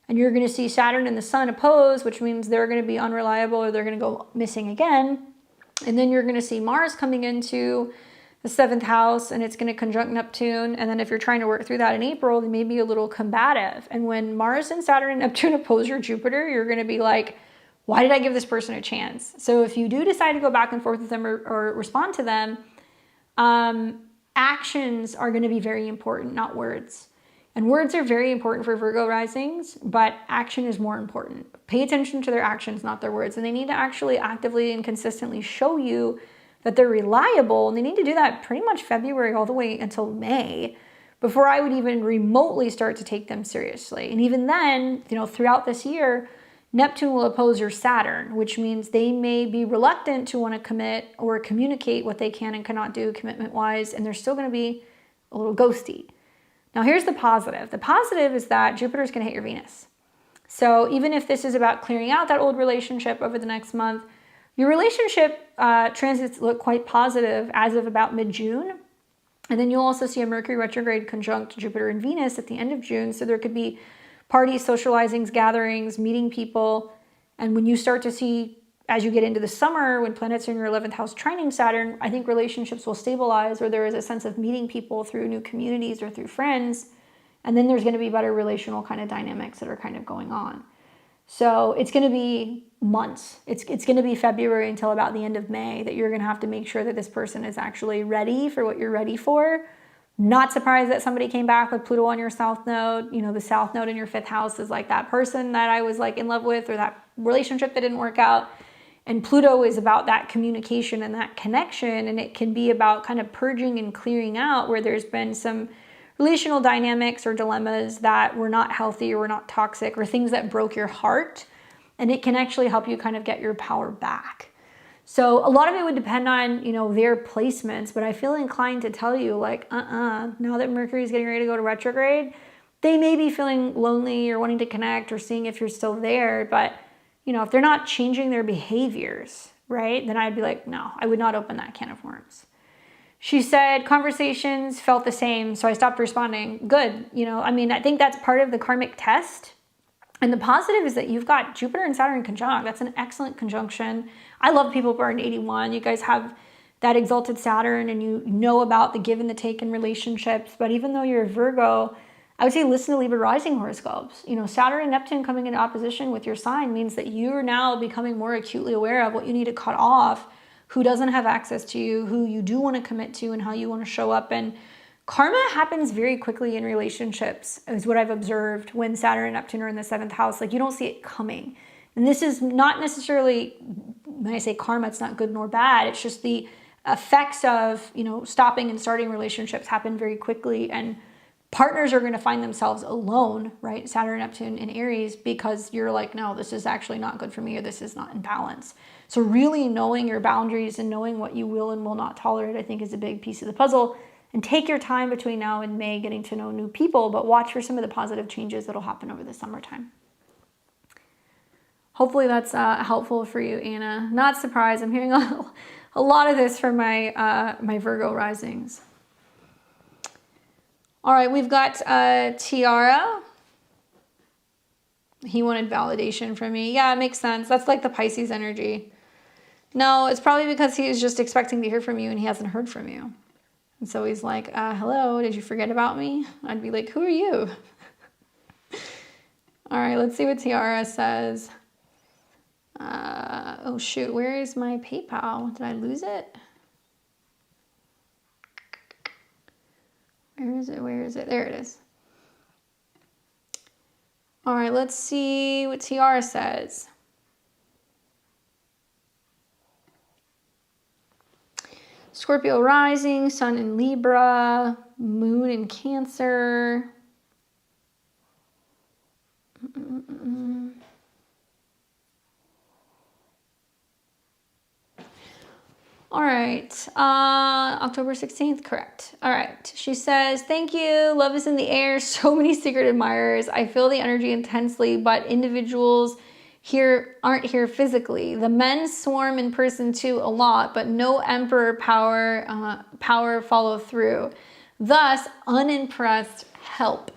And you're going to see Saturn and the Sun oppose, which means they're going to be unreliable or they're going to go missing again. And then you're going to see Mars coming into the 7th house, and it's going to conjunct Neptune. And then if you're trying to work through that in April, they may be a little combative. And when Mars and Saturn and Neptune oppose your Jupiter, you're going to be like, why did I give this person a chance? So if you do decide to go back and forth with them or respond to them, actions are going to be very important, not words. And words are very important for Virgo risings, but action is more important. Pay attention to their actions, not their words. And they need to actually actively and consistently show you that they're reliable. And they need to do that pretty much February all the way until May before I would even remotely start to take them seriously. And even then, you know, throughout this year, Neptune will oppose your Saturn, which means they may be reluctant to want to commit or communicate what they can and cannot do commitment-wise, and they're still going to be a little ghosty. Now, here's the positive. The positive is that Jupiter's going to hit your Venus. So even if this is about clearing out that old relationship over the next month, your relationship transits look quite positive as of about mid-June. And then you'll also see a Mercury retrograde conjunct Jupiter and Venus at the end of June. So there could be parties, socializings, gatherings, meeting people. And when you start to see, as you get into the summer, when planets are in your 11th house trining Saturn, I think relationships will stabilize, or there is a sense of meeting people through new communities or through friends. And then there's going to be better relational kind of dynamics that are kind of going on. So it's going to be months. It's going to be February until about the end of May that you're going to have to make sure that this person is actually ready for what you're ready for. Not surprised that somebody came back with Pluto on your south node. You know, the south node in your 5th house is like that person that I was like in love with, or that relationship that didn't work out. And Pluto is about that communication and that connection. And it can be about kind of purging and clearing out where there's been some relational dynamics or dilemmas that were not healthy or were not toxic, or things that broke your heart. And it can actually help you kind of get your power back. So a lot of it would depend on, you know, their placements, but I feel inclined to tell you like, now that Mercury is getting ready to go to retrograde, they may be feeling lonely or wanting to connect or seeing if you're still there. But, you know, if they're not changing their behaviors, right, then I'd be like, no, I would not open that can of worms. She said conversations felt the same, so I stopped responding. Good. You know, I mean, I think that's part of the karmic test. And the positive is that you've got Jupiter and Saturn conjunct. That's an excellent conjunction. I love people born in 81. You guys have that exalted Saturn, and you know about the give and the take in relationships. But even though you're a Virgo, I would say listen to Libra rising horoscopes. You know, Saturn and Neptune coming into opposition with your sign means that you're now becoming more acutely aware of what you need to cut off, who doesn't have access to you, who you do want to commit to, and how you want to show up. And karma happens very quickly in relationships, is what I've observed when Saturn and Neptune are in the 7th house. Like, you don't see it coming. And this is not necessarily, when I say karma, it's not good nor bad. It's just the effects of, you know, stopping and starting relationships happen very quickly. And partners are going to find themselves alone, right? Saturn, Neptune in Aries, because you're like, no, this is actually not good for me, or this is not in balance. So really knowing your boundaries and knowing what you will and will not tolerate, I think, is a big piece of the puzzle. And take your time between now and May getting to know new people, but watch for some of the positive changes that'll happen over the summertime. Hopefully that's helpful for you, Anna. Not surprised. I'm hearing a lot of this from my, my Virgo risings. All right, we've got Tiara. He wanted validation from me. Yeah, it makes sense. That's like the Pisces energy. No, it's probably because he was just expecting to hear from you and he hasn't heard from you. And so he's like, hello, did you forget about me? I'd be like, who are you? All right, let's see what Tiara says. Oh shoot, where is my PayPal? Did I lose it? Where is it? Where is it? There it is. All right, let's see what Tiara says. Scorpio rising, sun in Libra, moon in Cancer. All right, October 16th, correct. All right, she says, thank you, love is in the air, so many secret admirers. I feel the energy intensely, but individuals here aren't here physically. The men swarm in person too a lot, but no emperor power follow through. Thus, unimpressed help.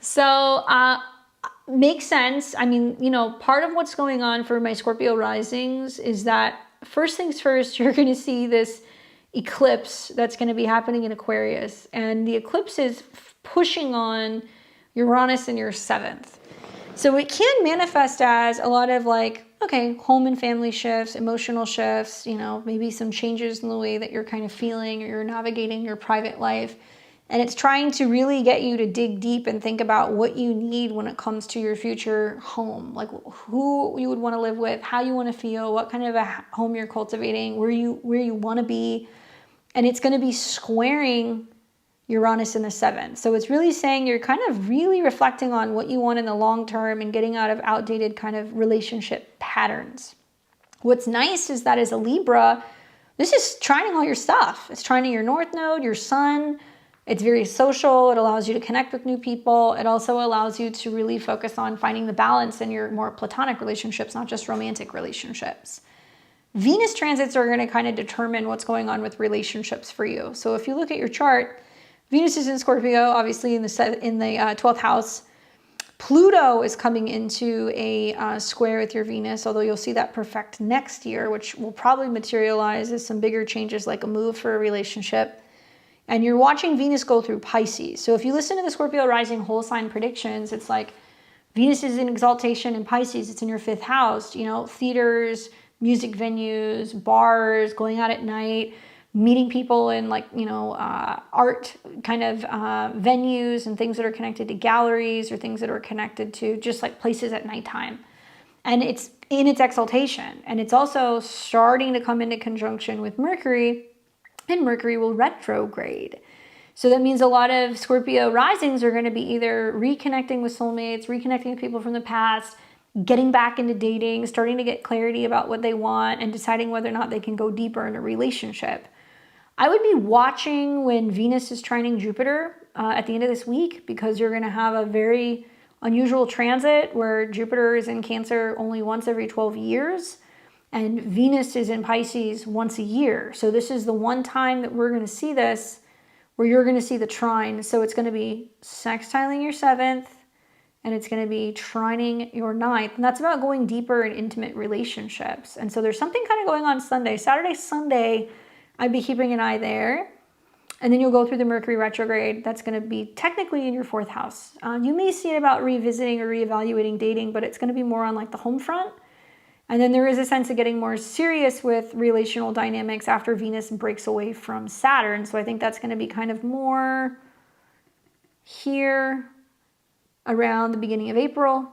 So, makes sense. I mean, you know, part of what's going on for my Scorpio risings is that first things first, you're going to see this eclipse that's going to be happening in Aquarius. And the eclipse is pushing on Uranus in your 7th. So it can manifest as a lot of like, okay, home and family shifts, emotional shifts, you know, maybe some changes in the way that you're kind of feeling or you're navigating your private life. And it's trying to really get you to dig deep and think about what you need when it comes to your future home. Like who you would want to live with, how you want to feel, what kind of a home you're cultivating, where you want to be. And it's going to be squaring Uranus in the 7th. So it's really saying you're kind of really reflecting on what you want in the long term and getting out of outdated kind of relationship patterns. What's nice is that as a Libra, this is trining all your stuff. It's trining your North Node, your Sun. It's very social. It allows you to connect with new people. It also allows you to really focus on finding the balance in your more platonic relationships, not just romantic relationships. Venus transits are going to kind of determine what's going on with relationships for you. So if you look at your chart, Venus is in Scorpio, obviously in the 12th house. Pluto is coming into a square with your Venus, although you'll see that perfect next year, which will probably materialize as some bigger changes like a move for a relationship. And you're watching Venus go through Pisces. So if you listen to the Scorpio rising whole sign predictions, it's like Venus is in exaltation in Pisces. It's in your 5th house, you know, theaters, music venues, bars, going out at night, meeting people in like, you know, art kind of venues and things that are connected to galleries or things that are connected to just like places at nighttime. And it's in its exaltation. And it's also starting to come into conjunction with Mercury, and Mercury will retrograde. So that means a lot of Scorpio risings are going to be either reconnecting with soulmates, reconnecting with people from the past, getting back into dating, starting to get clarity about what they want, and deciding whether or not they can go deeper in a relationship. I would be watching when Venus is trining Jupiter at the end of this week, because you're going to have a very unusual transit where Jupiter is in Cancer only once every 12 years. And Venus is in Pisces once a year. So this is the one time that we're going to see this, where you're going to see the trine. So it's going to be sextiling your 7th, and it's going to be trining your 9th. And that's about going deeper in intimate relationships. And so there's something kind of going on Sunday. Saturday, Sunday, I'd be keeping an eye there. And then you'll go through the Mercury retrograde. That's going to be technically in your 4th house. You may see it about revisiting or reevaluating dating, but it's going to be more on like the home front. And then there is a sense of getting more serious with relational dynamics after Venus breaks away from Saturn. So I think that's going to be kind of more here around the beginning of April.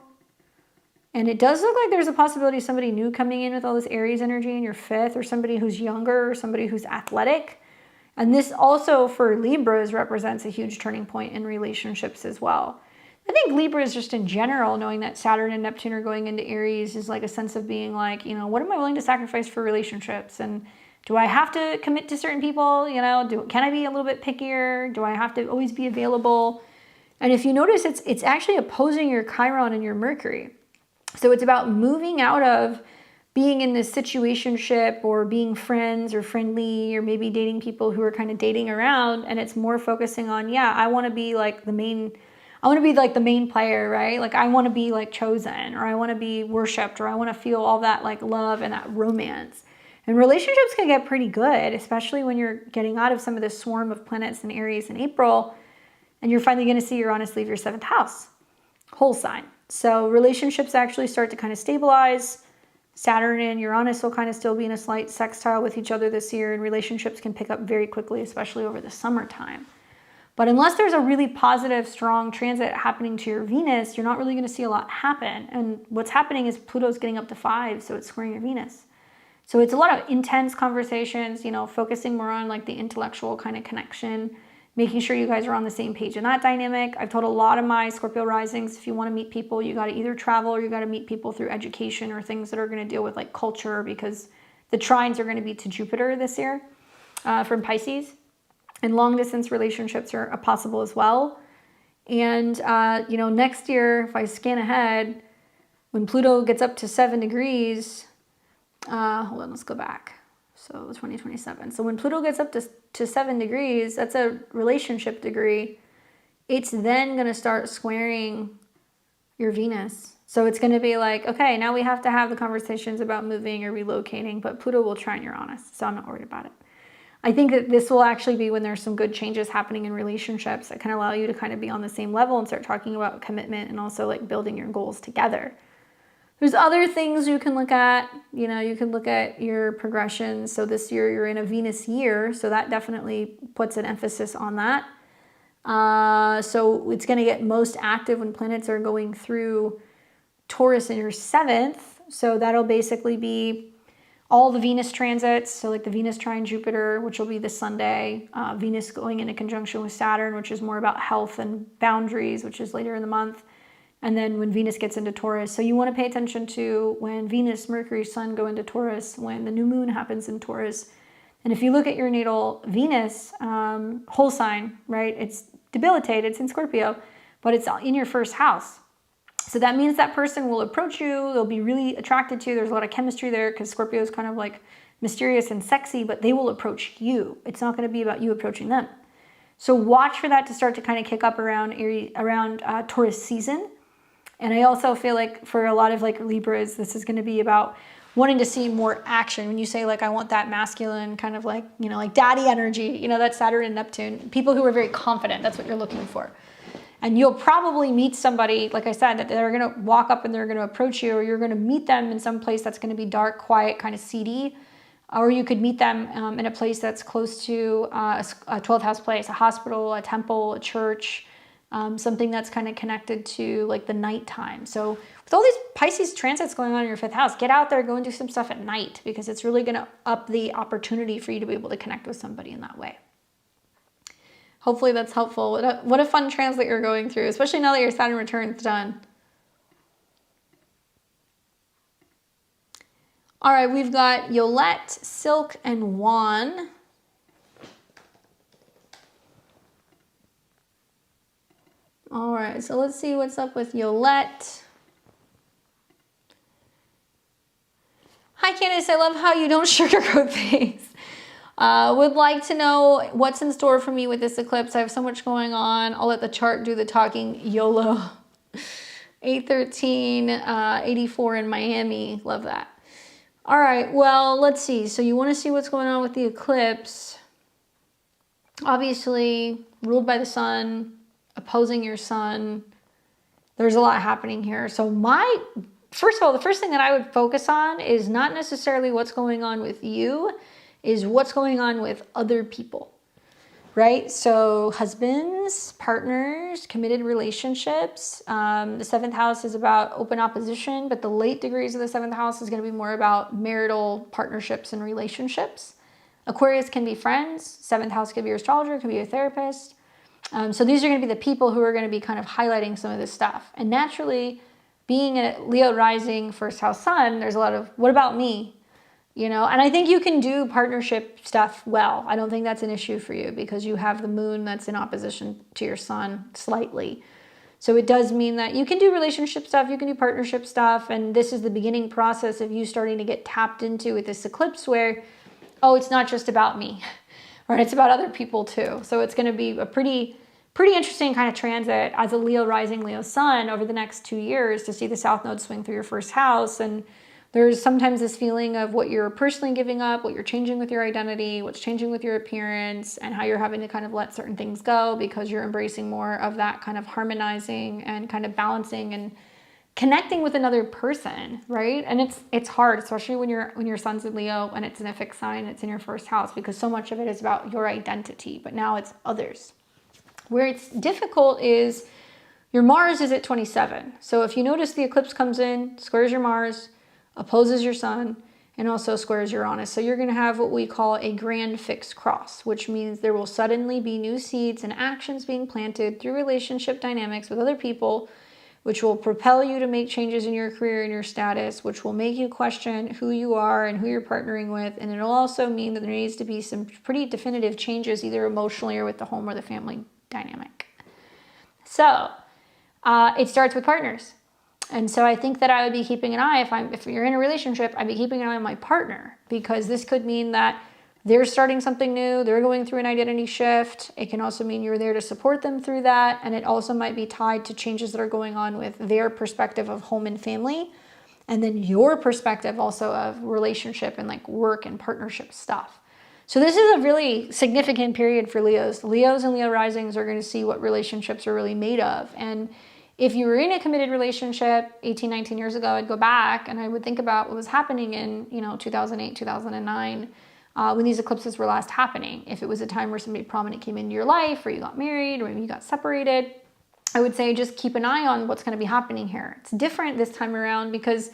And it does look like there's a possibility of somebody new coming in with all this Aries energy in your 5th, or somebody who's younger, or somebody who's athletic. And this also for Libras represents a huge turning point in relationships as well. I think Libras just in general, knowing that Saturn and Neptune are going into Aries, is like a sense of being like, you know, what am I willing to sacrifice for relationships? And do I have to commit to certain people? You know, can I be a little bit pickier? Do I have to always be available? And if you notice, it's actually opposing your Chiron and your Mercury. So it's about moving out of being in this situationship or being friends or friendly or maybe dating people who are kind of dating around. And it's more focusing on, yeah, I want to be like the main, I want to be like the main player, right? Like I want to be like chosen, or I want to be worshipped, or I want to feel all that like love and that romance. And relationships can get pretty good, especially when you're getting out of some of this swarm of planets in Aries in April, and you're finally going to see Uranus leave your 7th house, whole sign. So relationships actually start to kind of stabilize. Saturn and Uranus will kind of still be in a slight sextile with each other this year, and relationships can pick up very quickly, especially over the summertime. But unless there's a really positive, strong transit happening to your Venus, you're not really going to see a lot happen. And what's happening is Pluto's getting up to 5, so it's squaring your Venus. So it's a lot of intense conversations, you know, focusing more on like the intellectual kind of connection, making sure you guys are on the same page in that dynamic. I've told a lot of my Scorpio risings, if you want to meet people, you got to either travel or you got to meet people through education or things that are going to deal with like culture, because the trines are going to be to Jupiter this year from Pisces. And long distance relationships are possible as well. And, you know, next year, if I scan ahead, when Pluto gets up to 7 degrees, hold on, let's go back. So 2027. So when Pluto gets up to 7 degrees, that's a relationship degree. It's then going to start squaring your Venus. So it's going to be like, okay, now we have to have the conversations about moving or relocating, but Pluto will trine Uranus. So I'm not worried about it. I think that this will actually be when there's some good changes happening in relationships that can allow you to kind of be on the same level and start talking about commitment and also like building your goals together. There's other things you can look at. You know, you can look at your progression. So this year you're in a Venus year, so that definitely puts an emphasis on that. So it's going to get most active when planets are going through Taurus in your 7th. So that'll basically be all the Venus transits, so like the Venus trine Jupiter, which will be this Sunday, Venus going into conjunction with Saturn, which is more about health and boundaries, which is later in the month, and then when Venus gets into Taurus. So you want to pay attention to when Venus, Mercury, Sun go into Taurus, when the new moon happens in Taurus. And if you look at your natal Venus, whole sign, right, it's debilitated, it's in Scorpio, but it's in your 1st house. So that means that person will approach you, they'll be really attracted to you. There's a lot of chemistry there because Scorpio is kind of like mysterious and sexy, but they will approach you. It's not going to be about you approaching them. So watch for that to start to kind of kick up around Taurus season. And I also feel like for a lot of like Libras, this is going to be about wanting to see more action. When you say like, I want that masculine kind of like, you know, like daddy energy, you know, that's Saturn and Neptune, people who are very confident, that's what you're looking for. And you'll probably meet somebody, like I said, that they're going to walk up and they're going to approach you, or you're going to meet them in some place that's going to be dark, quiet, kind of seedy. Or you could meet them in a place that's close to a 12th house place, a hospital, a temple, a church, something that's kind of connected to like the nighttime. So with all these Pisces transits going on in your 5th house, get out there, go and do some stuff at night, because it's really going to up the opportunity for you to be able to connect with somebody in that way. Hopefully that's helpful. What a fun transit you're going through, especially now that your Saturn return's done. All right, we've got Yolette, Silk, and Juan. All right, so let's see what's up with Yolette. Hi, Candace. I love how you don't sugarcoat things. Would like to know what's in store for me with this eclipse. I have so much going on. I'll let the chart do the talking. YOLO. 813, 84 in Miami. Love that. All right, well, let's see. So you want to see what's going on with the eclipse. Obviously, ruled by the sun, opposing your sun. There's a lot happening here. So first of all, the first thing that I would focus on is not necessarily what's going on with you, is what's going on with other people, right? So husbands, partners, committed relationships. The 7th house is about open opposition, but the late degrees of the 7th house is going to be more about marital partnerships and relationships. Aquarius can be friends. 7th house could be your astrologer, could be your therapist. So these are going to be the people who are going to be kind of highlighting some of this stuff. And naturally, being a Leo rising 1st house sun, there's a lot of, what about me? You know, and I think you can do partnership stuff well. I don't think that's an issue for you because you have the moon that's in opposition to your sun slightly. So it does mean that you can do relationship stuff, you can do partnership stuff, and this is the beginning process of you starting to get tapped into with this eclipse where, oh, it's not just about me, right? It's about other people too. So it's going to be a pretty pretty interesting kind of transit as a Leo rising, Leo sun over the next 2 years to see the South Node swing through your first house. And there's sometimes this feeling of what you're personally giving up, what you're changing with your identity, what's changing with your appearance, and how you're having to kind of let certain things go because you're embracing more of that kind of harmonizing and kind of balancing and connecting with another person, right? And it's hard, especially when your sun's in Leo and it's in a fixed sign, it's in your first house, because so much of it is about your identity, but now it's others. Where it's difficult is your Mars is at 27. So if you notice, the eclipse comes in, squares your Mars, opposes your sun, and also squares Uranus. So you're going to have what we call a grand fixed cross, which means there will suddenly be new seeds and actions being planted through relationship dynamics with other people, which will propel you to make changes in your career and your status, which will make you question who you are and who you're partnering with. And it'll also mean that there needs to be some pretty definitive changes, either emotionally or with the home or the family dynamic. So it starts with partners. And so I think that I would be keeping an eye, if you're in a relationship, I'd be keeping an eye on my partner, because this could mean that they're starting something new, they're going through an identity shift. It can also mean you're there to support them through that. And it also might be tied to changes that are going on with their perspective of home and family. And then your perspective also of relationship and like work and partnership stuff. So this is a really significant period for Leos. Leos and Leo risings are going to see what relationships are really made of. And if you were in a committed relationship 18, 19 years ago, I'd go back and I would think about what was happening in, 2008, 2009, when these eclipses were last happening. If it was a time where somebody prominent came into your life, or you got married, or maybe you got separated, I would say just keep an eye on what's going to be happening here. It's different this time around because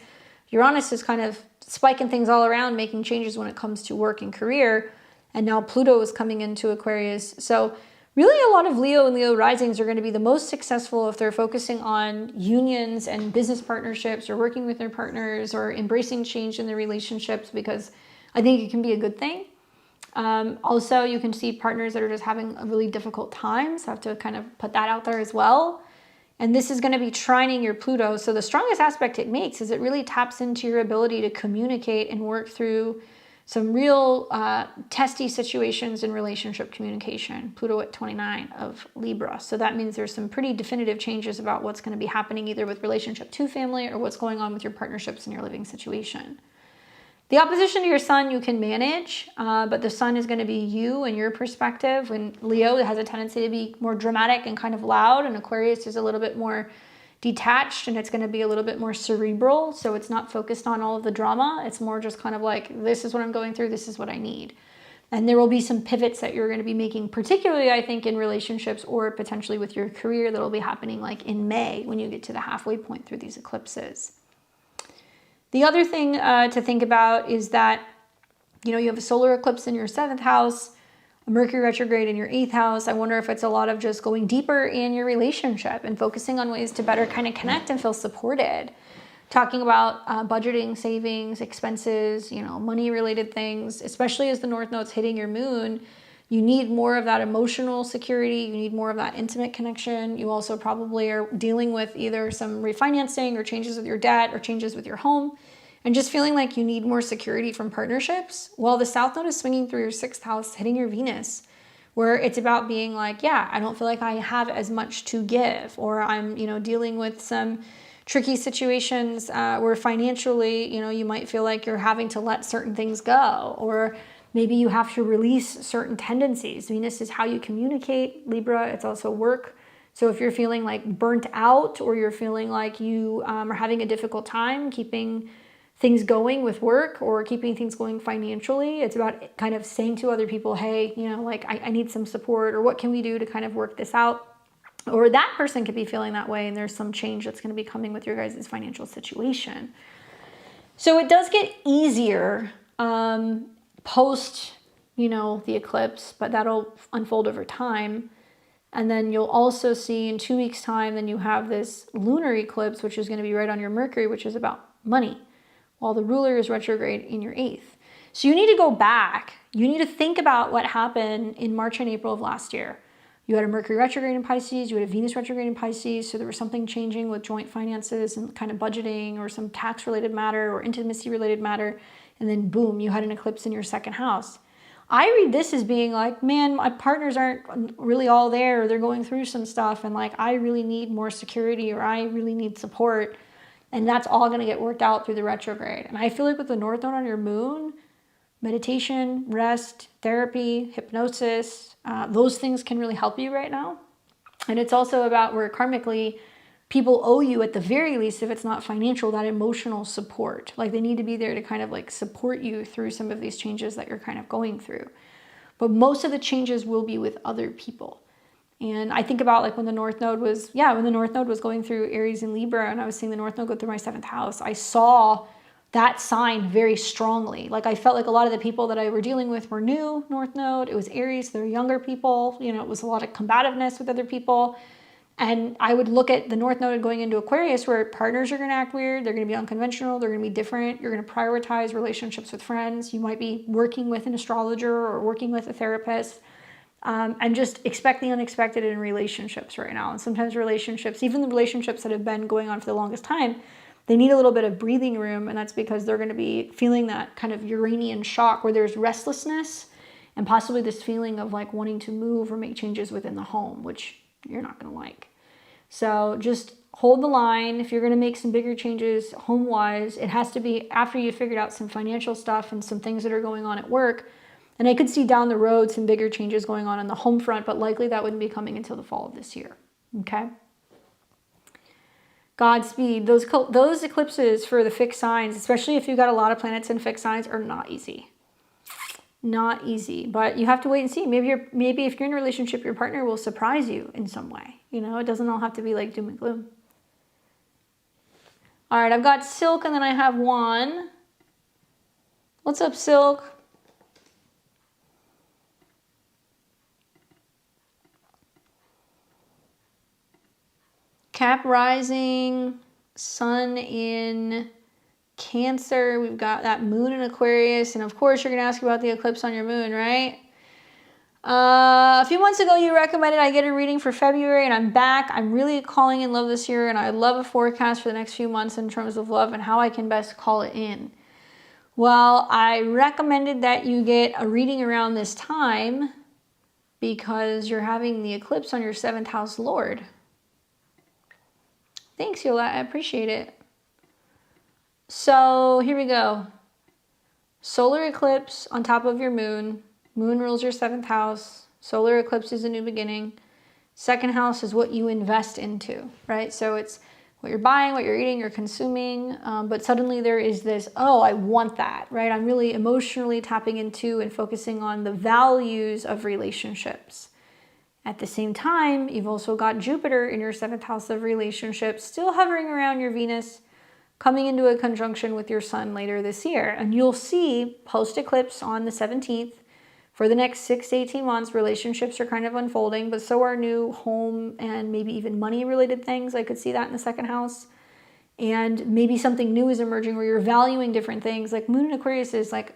Uranus is kind of spiking things all around, making changes when it comes to work and career. And now Pluto is coming into Aquarius. So really, a lot of Leo and Leo risings are going to be the most successful if they're focusing on unions and business partnerships, or working with their partners, or embracing change in their relationships, because I think it can be a good thing. Also, you can see partners that are just having a really difficult time, so I have to kind of put that out there as well. And this is going to be trining your Pluto. So the strongest aspect it makes is it really taps into your ability to communicate and work through some real testy situations in relationship communication. Pluto at 29 of Libra. So that means there's some pretty definitive changes about what's going to be happening either with relationship to family or what's going on with your partnerships in your living situation. The opposition to your sun you can manage, but the sun is going to be you and your perspective. When Leo has a tendency to be more dramatic and kind of loud, and Aquarius is a little bit more detached, and it's going to be a little bit more cerebral. So it's not focused on all of the drama. It's more just kind of like, this is what I'm going through. This is what I need. And there will be some pivots that you're going to be making, particularly, I think, in relationships or potentially with your career, that'll be happening like in May when you get to the halfway point through these eclipses. The other thing to think about is that, you have a solar eclipse in your 7th house, a Mercury retrograde in your 8th house. I wonder if it's a lot of just going deeper in your relationship and focusing on ways to better kind of connect and feel supported. Talking about budgeting, savings, expenses, money related things, especially as the North Node's hitting your moon. You need more of that emotional security. You need more of that intimate connection. You also probably are dealing with either some refinancing or changes with your debt or changes with your home, and just feeling like you need more security from partnerships, while the South Node is swinging through your 6th house, hitting your Venus, where it's about being like, yeah, I don't feel like I have as much to give, or I'm, dealing with some tricky situations where financially, you might feel like you're having to let certain things go, or maybe you have to release certain tendencies. Venus is how you communicate. Libra, it's also work. So if you're feeling like burnt out, or you're feeling like you are having a difficult time keeping things going with work or keeping things going financially, it's about kind of saying to other people, hey, I need some support, or what can we do to kind of work this out? Or that person could be feeling that way, and there's some change that's going to be coming with your guys' financial situation. So it does get easier post, the eclipse, but that'll unfold over time. And then you'll also see in 2 weeks' time, then you have this lunar eclipse, which is going to be right on your Mercury, which is about money, while the ruler is retrograde in your 8th. So you need to go back. You need to think about what happened in March and April of last year. You had a Mercury retrograde in Pisces, you had a Venus retrograde in Pisces, so there was something changing with joint finances and kind of budgeting, or some tax-related matter or intimacy-related matter, and then boom, you had an eclipse in your 2nd house. I read this as being like, man, my partners aren't really all there, or they're going through some stuff, and like, I really need more security, or I really need support. And that's all going to get worked out through the retrograde. And I feel like with the North Node on your moon, meditation, rest, therapy, hypnosis, those things can really help you right now. And it's also about where karmically people owe you, at the very least, if it's not financial, that emotional support. Like they need to be there to kind of like support you through some of these changes that you're kind of going through. But most of the changes will be with other people. And I think about like when the North Node was, when the North Node was going through Aries and Libra, and I was seeing the North Node go through my 7th house, I saw that sign very strongly. Like I felt like a lot of the people that I were dealing with were new North Node. It was Aries, they're younger people. You know, it was a lot of combativeness with other people. And I would look at the North Node going into Aquarius, where partners are going to act weird. They're going to be unconventional. They're going to be different. You're going to prioritize relationships with friends. You might be working with an astrologer or working with a therapist. And just expect the unexpected in relationships right now. And sometimes relationships, even the relationships that have been going on for the longest time, they need a little bit of breathing room. And that's because they're going to be feeling that kind of Uranian shock where there's restlessness and possibly this feeling of like wanting to move or make changes within the home, which you're not going to like. So just hold the line. If you're going to make some bigger changes home-wise, it has to be after you've figured out some financial stuff and some things that are going on at work. And I could see down the road some bigger changes going on the home front, but likely that wouldn't be coming until the fall of this year. Okay? Godspeed. Those eclipses for the fixed signs, especially if you've got a lot of planets in fixed signs, are not easy. Not easy, but you have to wait and see. Maybe if you're in a relationship, your partner will surprise you in some way. You know, it doesn't all have to be like doom and gloom. All right, I've got Silk and then I have Juan. What's up, Silk? Cap rising, sun in Cancer, we've got that moon in Aquarius, and of course you're going to ask about the eclipse on your moon, right? A few months ago you recommended I get a reading for February, and I'm back. I'm really calling in love this year, and I love a forecast for the next few months in terms of love and how I can best call it in. Well, I recommended that you get a reading around this time because you're having the eclipse on your 7th house Lord. Thanks, Yola. I appreciate it. So here we go. Solar eclipse on top of your moon. Moon rules your 7th house. Solar eclipse is a new beginning. 2nd house is what you invest into, right? So it's what you're buying, what you're eating, you're consuming. But suddenly there is this, oh, I want that, right? I'm really emotionally tapping into and focusing on the values of relationships. At the same time, you've also got Jupiter in your 7th house of relationships, still hovering around your Venus, coming into a conjunction with your sun later this year. And you'll see post-eclipse on the 17th, for the next 6 to 18 months, relationships are kind of unfolding, but so are new home and maybe even money-related things. I could see that in the 2nd house. And maybe something new is emerging where you're valuing different things. Like Moon in Aquarius is like,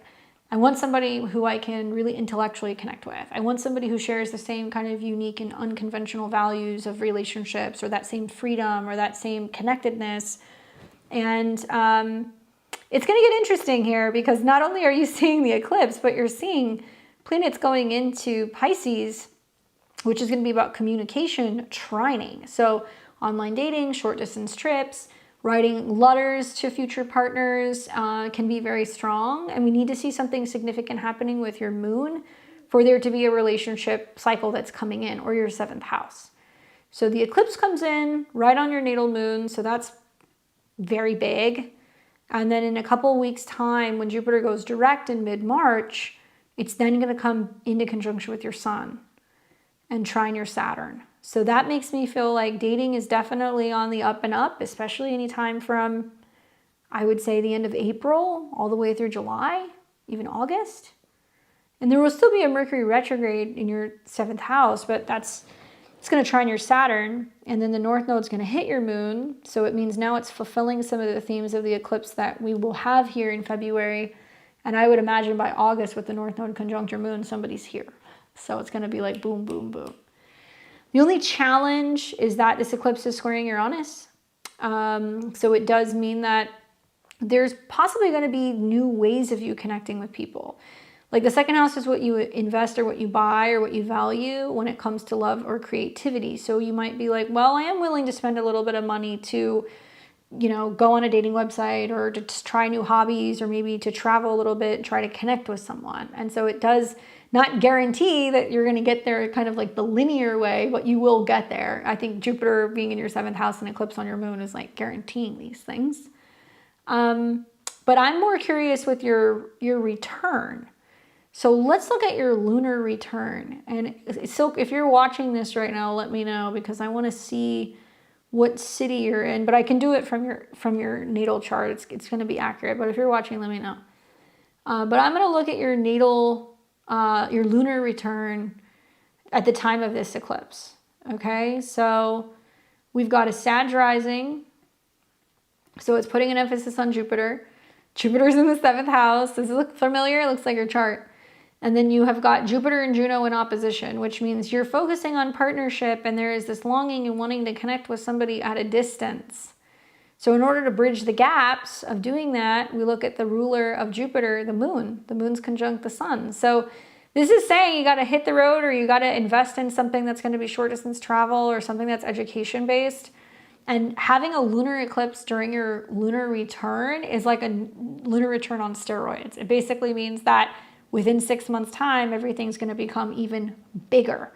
I want somebody who I can really intellectually connect with. I want somebody who shares the same kind of unique and unconventional values of relationships, or that same freedom, or that same connectedness. And it's going to get interesting here because not only are you seeing the eclipse, but you're seeing planets going into Pisces, which is going to be about communication, trining. So online dating, short distance trips, writing letters to future partners can be very strong. And we need to see something significant happening with your moon for there to be a relationship cycle that's coming in, or your 7th house. So the eclipse comes in right on your natal moon. So that's very big. And then in a couple of weeks' time, when Jupiter goes direct in mid-March, it's then going to come into conjunction with your sun and trine your Saturn. So that makes me feel like dating is definitely on the up and up, especially anytime from, I would say, the end of April all the way through July, even August. And there will still be a Mercury retrograde in your 7th house, but it's going to trine your Saturn, and then the North Node is going to hit your moon. So it means now it's fulfilling some of the themes of the eclipse that we will have here in February. And I would imagine by August with the North Node conjunct your moon, somebody's here. So it's going to be like boom, boom, boom. The only challenge is that this eclipse is squaring Uranus. So it does mean that there's possibly going to be new ways of you connecting with people. Like the second house is what you invest or what you buy or what you value when it comes to love or creativity. So you might be like, well, I am willing to spend a little bit of money to, you know, go on a dating website or to just try new hobbies or maybe to travel a little bit and try to connect with someone. And so it does not guarantee that you're going to get there kind of like the linear way, but you will get there. I think Jupiter being in your 7th house and eclipse on your moon is like guaranteeing these things. But I'm more curious with your return. So let's look at your lunar return. And so if you're watching this right now, let me know because I want to see what city you're in. But I can do it from your natal chart. It's going to be accurate. But if you're watching, let me know. But I'm going to look at your natal, your lunar return at the time of this eclipse. Okay, so we've got a Sag rising. So it's putting an emphasis on Jupiter. Jupiter's in the 7th house. Does it look familiar? It looks like your chart. And then you have got Jupiter and Juno in opposition, which means you're focusing on partnership and there is this longing and wanting to connect with somebody at a distance. So in order to bridge the gaps of doing that, we look at the ruler of Jupiter, the moon. The moon's conjunct the sun. So this is saying you got to hit the road or you got to invest in something that's going to be short distance travel or something that's education based. And having a lunar eclipse during your lunar return is like a lunar return on steroids. It basically means that within 6 months' time, everything's going to become even bigger.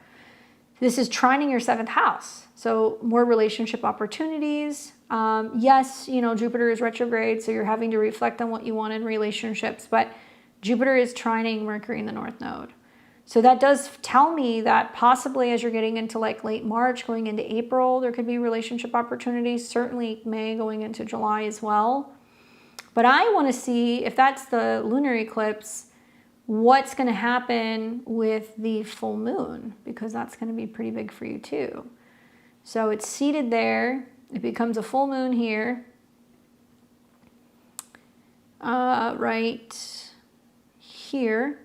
This is trining your 7th house. So more relationship opportunities. Yes, you know, Jupiter is retrograde, so you're having to reflect on what you want in relationships, but Jupiter is trining Mercury in the North Node. So that does tell me that possibly as you're getting into like late March, going into April, there could be relationship opportunities, certainly May going into July as well. But I want to see if that's the lunar eclipse, what's going to happen with the full moon, because that's going to be pretty big for you too. So it's seated there. It becomes a full moon here. Right here.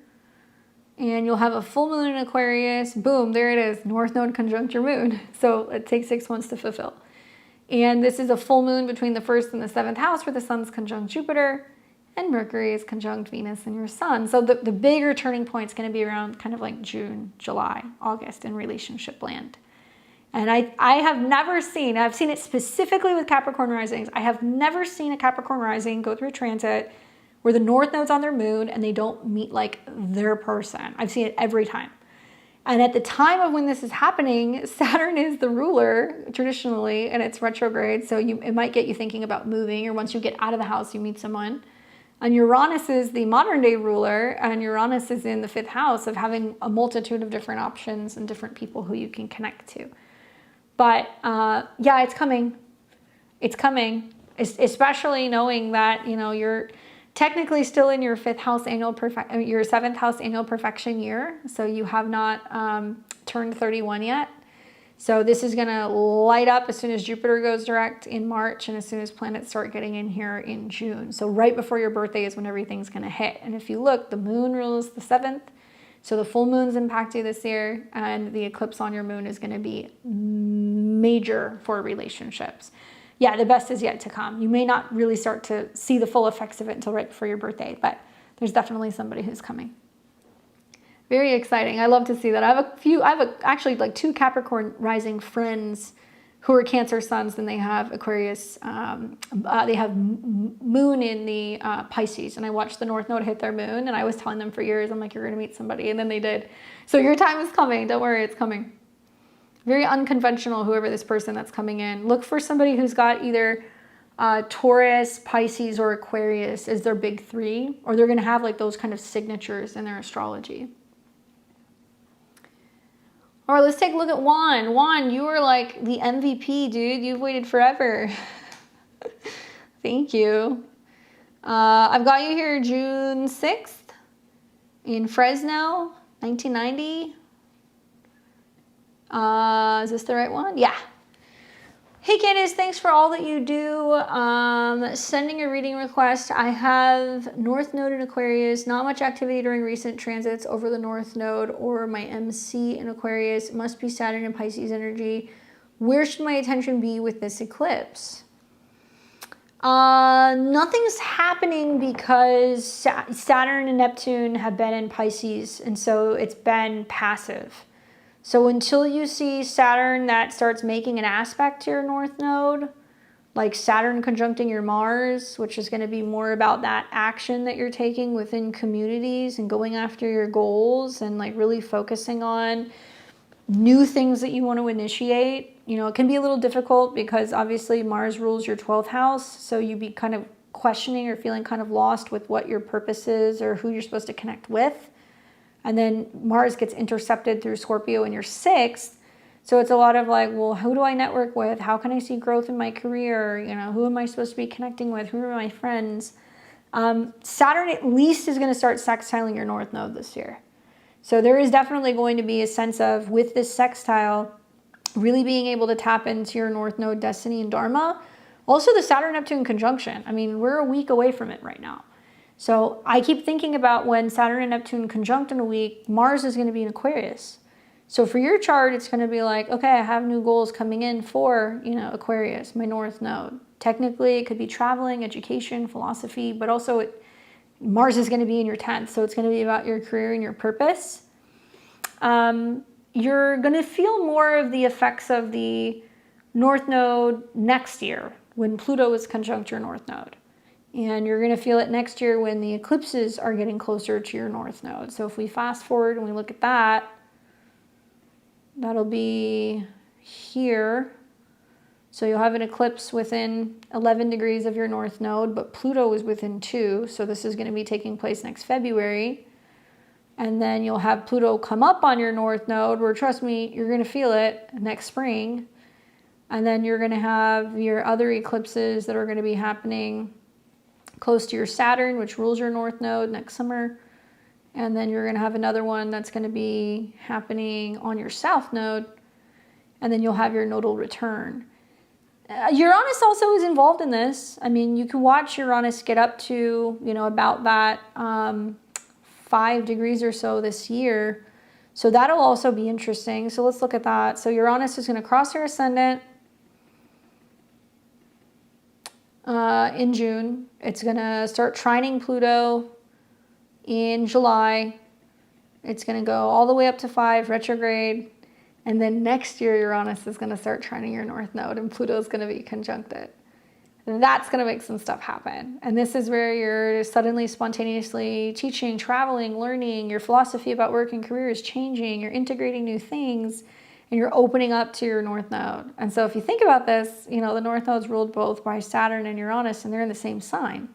And you'll have a full moon in Aquarius. Boom, there it is. North Node conjunct your moon. So it takes 6 months to fulfill. And this is a full moon between the 1st and the 7th house where the sun's conjunct Jupiter. And Mercury is conjunct Venus and your sun. So the bigger turning point is going to be around kind of like June, July, August in relationship land. And I have never seen, I've seen it specifically with Capricorn risings. I have never seen a Capricorn rising go through a transit where the North Node's on their moon and they don't meet like their person. I've seen it every time. And at the time of when this is happening, Saturn is the ruler traditionally and it's retrograde. So it might get you thinking about moving, or once you get out of the house, you meet someone. And Uranus is the modern day ruler, and Uranus is in the 5th house of having a multitude of different options and different people who you can connect to. But yeah, it's coming. It's coming, especially knowing that, you know, you're technically still in your 5th house your 7th house annual perfection year. So you have not turned 31 yet. So this is going to light up as soon as Jupiter goes direct in March and as soon as planets start getting in here in June. So right before your birthday is when everything's going to hit. And if you look, the moon rules the 7th. So the full moon's impact you this year, and the eclipse on your moon is going to be major for relationships. Yeah, the best is yet to come. You may not really start to see the full effects of it until right before your birthday, but there's definitely somebody who's coming. Very exciting. I love to see that. I have actually like 2 Capricorn rising friends who are Cancer suns, and they have Aquarius. They have moon in the Pisces, and I watched the North Node hit their moon, and I was telling them for years, I'm like, you're going to meet somebody, and then they did. So your time is coming. Don't worry, it's coming. Very unconventional, whoever this person that's coming in. Look for somebody who's got either Taurus, Pisces, or Aquarius as their big 3, or they're going to have like those kind of signatures in their astrology. All right, let's take a look at Juan. Juan, you are like the MVP, dude. You've waited forever. Thank you. I've got you here June 6th in Fresno, 1990. Is this the right one? Yeah. Hey Candace, thanks for all that you do. Sending a reading request. I have North Node in Aquarius. Not much activity during recent transits over the North Node or my MC in Aquarius. Must be Saturn and Pisces energy. Where should my attention be with this eclipse? Nothing's happening because Saturn and Neptune have been in Pisces, and so it's been passive. So until you see Saturn that starts making an aspect to your North Node, like Saturn conjuncting your Mars, which is going to be more about that action that you're taking within communities and going after your goals and like really focusing on new things that you want to initiate. You know, it can be a little difficult because obviously Mars rules your 12th house. So you'd be kind of questioning or feeling kind of lost with what your purpose is or who you're supposed to connect with. And then Mars gets intercepted through Scorpio in your 6th. So it's a lot of like, well, who do I network with? How can I see growth in my career? You know, who am I supposed to be connecting with? Who are my friends? Saturn at least is going to start sextiling your North Node this year. So there is definitely going to be a sense of, with this sextile, really being able to tap into your North Node destiny and Dharma. Also the Saturn-Neptune conjunction. I mean, we're a week away from it right now. So I keep thinking about when Saturn and Neptune conjunct in a week, Mars is going to be in Aquarius. So for your chart, it's going to be like, okay, I have new goals coming in for, you know, Aquarius, my North Node. Technically, it could be traveling, education, philosophy, but also Mars is going to be in your 10th. So it's going to be about your career and your purpose. You're going to feel more of the effects of the North Node next year when Pluto is conjunct your North Node. And you're going to feel it next year when the eclipses are getting closer to your North Node. So if we fast forward and we look at that, that'll be here. So you'll have an eclipse within 11 degrees of your North Node, but Pluto is within 2. So this is going to be taking place next February. And then you'll have Pluto come up on your North Node, where, trust me, you're going to feel it next spring. And then you're going to have your other eclipses that are going to be happening close to your Saturn, which rules your North Node, next summer. And then you're going to have another one that's going to be happening on your South Node. And then you'll have your nodal return. Uranus also is involved in this. I mean, you can watch Uranus get up to, you know, about that 5 degrees or so this year. So that'll also be interesting. So let's look at that. So Uranus is going to cross your ascendant in June. It's going to start trining Pluto in July. It's going to go all the way up to 5 retrograde. And then next year, Uranus is going to start trining your North Node and Pluto is going to be conjuncted. That's going to make some stuff happen. And this is where you're suddenly spontaneously teaching, traveling, learning, your philosophy about work and career is changing, you're integrating new things, and you're opening up to your North Node. And so if you think about this, you know, the North Node's ruled both by Saturn and Uranus, and they're in the same sign.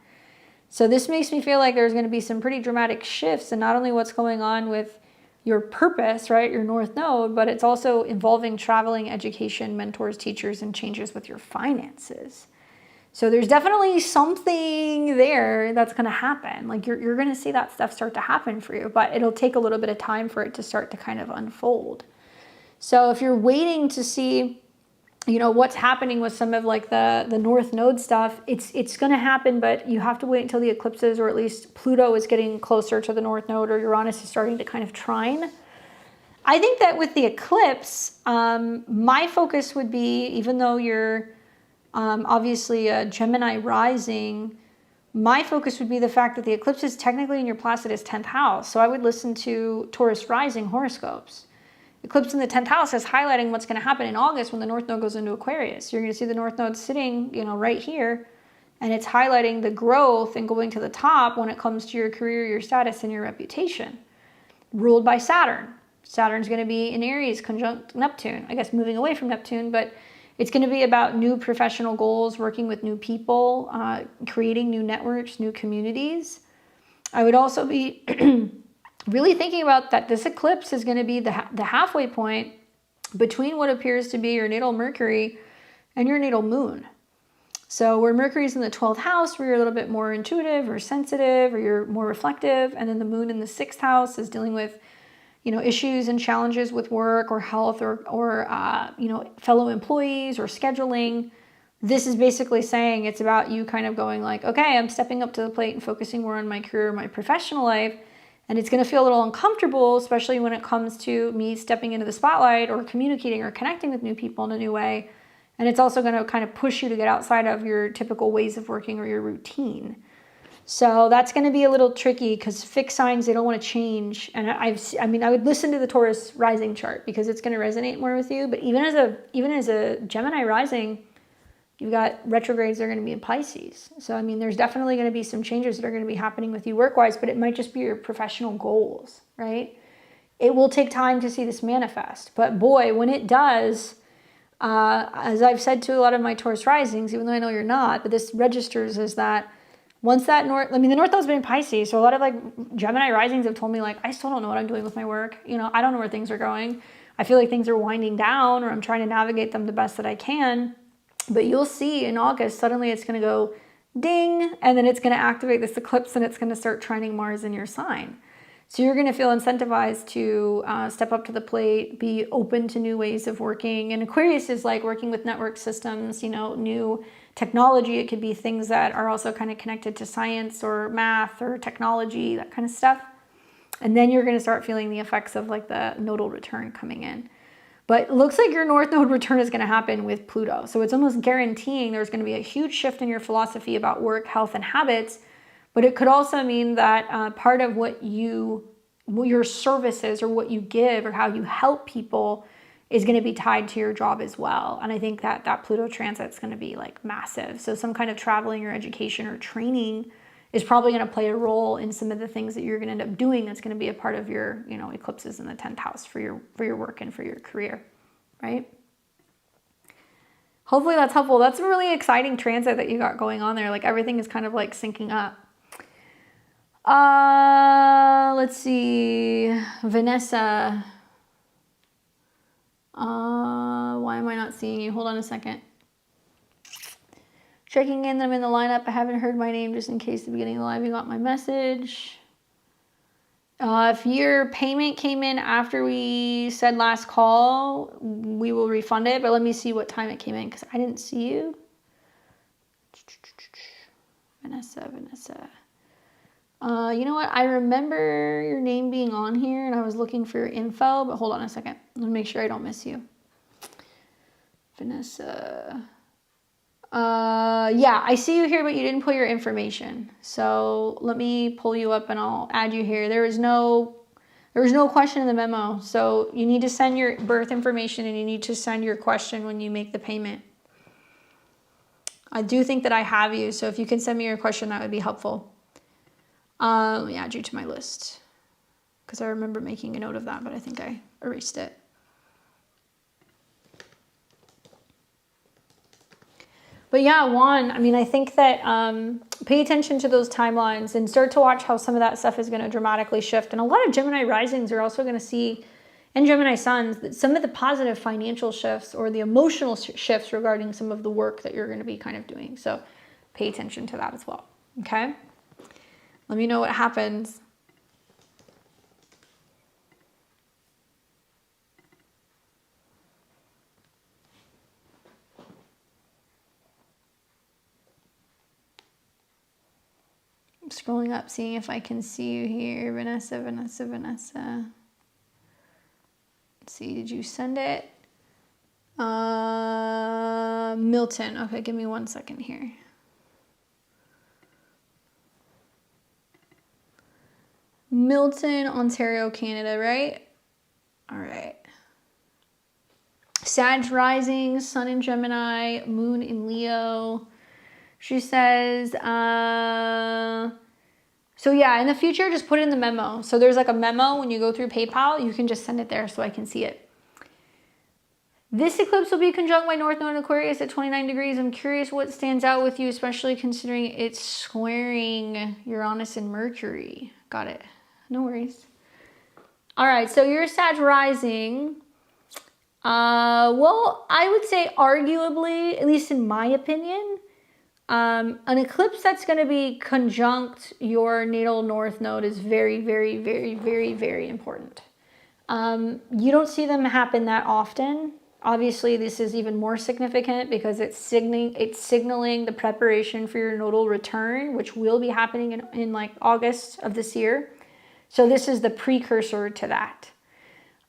So this makes me feel like there's going to be some pretty dramatic shifts in not only what's going on with your purpose, right, your North Node, but it's also involving traveling, education, mentors, teachers, and changes with your finances. So there's definitely something there that's going to happen. Like you're going to see that stuff start to happen for you, but it'll take a little bit of time for it to start to kind of unfold. So if you're waiting to see, you know, what's happening with some of like the North Node stuff, it's going to happen, but you have to wait until the eclipses, or at least Pluto is getting closer to the North Node, or Uranus is starting to kind of trine. I think that with the eclipse, my focus would be, even though you're obviously a Gemini rising, my focus would be the fact that the eclipse is technically in your Placidus 10th house. So I would listen to Taurus rising horoscopes. Eclipse in the 10th house is highlighting what's going to happen in August when the North Node goes into Aquarius. You're going to see the North Node sitting, you know, right here, and it's highlighting the growth and going to the top when it comes to your career, your status, and your reputation. Ruled by Saturn. Saturn's going to be in Aries conjunct Neptune. I guess moving away from Neptune, but it's going to be about new professional goals, working with new people, creating new networks, new communities. I would also be really thinking about that this eclipse is going to be the halfway point between what appears to be your natal Mercury and your natal moon. So where Mercury's in the 12th house, where you're a little bit more intuitive or sensitive, or you're more reflective, and then the moon in the 6th house is dealing with, you know, issues and challenges with work or health or you know, fellow employees or scheduling. This is basically saying it's about you kind of going like, okay, I'm stepping up to the plate and focusing more on my career, my professional life. And it's going to feel a little uncomfortable, especially when it comes to me stepping into the spotlight or communicating or connecting with new people in a new way. And it's also going to kind of push you to get outside of your typical ways of working or your routine. So that's going to be a little tricky because fixed signs, they don't want to change. And I would listen to the Taurus rising chart because it's going to resonate more with you. But even as a Gemini rising, you've got retrogrades that are going to be in Pisces. So, I mean, there's definitely going to be some changes that are going to be happening with you work-wise, but it might just be your professional goals, right? It will take time to see this manifest. But boy, when it does, as I've said to a lot of my Taurus risings, even though I know you're not, but this registers is that once that the North Node's been in Pisces, so a lot of like Gemini risings have told me like, I still don't know what I'm doing with my work. You know, I don't know where things are going. I feel like things are winding down or I'm trying to navigate them the best that I can. But you'll see in August, suddenly it's going to go ding, and then it's going to activate this eclipse and it's going to start trining Mars in your sign. So you're going to feel incentivized to step up to the plate, be open to new ways of working. And Aquarius is like working with network systems, you know, new technology. It could be things that are also kind of connected to science or math or technology, that kind of stuff. And then you're going to start feeling the effects of like the nodal return coming in. But it looks like your North Node return is going to happen with Pluto. So it's almost guaranteeing there's going to be a huge shift in your philosophy about work, health, and habits. But it could also mean that part of what your services or what you give or how you help people is going to be tied to your job as well. And I think that Pluto transit is going to be like massive. So some kind of traveling or education or training is probably going to play a role in some of the things that you're going to end up doing. That's going to be a part of your, you know, eclipses in the 10th house for your work and for your career, right? Hopefully that's helpful. That's a really exciting transit that you got going on there. Like everything is kind of like syncing up. Let's see. Vanessa. Why am I not seeing you? Hold on a second. Checking in that I'm in the lineup. I haven't heard my name just in case at the beginning of the live you got my message. If your payment came in after we said last call, we will refund it. But let me see what time it came in because I didn't see you. Vanessa. You know what? I remember your name being on here and I was looking for your info, but hold on a second. Let me make sure I don't miss you. Vanessa. Yeah, I see you here, but you didn't put your information. So let me pull you up and I'll add you here. There was no question in the memo. So you need to send your birth information and you need to send your question when you make the payment. I do think that I have you. So if you can send me your question, that would be helpful. Let me add you to my list because I remember making a note of that, but I think I erased it. But yeah, Juan, I mean, I think that pay attention to those timelines and start to watch how some of that stuff is going to dramatically shift. And a lot of Gemini risings are also going to see, and Gemini suns, that some of the positive financial shifts or the emotional shifts regarding some of the work that you're going to be kind of doing. So pay attention to that as well. Okay? Let me know what happens. I'm scrolling up, seeing if I can see you here. Vanessa. Let's see, did you send it? Milton. Okay, give me 1 second here. Milton, Ontario, Canada, right? All right. Sag rising, sun in Gemini, moon in Leo. She says, so yeah, in the future, just put it in the memo. So there's like a memo when you go through PayPal, you can just send it there so I can see it. This eclipse will be conjunct my North Node in Aquarius at 29 degrees. I'm curious what stands out with you, especially considering it's squaring Uranus and Mercury. Got it. No worries. All right, so you're Sag rising. Well, I would say arguably, at least in my opinion, an eclipse that's going to be conjunct your natal North Node is very, very, very, very, very important. You don't see them happen that often. Obviously, this is even more significant because it's signaling the preparation for your nodal return, which will be happening in like August of this year. So this is the precursor to that.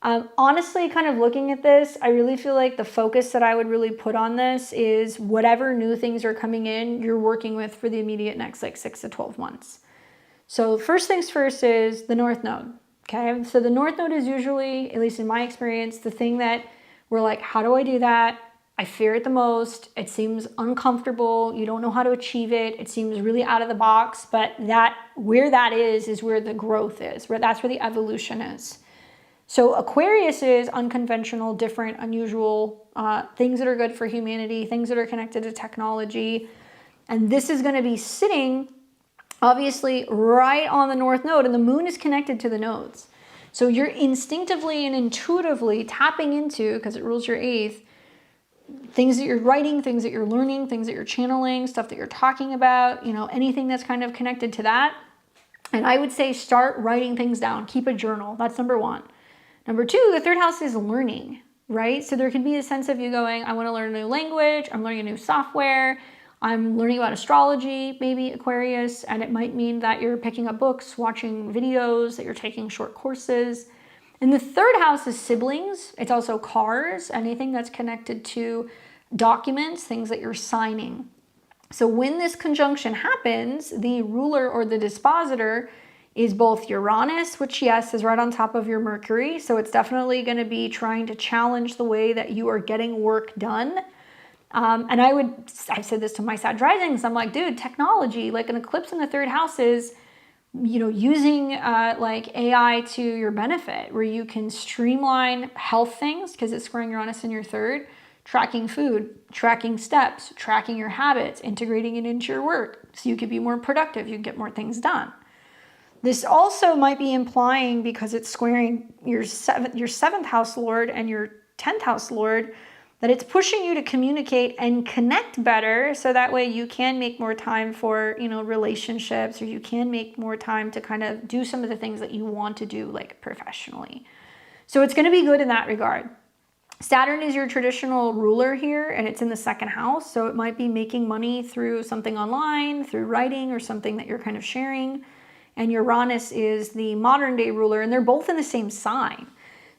Honestly, kind of looking at this, I really feel like the focus that I would really put on this is whatever new things are coming in, you're working with for the immediate next like 6 to 12 months. So first things first is the North Node. Okay, so the North Node is usually, at least in my experience, the thing that we're like, how do I do that? I fear it the most. It seems uncomfortable. You don't know how to achieve it. It seems really out of the box, but where that is where the growth is, that's where the evolution is. So Aquarius is unconventional, different, unusual, things that are good for humanity, things that are connected to technology. And this is going to be sitting obviously right on the North Node, and the moon is connected to the nodes. So you're instinctively and intuitively tapping into, because it rules your 8th, things that you're writing, things that you're learning, things that you're channeling, stuff that you're talking about, anything that's kind of connected to that. And I would say start writing things down. Keep a journal. That's number 1. Number 2, the 3rd house is learning, right? So there can be a sense of you going, I want to learn a new language. I'm learning a new software. I'm learning about astrology, maybe Aquarius. And it might mean that you're picking up books, watching videos, that you're taking short courses. And the 3rd house is siblings. It's also cars, anything that's connected to documents, things that you're signing. So when this conjunction happens, the ruler or the dispositor is both Uranus, which yes, is right on top of your Mercury. So it's definitely going to be trying to challenge the way that you are getting work done. And I've said this to my Sag risings. I'm like, dude, technology, like an eclipse in the 3rd house is, using like AI to your benefit, where you can streamline health things because it's squaring Uranus in your 3rd, tracking food, tracking steps, tracking your habits, integrating it into your work so you could be more productive, you can get more things done. This also might be implying, because it's squaring your 7th house lord and your 10th house lord, that it's pushing you to communicate and connect better, so that way you can make more time for, relationships, or you can make more time to kind of do some of the things that you want to do, like professionally. So it's going to be good in that regard. Saturn is your traditional ruler here, and it's in the 2nd house. So it might be making money through something online, through writing, or something that you're kind of sharing. And Uranus is the modern day ruler, and they're both in the same sign.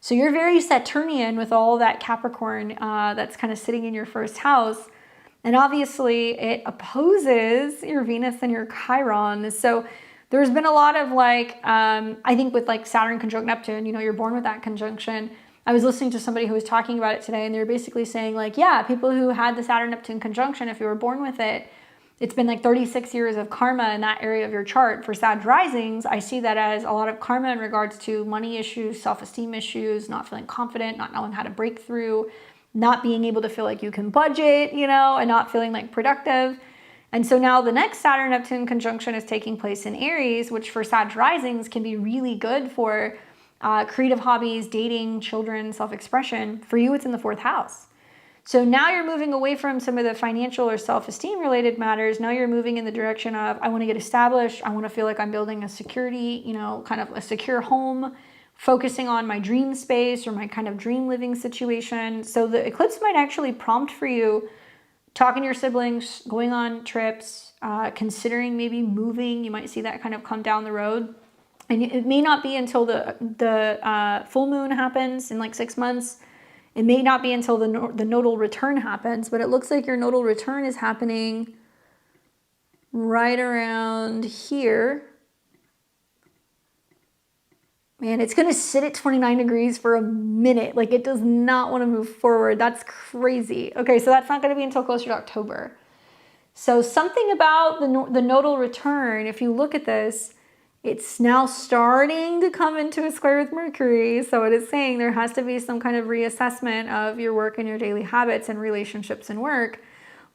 So you're very Saturnian with all that Capricorn that's kind of sitting in your 1st house. And obviously it opposes your Venus and your Chiron. So there's been a lot of I think with like Saturn conjunct Neptune, you're born with that conjunction. I was listening to somebody who was talking about it today, and they were basically saying yeah, people who had the Saturn Neptune conjunction, if you were born with it, it's been like 36 years of karma in that area of your chart. For Sag risings, I see that as a lot of karma in regards to money issues, self-esteem issues, not feeling confident, not knowing how to break through, not being able to feel like you can budget, and not feeling like productive. And so now the next Saturn-Neptune conjunction is taking place in Aries, which for Sag risings can be really good for creative hobbies, dating, children, self-expression. For you, it's in the 4th house. So now you're moving away from some of the financial or self-esteem related matters. Now you're moving in the direction of, I want to get established. I want to feel like I'm building a security, kind of a secure home, focusing on my dream space or my kind of dream living situation. So the eclipse might actually prompt for you talking to your siblings, going on trips, considering maybe moving. You might see that kind of come down the road. And it may not be until the full moon happens in like 6 months. It may not be until the nodal return happens, but it looks like your nodal return is happening right around here. Man, it's going to sit at 29 degrees for a minute. Like, it does not want to move forward. That's crazy. Okay, so that's not going to be until closer to October. So something about the nodal return, if you look at this, it's now starting to come into a square with Mercury. So it is saying there has to be some kind of reassessment of your work and your daily habits and relationships and work.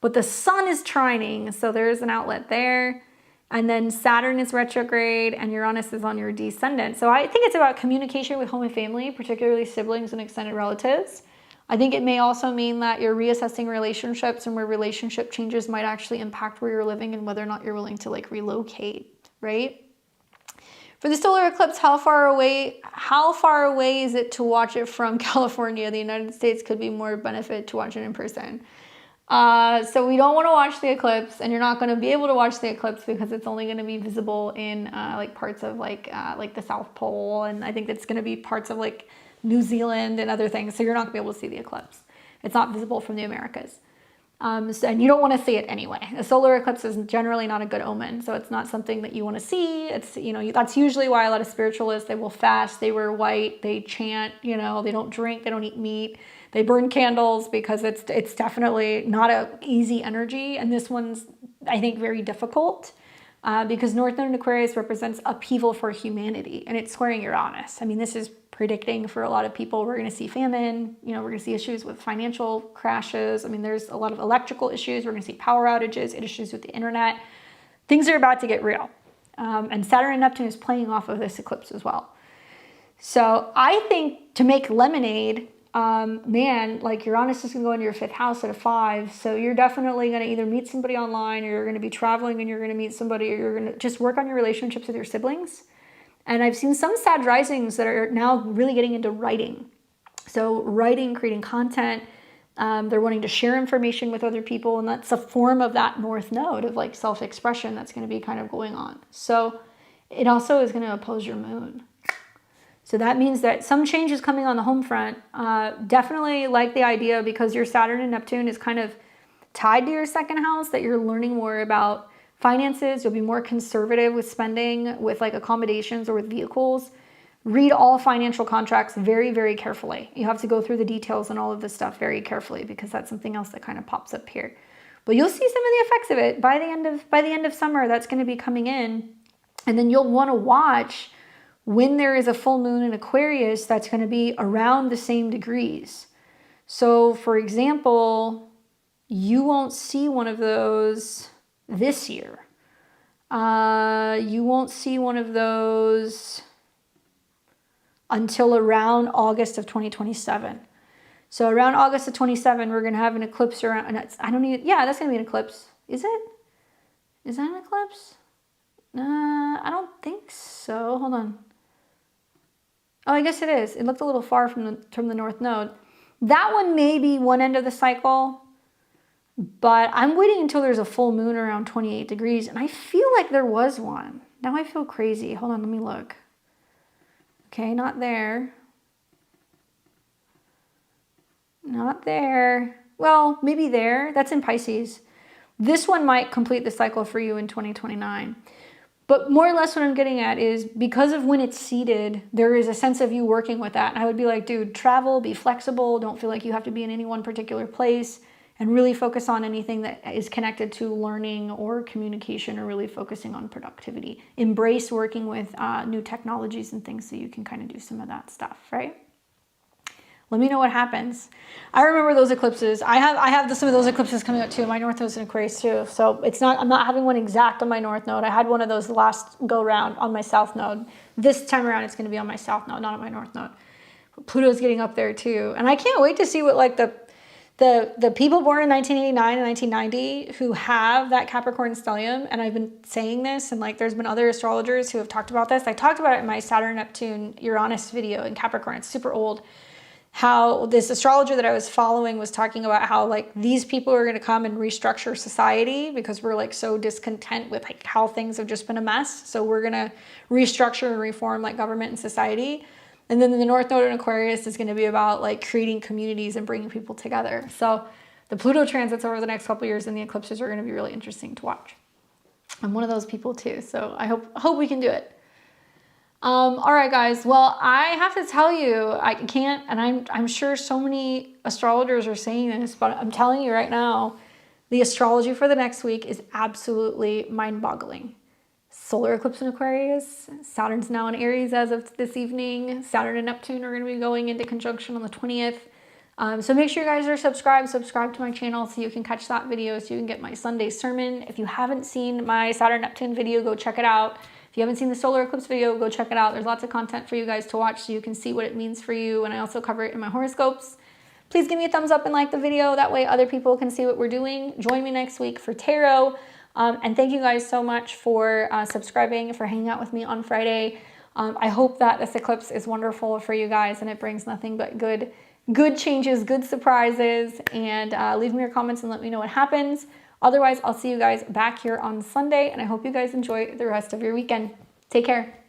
But the sun is trining, so there's an outlet there. And then Saturn is retrograde and Uranus is on your descendant. So I think it's about communication with home and family, particularly siblings and extended relatives. I think it may also mean that you're reassessing relationships and where relationship changes might actually impact where you're living and whether or not you're willing to relocate, right? For the solar eclipse, how far away is it to watch it from California? The United States could be more benefit to watch it in person. So we don't want to watch the eclipse, and you're not going to be able to watch the eclipse because it's only going to be visible in parts of the South Pole, and I think it's going to be parts of New Zealand and other things. So you're not gonna be able to see the eclipse. It's not visible from the Americas. And you don't want to see it anyway. A solar eclipse is generally not a good omen. So it's not something that you want to see. It's, that's usually why a lot of spiritualists, they will fast, they wear white, they chant, they don't drink, they don't eat meat, they burn candles, because it's definitely not an easy energy. And this one's, I think, very difficult because North Node in Aquarius represents upheaval for humanity, and it's squaring Uranus. I mean, this is predicting for a lot of people, we're going to see famine, we're going to see issues with financial crashes. I mean, there's a lot of electrical issues. We're going to see power outages, issues with the internet. Things are about to get real. And Saturn and Neptune is playing off of this eclipse as well. So I think to make lemonade, like Uranus is going to go into your 5th house at a 5. So you're definitely going to either meet somebody online, or you're going to be traveling and you're going to meet somebody, or you're going to just work on your relationships with your siblings. And I've seen some Sag risings that are now really getting into writing. So writing, creating content, they're wanting to share information with other people. And that's a form of that North Node of like self-expression that's going to be kind of going on. So it also is going to oppose your moon. So that means that some change is coming on the home front. Definitely like the idea, because your Saturn and Neptune is kind of tied to your 2nd house, that you're learning more about finances. You'll be more conservative with spending, with like accommodations or with vehicles. Read all financial contracts very, very carefully. You have to go through the details and all of this stuff very carefully, because that's something else that kind of pops up here. But you'll see some of the effects of it by the end of summer. That's going to be coming in, and then you'll want to watch when there is a full moon in Aquarius that's going to be around the same degrees. So, for example, you won't see one of those this year. You won't see one of those until around August of 2027. So around August of 27, we're going to have an eclipse around, and that's going to be an eclipse. Is it? Is that an eclipse? I don't think so. Hold on. Oh, I guess it is. It looked a little far from the North Node. That one may be one end of the cycle. But I'm waiting until there's a full moon around 28 degrees. And I feel like there was one. Now I feel crazy. Hold on, let me look. Okay, not there. Not there. Well, maybe there. That's in Pisces. This one might complete the cycle for you in 2029. But more or less what I'm getting at is, because of when it's seated, there is a sense of you working with that. And I would be like, dude, travel, be flexible. Don't feel like you have to be in any one particular place. And really focus on anything that is connected to learning or communication, or really focusing on productivity. Embrace working with new technologies and things so you can kind of do some of that stuff, right? Let me know what happens. I remember those eclipses. I have some of those eclipses coming up too. My North Node's in Aquarius too. So I'm not having one exact on my North Node. I had one of those last go round on my South Node. This time around it's going to be on my South Node, not on my North Node. But Pluto's getting up there too. And I can't wait to see what like the people born in 1989 and 1990 who have that Capricorn stellium, and I've been saying this, and like there's been other astrologers who have talked about this. I talked about it in my Saturn, Neptune, Uranus video in Capricorn. It's super old. How this astrologer that I was following was talking about how like these people are going to come and restructure society, because we're like so discontent with like how things have just been a mess. So we're going to restructure and reform like government and society. And then the North Node in Aquarius is going to be about like creating communities and bringing people together. So the Pluto transits over the next couple of years and the eclipses are going to be really interesting to watch. I'm one of those people too. So I hope we can do it. All right, guys. Well, I have to tell you, I can't, and I'm sure so many astrologers are saying this, but I'm telling you right now, the astrology for the next week is absolutely mind-boggling. Solar eclipse in Aquarius. Saturn's now in Aries as of this evening. Saturn and Neptune are going to be going into conjunction on the 20th. So make sure you guys are subscribed to my channel so you can catch that video, so you can get my Sunday sermon. If you haven't seen my Saturn Neptune video, go check it out. If you haven't seen the solar eclipse video, go check it out. There's lots of content for you guys to watch so you can see what it means for you. And I also cover it in my horoscopes. Please give me a thumbs up and like the video. That way other people can see what we're doing. Join me next week for tarot. And thank you guys so much for subscribing, for hanging out with me on Friday. I hope that this eclipse is wonderful for you guys and it brings nothing but good changes, good surprises. And leave me your comments and let me know what happens. Otherwise, I'll see you guys back here on Sunday. And I hope you guys enjoy the rest of your weekend. Take care.